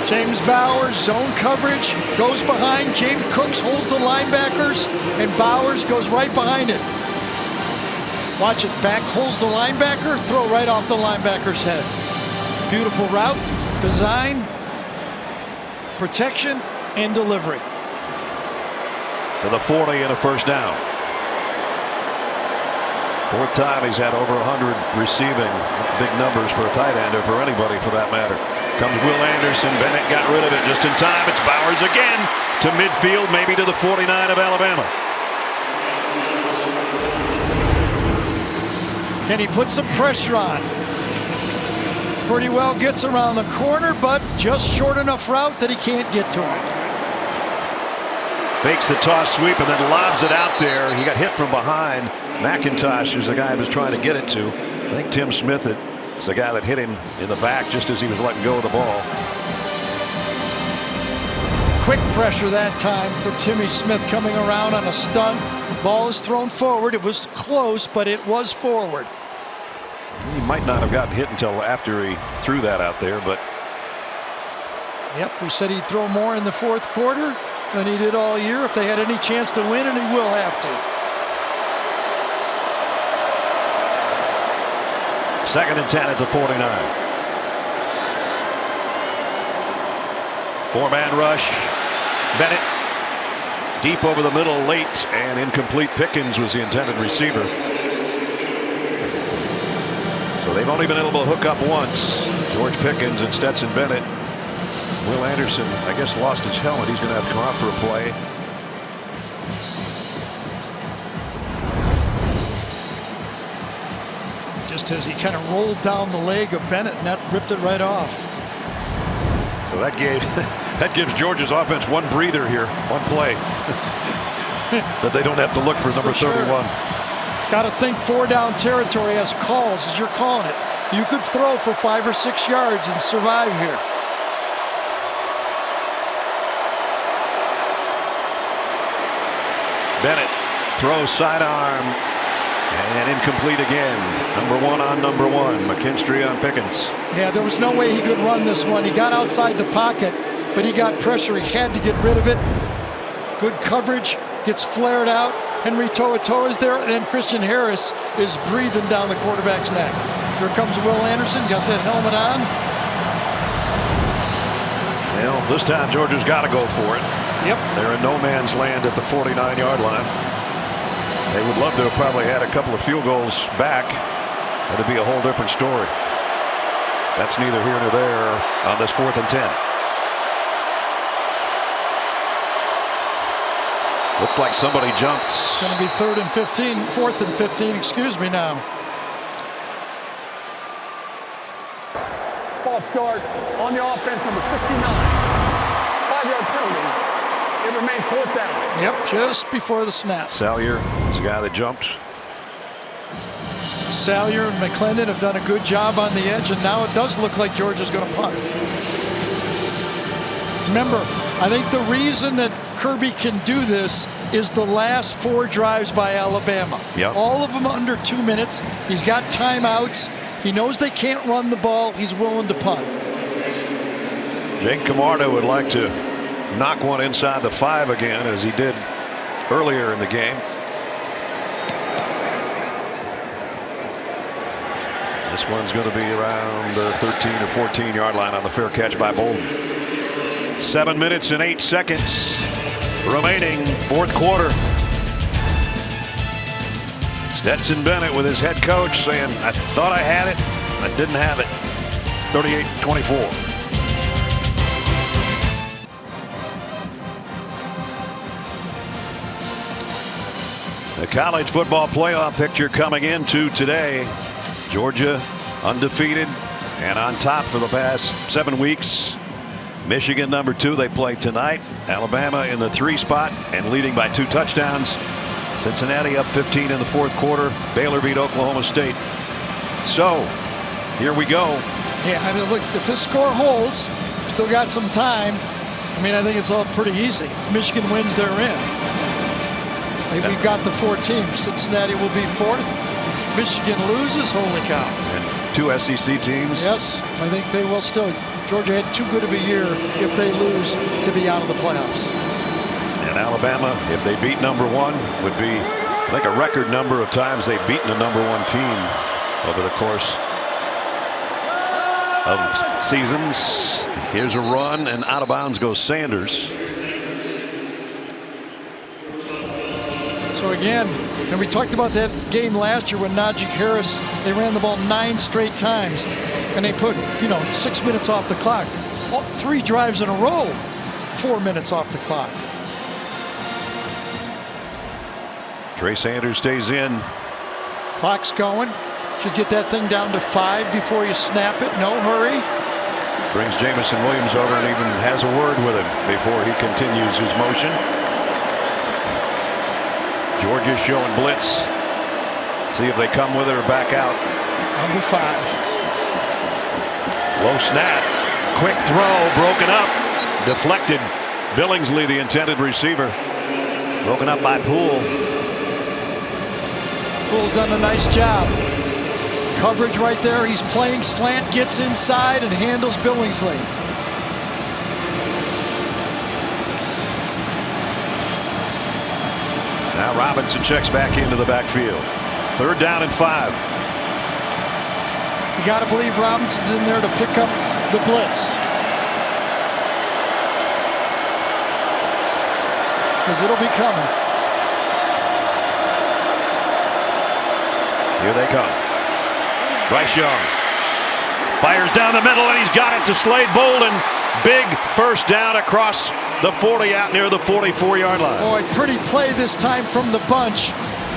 James Bowers, zone coverage, goes behind. James Cooks holds the linebackers, and Bowers goes right behind it. Watch it, back holds the linebacker, throw right off the linebacker's head. Beautiful route, design, protection, and delivery. To the 40 and a 1st down. 4th time he's had over 100 receiving. Big numbers for a tight end or for anybody for that matter. Comes Will Anderson. Bennett got rid of it just in time. It's Bowers again to midfield, maybe to the 49 of Alabama. Can he put some pressure on? Pretty well gets around the corner, but just short enough route that he can't get to him. Fakes the toss sweep and then lobs it out there. He got hit from behind. McIntosh is the guy he was trying to get it to. I think Tim Smith is the guy that hit him in the back just as he was letting go of the ball. Quick pressure that time from Timmy Smith coming around on a stunt. Ball is thrown forward. It was close, but it was forward. He might not have gotten hit until after he threw that out there, but. Yep, we said he'd throw more in the 4th quarter than he did all year if they had any chance to win, and he will have to. 2nd and 10 at the 49. Four-man rush. Bennett deep over the middle late, and incomplete. Pickens was the intended receiver. So they've only been able to hook up once. George Pickens and Stetson Bennett. Will Anderson, I guess, lost his helmet. He's going to have to come out for a play. Just as he kind of rolled down the leg of Bennett, and that ripped it right off. So that gives Georgia's offense one breather here, one play. That they don't have to look for number 31. Got to think 4-down territory as calls as you're calling it. You could throw for 5 or 6 yards and survive here. Bennett throws sidearm and incomplete again. Number 1 on number 1. McKinstry on Pickens. Yeah, there was no way he could run this one. He got outside the pocket, but he got pressure. He had to get rid of it. Good coverage. Gets flared out. Henry To'oTo'o is there, and then Christian Harris is breathing down the quarterback's neck. Here comes Will Anderson. Got that helmet on. Well, this time Georgia's got to go for it. Yep. They're in no man's land at the 49-yard line. They would love to have probably had a couple of field goals back. That'd be a whole different story. That's neither here nor there on this 4th and 10. Looked like somebody jumped. It's going to be 4th and 15, excuse me now. False start on the offense, number 69. 5-yard penalty. It remained 4th down. Yep, just before the snap. Salyer is the guy that jumped. Salyer and McClendon have done a good job on the edge, and now it does look like Georgia's going to punt. Remember, I think the reason that Kirby can do this is the last 4 drives by Alabama. Yep. All of them under 2 minutes. He's got timeouts. He knows they can't run the ball. He's willing to punt. Jake Camarda would like to knock one inside the 5 again, as he did earlier in the game. This one's going to be around the 13 or 14-yard line on the fair catch by Bolden. 7 minutes and 8 seconds remaining, 4th quarter. Stetson Bennett with his head coach saying, I thought I had it, I didn't have it. 38-24. The college football playoff picture coming into today. Georgia undefeated and on top for the past 7 weeks. Michigan number 2, they play tonight. Alabama in the 3 spot and leading by 2 touchdowns. Cincinnati up 15 in the 4th quarter. Baylor beat Oklahoma State. So here we go. Yeah, I mean, look, if this score holds, still got some time. I mean, I think it's all pretty easy. If Michigan wins, they're in. I think we've got the 4 teams. Cincinnati will be 4th. If Michigan loses, holy cow. And 2 SEC teams. Yes, I think they will still. Georgia had too good of a year if they lose to be out of the playoffs. And Alabama, if they beat number 1, would be like a record number of times they've beaten a number 1 team over the course of seasons. Here's a run, and out of bounds goes Sanders. So again, and we talked about that game last year when Najee Harris, they ran the ball 9 straight times, and they put 6 minutes off the clock. 3 drives in a row, 4 minutes off the clock. Trey Sanders stays in. Clock's going. Should get that thing down to 5 before you snap it. No hurry. Brings Jameson Williams over and even has a word with him before he continues his motion. Georgia showing blitz. See if they come with it or back out. Number 5. Low snap. Quick throw. Broken up. Deflected. Billingsley, the intended receiver. Broken up by Poole. Poole done a nice job. Coverage right there. He's playing slant. Gets inside and handles Billingsley. Now Robinson checks back into the backfield. 3rd down and 5. You got to believe Robinson's in there to pick up the blitz. because it'll be coming. Here they come. Bryce Young fires down the middle, and he's got it to Slade Bolden. Big first down across the 40 out near the 44-yard line. Boy, pretty play this time from the bunch.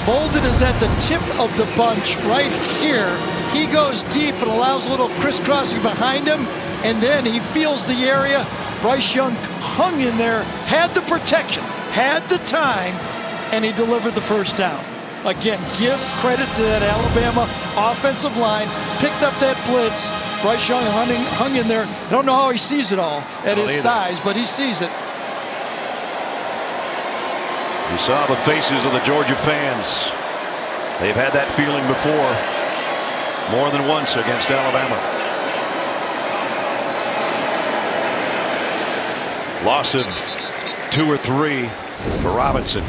Bolden is at the tip of the bunch right here. He goes deep and allows a little crisscrossing behind him, and then he feels the area. Bryce Young hung in there, had the protection, had the time, and he delivered the first down. Again, give credit to that Alabama offensive line. Picked up that blitz. Bryce Young hung in there. I don't know how he sees it all at his size, but he sees it. You saw the faces of the Georgia fans. They've had that feeling before, more than once against Alabama. Loss of 2 or 3 for Robinson.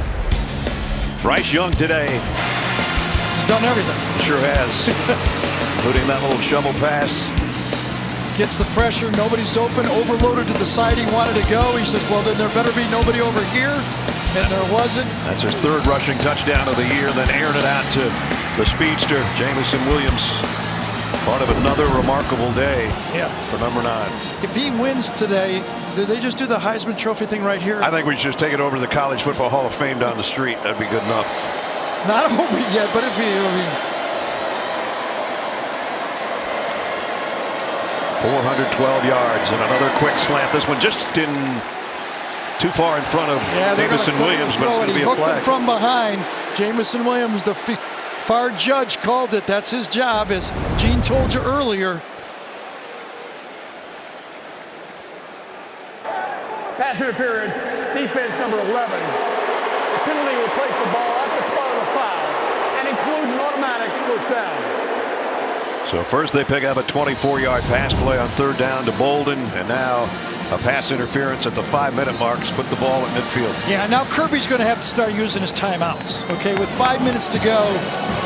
Bryce Young today. He's done everything. Sure has. Including that little shovel pass. Gets the pressure, nobody's open, overloaded to the side he wanted to go. He says, well, then there better be nobody over here. And there wasn't. That's his 3rd rushing touchdown of the year, then aired it out to the speedster, Jameson Williams. Part of another remarkable day for number 9. If he wins today, do they just do the Heisman Trophy thing right here? I think we should just take it over to the College Football Hall of Fame down the street. That'd be good enough. Not over yet, but if he... 412 yards and another quick slant. This one just in too far in front of Jameson Williams, but it's going to be a flag. From behind, Jameson Williams, the far judge called it. That's his job, as Gene told you earlier. Pass interference, defense number 11. The penalty will place the ball at the spot of the foul and includes an automatic first down. So first they pick up a 24-yard pass play on 3rd down to Bolden, and now a pass interference at the 5-minute mark to put the ball at midfield. Yeah, now Kirby's going to have to start using his timeouts. Okay, with 5 minutes to go,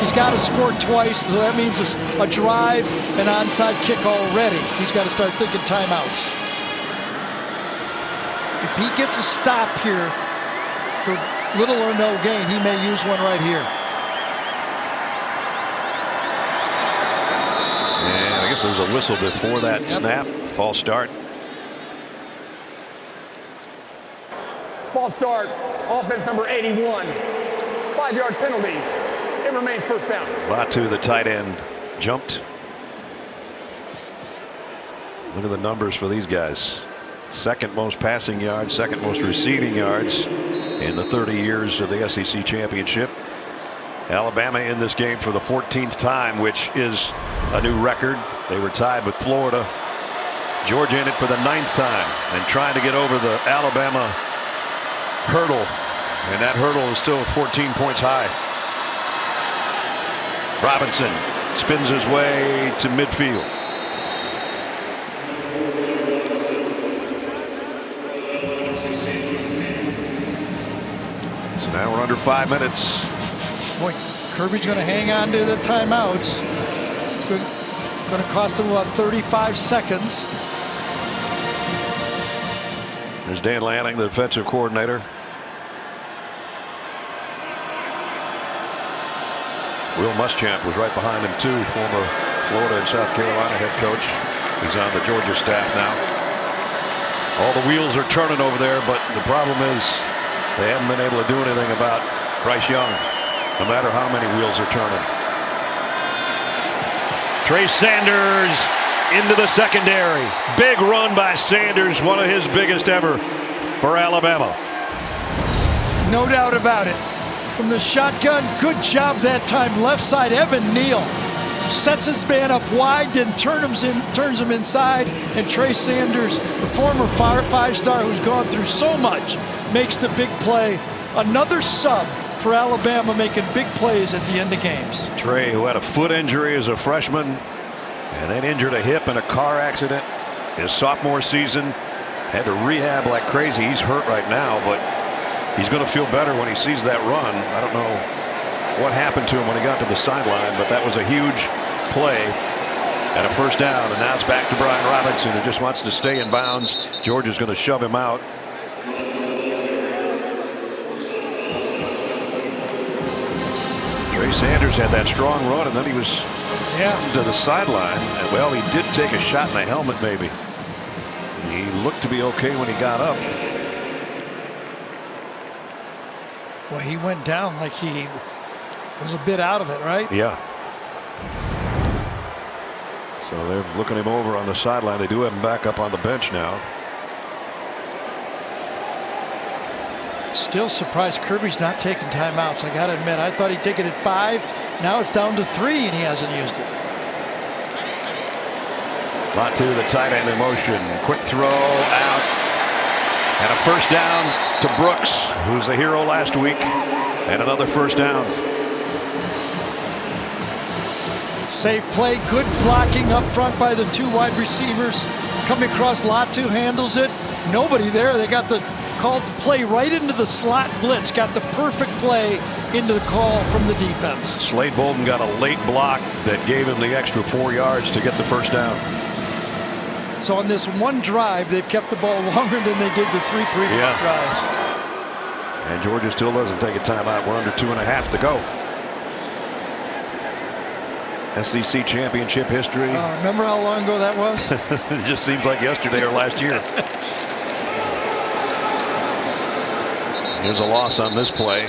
he's got to score twice, so that means a drive, an onside kick already. He's got to start thinking timeouts. If he gets a stop here for little or no gain, he may use one right here. And I guess there was a whistle before that snap. False start. False start, offense number 81. 5-yard penalty. It remains first down. Latu, the tight end, jumped. Look at the numbers for these guys. 2nd most passing yards, 2nd most receiving yards in the 30 years of the SEC championship. Alabama in this game for the 14th time, which is a new record. They were tied with Florida. Georgia in it for the 9th time and trying to get over the Alabama hurdle, and that hurdle is still 14 points high. Robinson spins his way to midfield. So now we're under 5 minutes. Boy, Kirby's going to hang on to the timeouts. It's going to cost him about 35 seconds. There's Dan Lanning, the defensive coordinator. Will Muschamp was right behind him too, former Florida and South Carolina head coach. He's on the Georgia staff now. All the wheels are turning over there, but the problem is they haven't been able to do anything about Bryce Young, no matter how many wheels are turning. Trey Sanders into the secondary. Big run by Sanders, one of his biggest ever for Alabama. No doubt about it. From the shotgun, good job that time. Left side, Evan Neal sets his man up wide, then turns him inside, and Trey Sanders, the former 5-star who's gone through so much, makes the big play. Another sub for Alabama, making big plays at the end of games. Trey, who had a foot injury as a freshman and then injured a hip in a car accident his sophomore season, had to rehab like crazy. He's hurt right now, but he's going to feel better when he sees that run. I don't know what happened to him when he got to the sideline, but that was a huge play and a first down. And now it's back to Brian Robinson, who just wants to stay in bounds. Georgia's going to shove him out. Trey Sanders had that strong run, and then he was to the sideline. And, well, he did take a shot in the helmet, maybe. He looked to be okay when he got up. Well, he went down like he was a bit out of it, right? Yeah. So they're looking him over on the sideline. They do have him back up on the bench now. Still surprised Kirby's not taking timeouts. I got to admit, I thought he'd take it at 5. Now it's down to 3, and he hasn't used it. Latu, the tight end in motion. Quick throw out. And a first down to Brooks, who's the hero last week. And another first down. Safe play, good blocking up front by the 2 wide receivers. Coming across, Latu handles it. Nobody there. They got the called play right into the slot blitz. Got the perfect play into the call from the defense. Slade Bolden got a late block that gave him the extra 4 yards to get the first down. So on this one drive, they've kept the ball longer than they did the 3 previous drives. And Georgia still doesn't take a timeout. We're under 2.5 to go. SEC championship history. Remember how long ago that was? It just seems like yesterday or last year. Here's a loss on this play.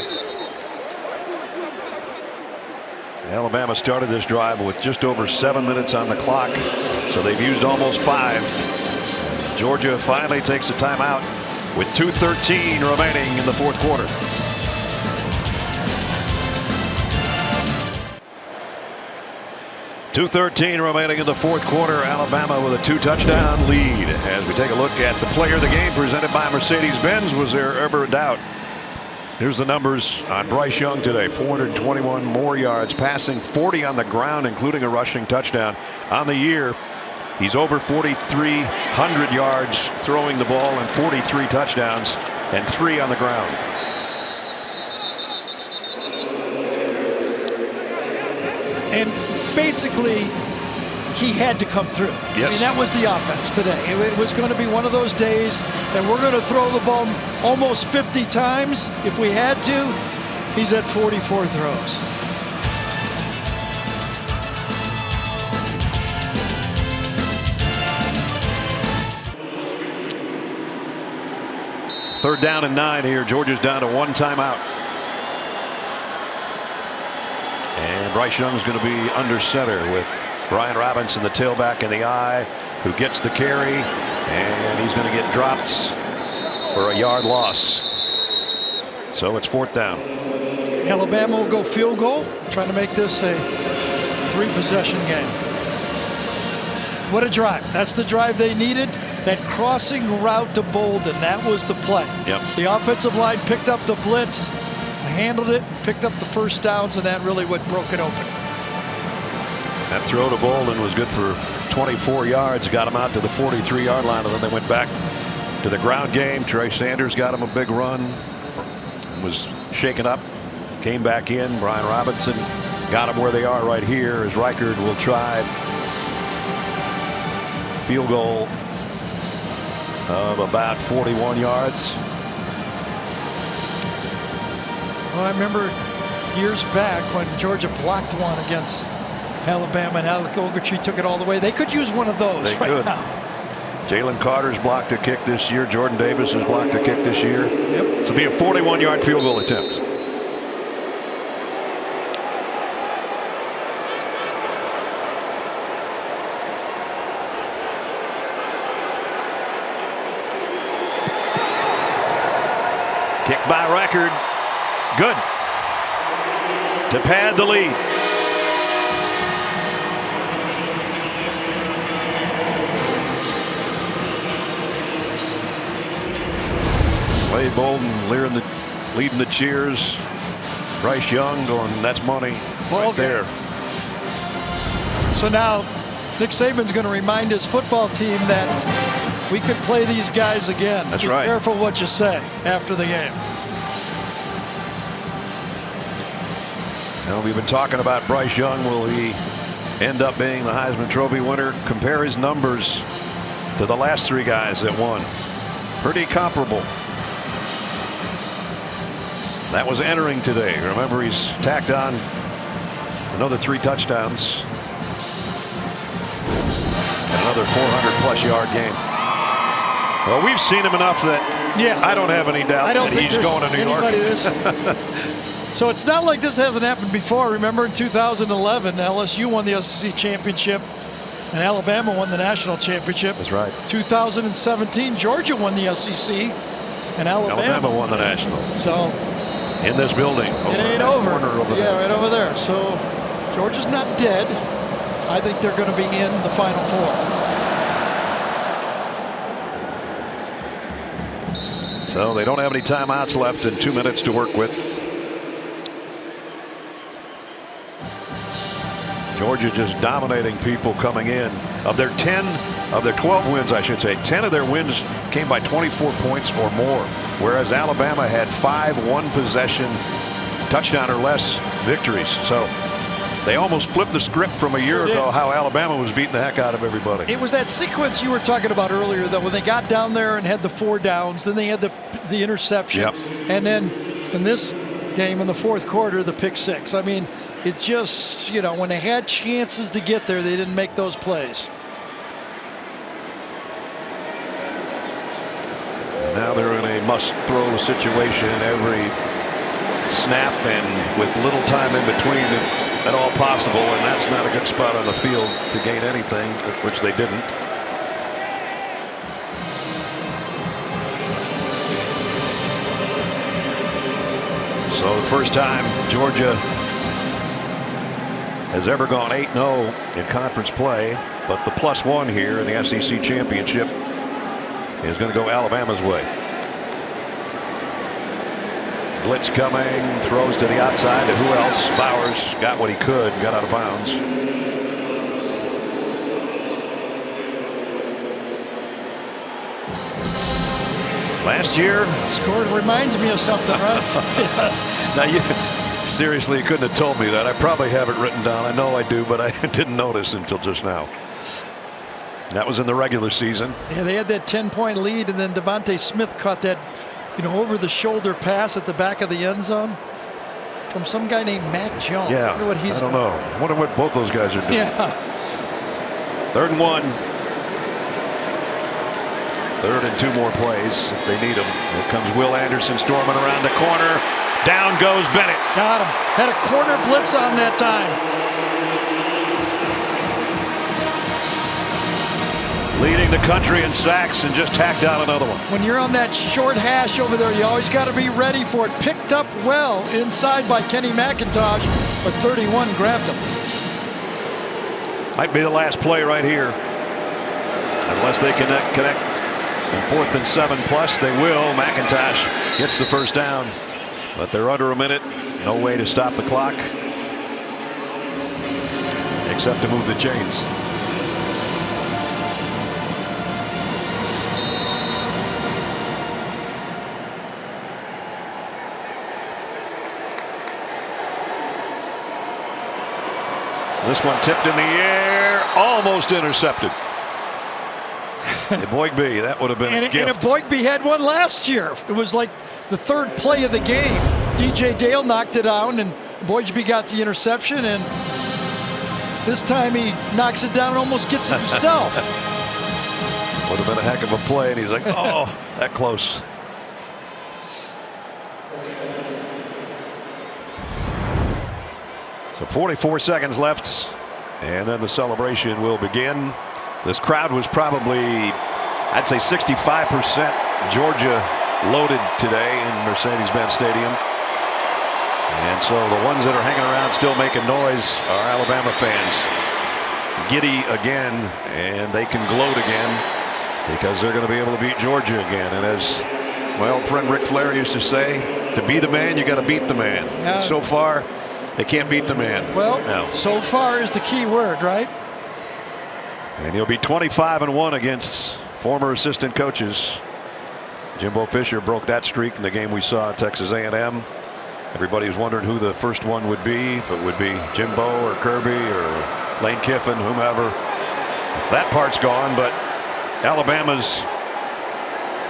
Alabama started this drive with just over 7 minutes on the clock, so they've used almost 5. Georgia finally takes a timeout with 2:13 remaining in the fourth quarter. .213 remaining in the fourth quarter. Alabama with a 2-touchdown lead. As we take a look at the player of the game presented by Mercedes-Benz. Was there ever a doubt? Here's the numbers on Bryce Young today. 421 more yards passing, 40 on the ground, including a rushing touchdown. On the year, he's over 4,300 yards throwing the ball and 43 touchdowns and 3 on the ground. And basically, he had to come through. Yes. I mean, that was the offense today. It was going to be one of those days that we're going to throw the ball almost 50 times if we had to. He's at 44 throws. Third down and 9 here. Georgia's down to 1 timeout. And Bryce Young's going to be under center with Brian Robinson, the tailback in the eye, who gets the carry, and he's going to get dropped for a yard loss. So it's 4th down. Alabama will go field goal, trying to make this a 3-possession game. What a drive. That's the drive they needed. That crossing route to Bolden, that was the play. Yep. The offensive line picked up the blitz, handled it, picked up the first downs, and that really what broke it open. That throw to Bolden was good for 24 yards, got him out to the 43-yard line, and then they went back to the ground game. Trey Sanders got him a big run, was shaken up, came back in. Brian Robinson got him where they are right here as Reichard will try field goal of about 41 yards. Well, I remember years back when Georgia blocked one against Alabama and Alec Ogletree took it all the way. They could use one of those now. Jalen Carter's blocked a kick this year. Jordan Davis has blocked a kick this year. Yep. This will be a 41-yard field goal attempt. Kick by Reichard. Good. To pad the lead. Slade Bolden leading the cheers. Bryce Young going, that's money right there. So now Nick Saban's going to remind his football team that we could play these guys again. That's Be right. Careful what you say after the game. Now we've been talking about Bryce Young. Will he end up being the Heisman Trophy winner? Compare his numbers to the last 3 guys that won. Pretty comparable. That was entering today. Remember, he's tacked on Another 3 touchdowns. Another 400-plus yard game. Well, we've seen him enough that I don't have any doubt that he's going to New York. So it's not like this hasn't happened before. Remember in 2011, LSU won the SEC championship and Alabama won the national championship. That's right. 2017, Georgia won the SEC and Alabama won the national. So in this building. It ain't over. Right over there. So Georgia's not dead. I think they're going to be in the Final Four. So they don't have any timeouts left and 2 minutes to work with. Georgia just dominating people coming in. Of their 12 wins, I should say, 10 of their wins came by 24 points or more, whereas Alabama had 5 one-possession touchdown or less victories. So they almost flipped the script from a year ago how Alabama was beating the heck out of everybody. It was that sequence you were talking about earlier, though, when they got down there and had the 4 downs, then they had the interception, and then in this game in the fourth quarter, the pick 6. I mean, it's just, when they had chances to get there, they didn't make those plays. Now they're in a must-throw situation every snap and with little time in between at all possible, and that's not a good spot on the field to gain anything, which they didn't. So the first time Georgia has ever gone 8-0 in conference play, but the +1 here in the SEC championship is going to go Alabama's way. Blitz coming, throws to the outside to who else? Bowers got what he could, got out of bounds. Last year, scored reminds me of something, right? Yes. Now you seriously couldn't have told me that. I probably have it written down. I know I do, but I didn't notice until just now. That was in the regular season. Yeah, they had that 10-point lead, and then Devontae Smith caught that, over-the-shoulder pass at the back of the end zone from some guy named Mac Jones. Yeah, I wonder what he's don't know. I wonder what both those guys are doing. Yeah. 3rd and 1. 3rd and 2 more plays if they need them. Here comes Will Anderson storming around the corner. Down goes Bennett. Got him. Had a corner blitz on that time. Leading the country in sacks and just tacked out another one. When you're on that short hash over there, you always got to be ready for it. Picked up well inside by Kenny McIntosh, but 31 grabbed him. Might be the last play right here. Unless they connect. And 4th and 7+, they will. McIntosh gets the first down, but they're under a minute. No way to stop the clock except to move the chains. This one tipped in the air, almost intercepted. Boygby, that would have been a gift. And if Boygby had one last year, it was like the 3rd play of the game. DJ Dale knocked it down, and Boygby got the interception, and this time he knocks it down and almost gets it himself. Would have been a heck of a play, and he's like, oh, that close. So 44 seconds left, and then the celebration will begin. This crowd was probably, I'd say 65% Georgia loaded today in Mercedes-Benz Stadium. And so the ones that are hanging around still making noise are Alabama fans. Giddy again, and they can gloat again because they're going to be able to beat Georgia again. And as my old friend Ric Flair used to say, to be the man, you got to beat the man. And so far, they can't beat the man. Well, so far is the key word, right? And he'll be 25-1 against former assistant coaches. Jimbo Fisher broke that streak in the game we saw at Texas A&M. Everybody was wondering who the first one would be, if it would be Jimbo or Kirby or Lane Kiffin, whomever. That part's gone, but Alabama's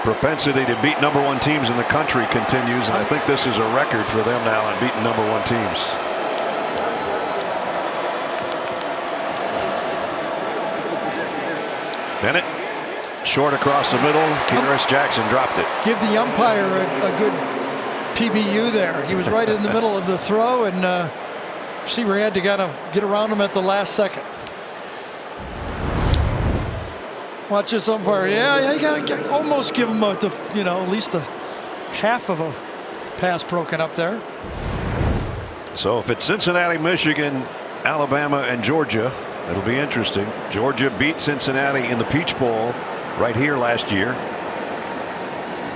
propensity to beat #1 teams in the country continues, and I think this is a record for them now on beating #1 teams. Bennett, short across the middle. Kearis Jackson dropped it. Give the umpire a good PBU there. He was right in the middle of the throw, and receiver had to kind of get around him at the last second. Watch this umpire. Yeah, you gotta almost give him at least a half of a pass broken up there. So if it's Cincinnati, Michigan, Alabama, and Georgia, it'll be interesting. Georgia beat Cincinnati in the Peach Bowl right here last year.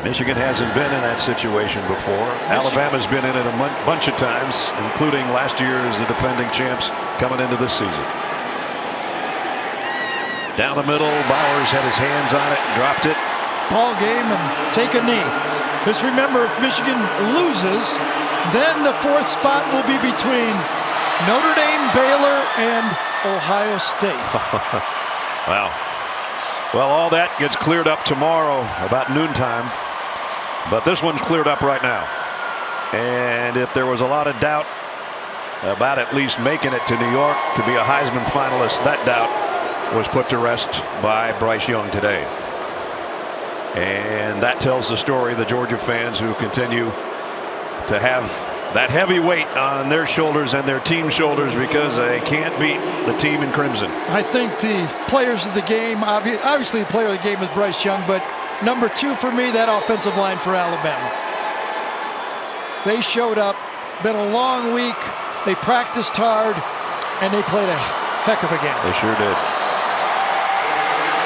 Michigan hasn't been in that situation before. Alabama's been in it a bunch of times, including last year as the defending champs coming into this season. Down the middle, Bowers had his hands on it and dropped it. Ball game and take a knee. Just remember, if Michigan loses, then the fourth spot will be between Notre Dame, Baylor, and Ohio State. Wow. Well, all that gets cleared up tomorrow about noontime. But this one's cleared up right now. And if there was a lot of doubt about at least making it to New York to be a Heisman finalist, that doubt was put to rest by Bryce Young today. And that tells the story of the Georgia fans who continue to have that heavy weight on their shoulders and their team's shoulders because they can't beat the team in crimson. I think the players of the game, obviously the player of the game is Bryce Young, but number 2 for me, that offensive line for Alabama. They showed up. Been a long week. They practiced hard, and they played a heck of a game. They sure did.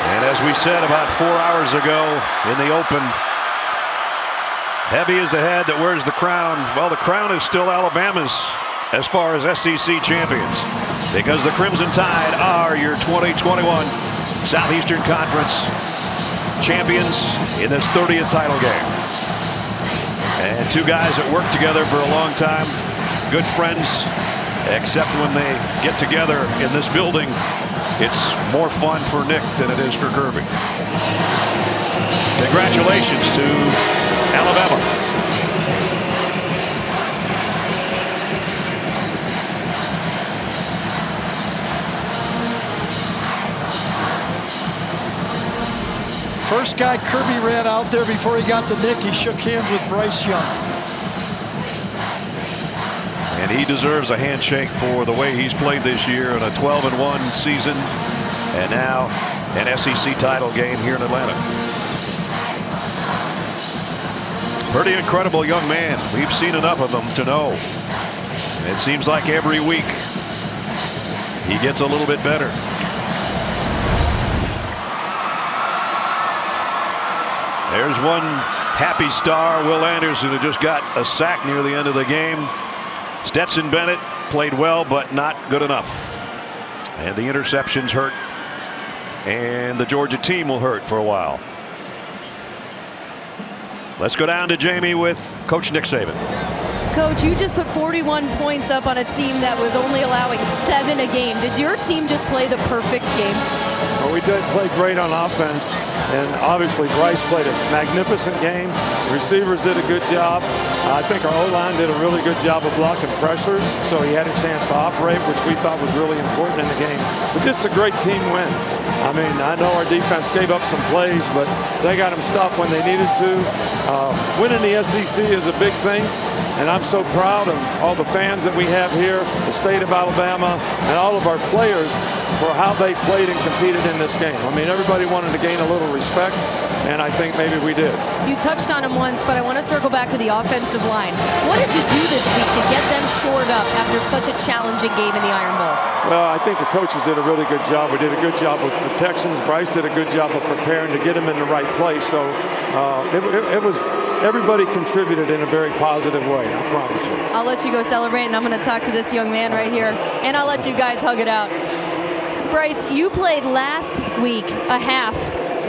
And as we said about 4 hours ago in the open, heavy is the head that wears the crown. Well, the crown is still Alabama's as far as SEC champions, because the Crimson Tide are your 2021 Southeastern Conference champions in this 30th title game. And two guys that worked together for a long time, good friends, except when they get together in this building, it's more fun for Nick than it is for Kirby. Congratulations to Alabama. First guy Kirby ran out there before he got to Nick, he shook hands with Bryce Young. And he deserves a handshake for the way he's played this year in a 12-1 season, and now an SEC title game here in Atlanta. Pretty incredible young man. We've seen enough of them to know. It seems like every week he gets a little bit better. There's one happy star, Will Anderson, who just got a sack near the end of the game. Stetson Bennett played well, but not good enough. And the interceptions hurt. And the Georgia team will hurt for a while. Let's go down to Jamie with Coach Nick Saban. Coach, you just put 41 points up on a team that was only allowing 7 a game. Did your team just play the perfect game? Well, we did play great on offense, and obviously Bryce played a magnificent game. The receivers did a good job. I think our O-line did a really good job of blocking pressures, so he had a chance to operate, which we thought was really important in the game. But this is a great team win. I mean, I know our defense gave up some plays, but they got them stopped when they needed to. Winning the SEC is a big thing, and I'm so proud of all the fans that we have here, the state of Alabama, and all of our players for how they played and competed in this game. I mean, everybody wanted to gain a little respect, and I think maybe we did. You touched on him once, but I want to circle back to the offensive line. What did you do this week to get them shored up after such a challenging game in the Iron Bowl? Well, I think the coaches did a really good job. We did a good job with protections. Bryce did a good job of preparing to get him in the right place. So it was everybody contributed in a very positive way, I promise you. I'll let you go celebrate, and I'm going to talk to this young man right here, and I'll let you guys hug it out. Bryce, you played last week a half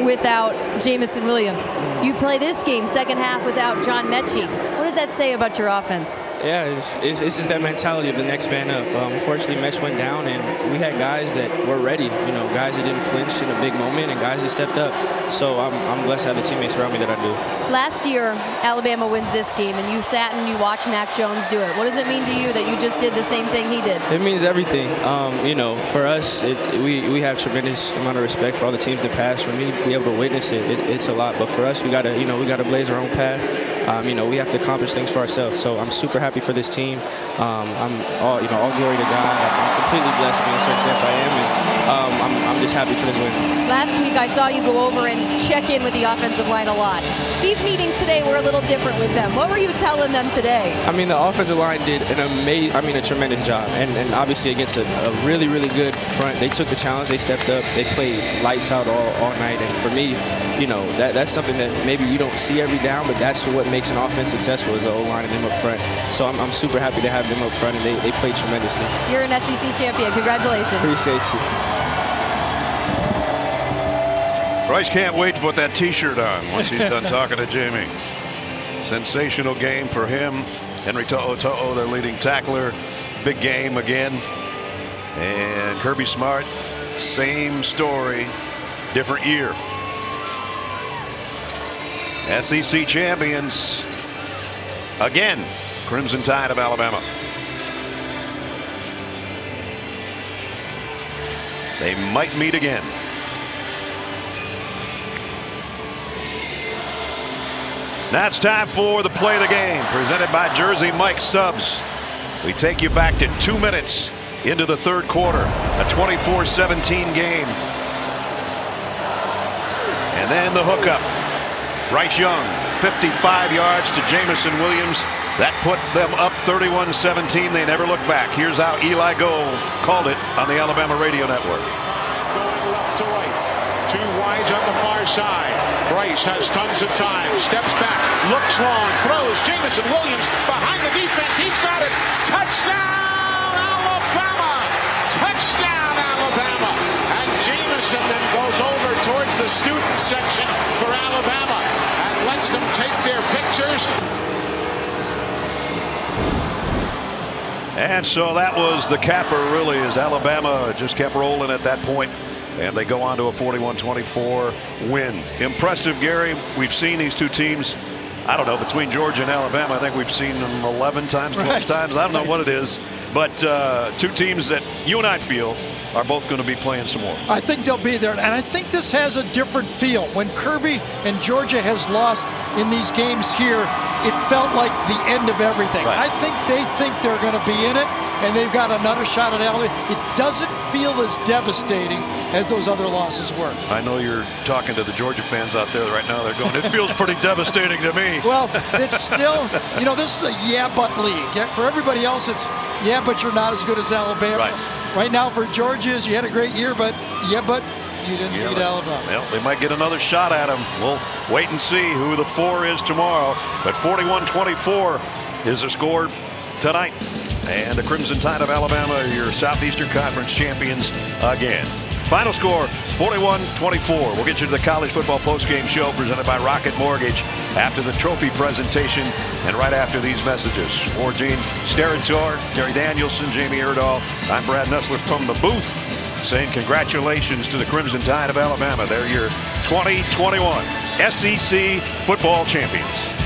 without Jameson Williams. You play this game second half without John Metchie. What does that say about your offense? Yeah, it's just that mentality of the next man up. Unfortunately, Metch went down, and we had guys that were ready. You know, guys that didn't flinch in a big moment, and guys that stepped up. So I'm blessed to have the teammates around me that I do. Last year, Alabama wins this game, and you sat and you watched Mac Jones do it. What does it mean to you that you just did the same thing he did? It means everything. You know, for us, we have tremendous amount of respect for all the teams in the past. For me, be able to witness it's a lot. But for us, we gotta blaze our own path. You know, we have to accomplish things for ourselves. So I'm super happy for this team. I'm all glory to God. I'm completely blessed to be in success I am, and I'm just happy for this win. Last week I saw you go over and check in with the offensive line a lot. These meetings today were a little different with them. What were you telling them today? I mean, the offensive line did a tremendous job, and obviously against a really, really good front, they took the challenge, they stepped up, they played lights out all night, and for me, you know, that's something that maybe you don't see every down, but that's what makes an offense successful is the O-line and them up front. So I'm super happy to have them up front, and they played tremendously. You're an SEC champion. Congratulations. Appreciate you. Bryce can't wait to put that T-shirt on once he's done talking to Jamie. Sensational game for him. Henry To'o, their leading tackler. Big game again. And Kirby Smart, same story, different year. SEC champions again, Crimson Tide of Alabama. They might meet again. Now it's time for the play of the game, presented by Jersey Mike Subs. We take you back to 2 minutes into the third quarter, a 24-17 game. And then the hookup. Bryce Young, 55 yards to Jameson Williams. That put them up 31-17. They never looked back. Here's how Eli Gold called it on the Alabama Radio Network. Going left to right. Two wides on the far side. Bryce has tons of time. Steps back. Looks long. Throws. Jameson Williams behind the defense. He's got it. Touchdown, Alabama! Touchdown, Alabama! And Jameson then goes over towards the student section for Alabama and lets them take their pictures. And so that was the capper, really, as Alabama just kept rolling at that point, and they go on to a 41-24 win. Impressive, Gary. We've seen these two teams, I don't know, between Georgia and Alabama, I think we've seen them 11 times, 12 times. I don't know what it is, but two teams that you and I feel are both going to be playing some more. I think they'll be there, and I think this has a different feel. When Kirby and Georgia has lost in these games here, it felt like the end of everything. Right. I think they think they're going to be in it, and they've got another shot at Alabama. It doesn't feel as devastating as those other losses were. I know you're talking to the Georgia fans out there right now. They're going, it feels pretty devastating to me. Well, it's still, you know, this is a yeah-but league. For everybody else, it's yeah, but you're not as good as Alabama. Right now for Georgia, you had a great year, but yeah, but you didn't beat Alabama. Well, they might get another shot at them. We'll wait and see who the 4 is tomorrow. But 41-24 is the score tonight. And the Crimson Tide of Alabama are your Southeastern Conference champions again. Final score, 41-24. We'll get you to the college football postgame show presented by Rocket Mortgage after the trophy presentation and right after these messages. For Gene Steratore, Terry Danielson, Jamie Erdahl, I'm Brad Nessler from the booth saying congratulations to the Crimson Tide of Alabama. They're your 2021 SEC football champions.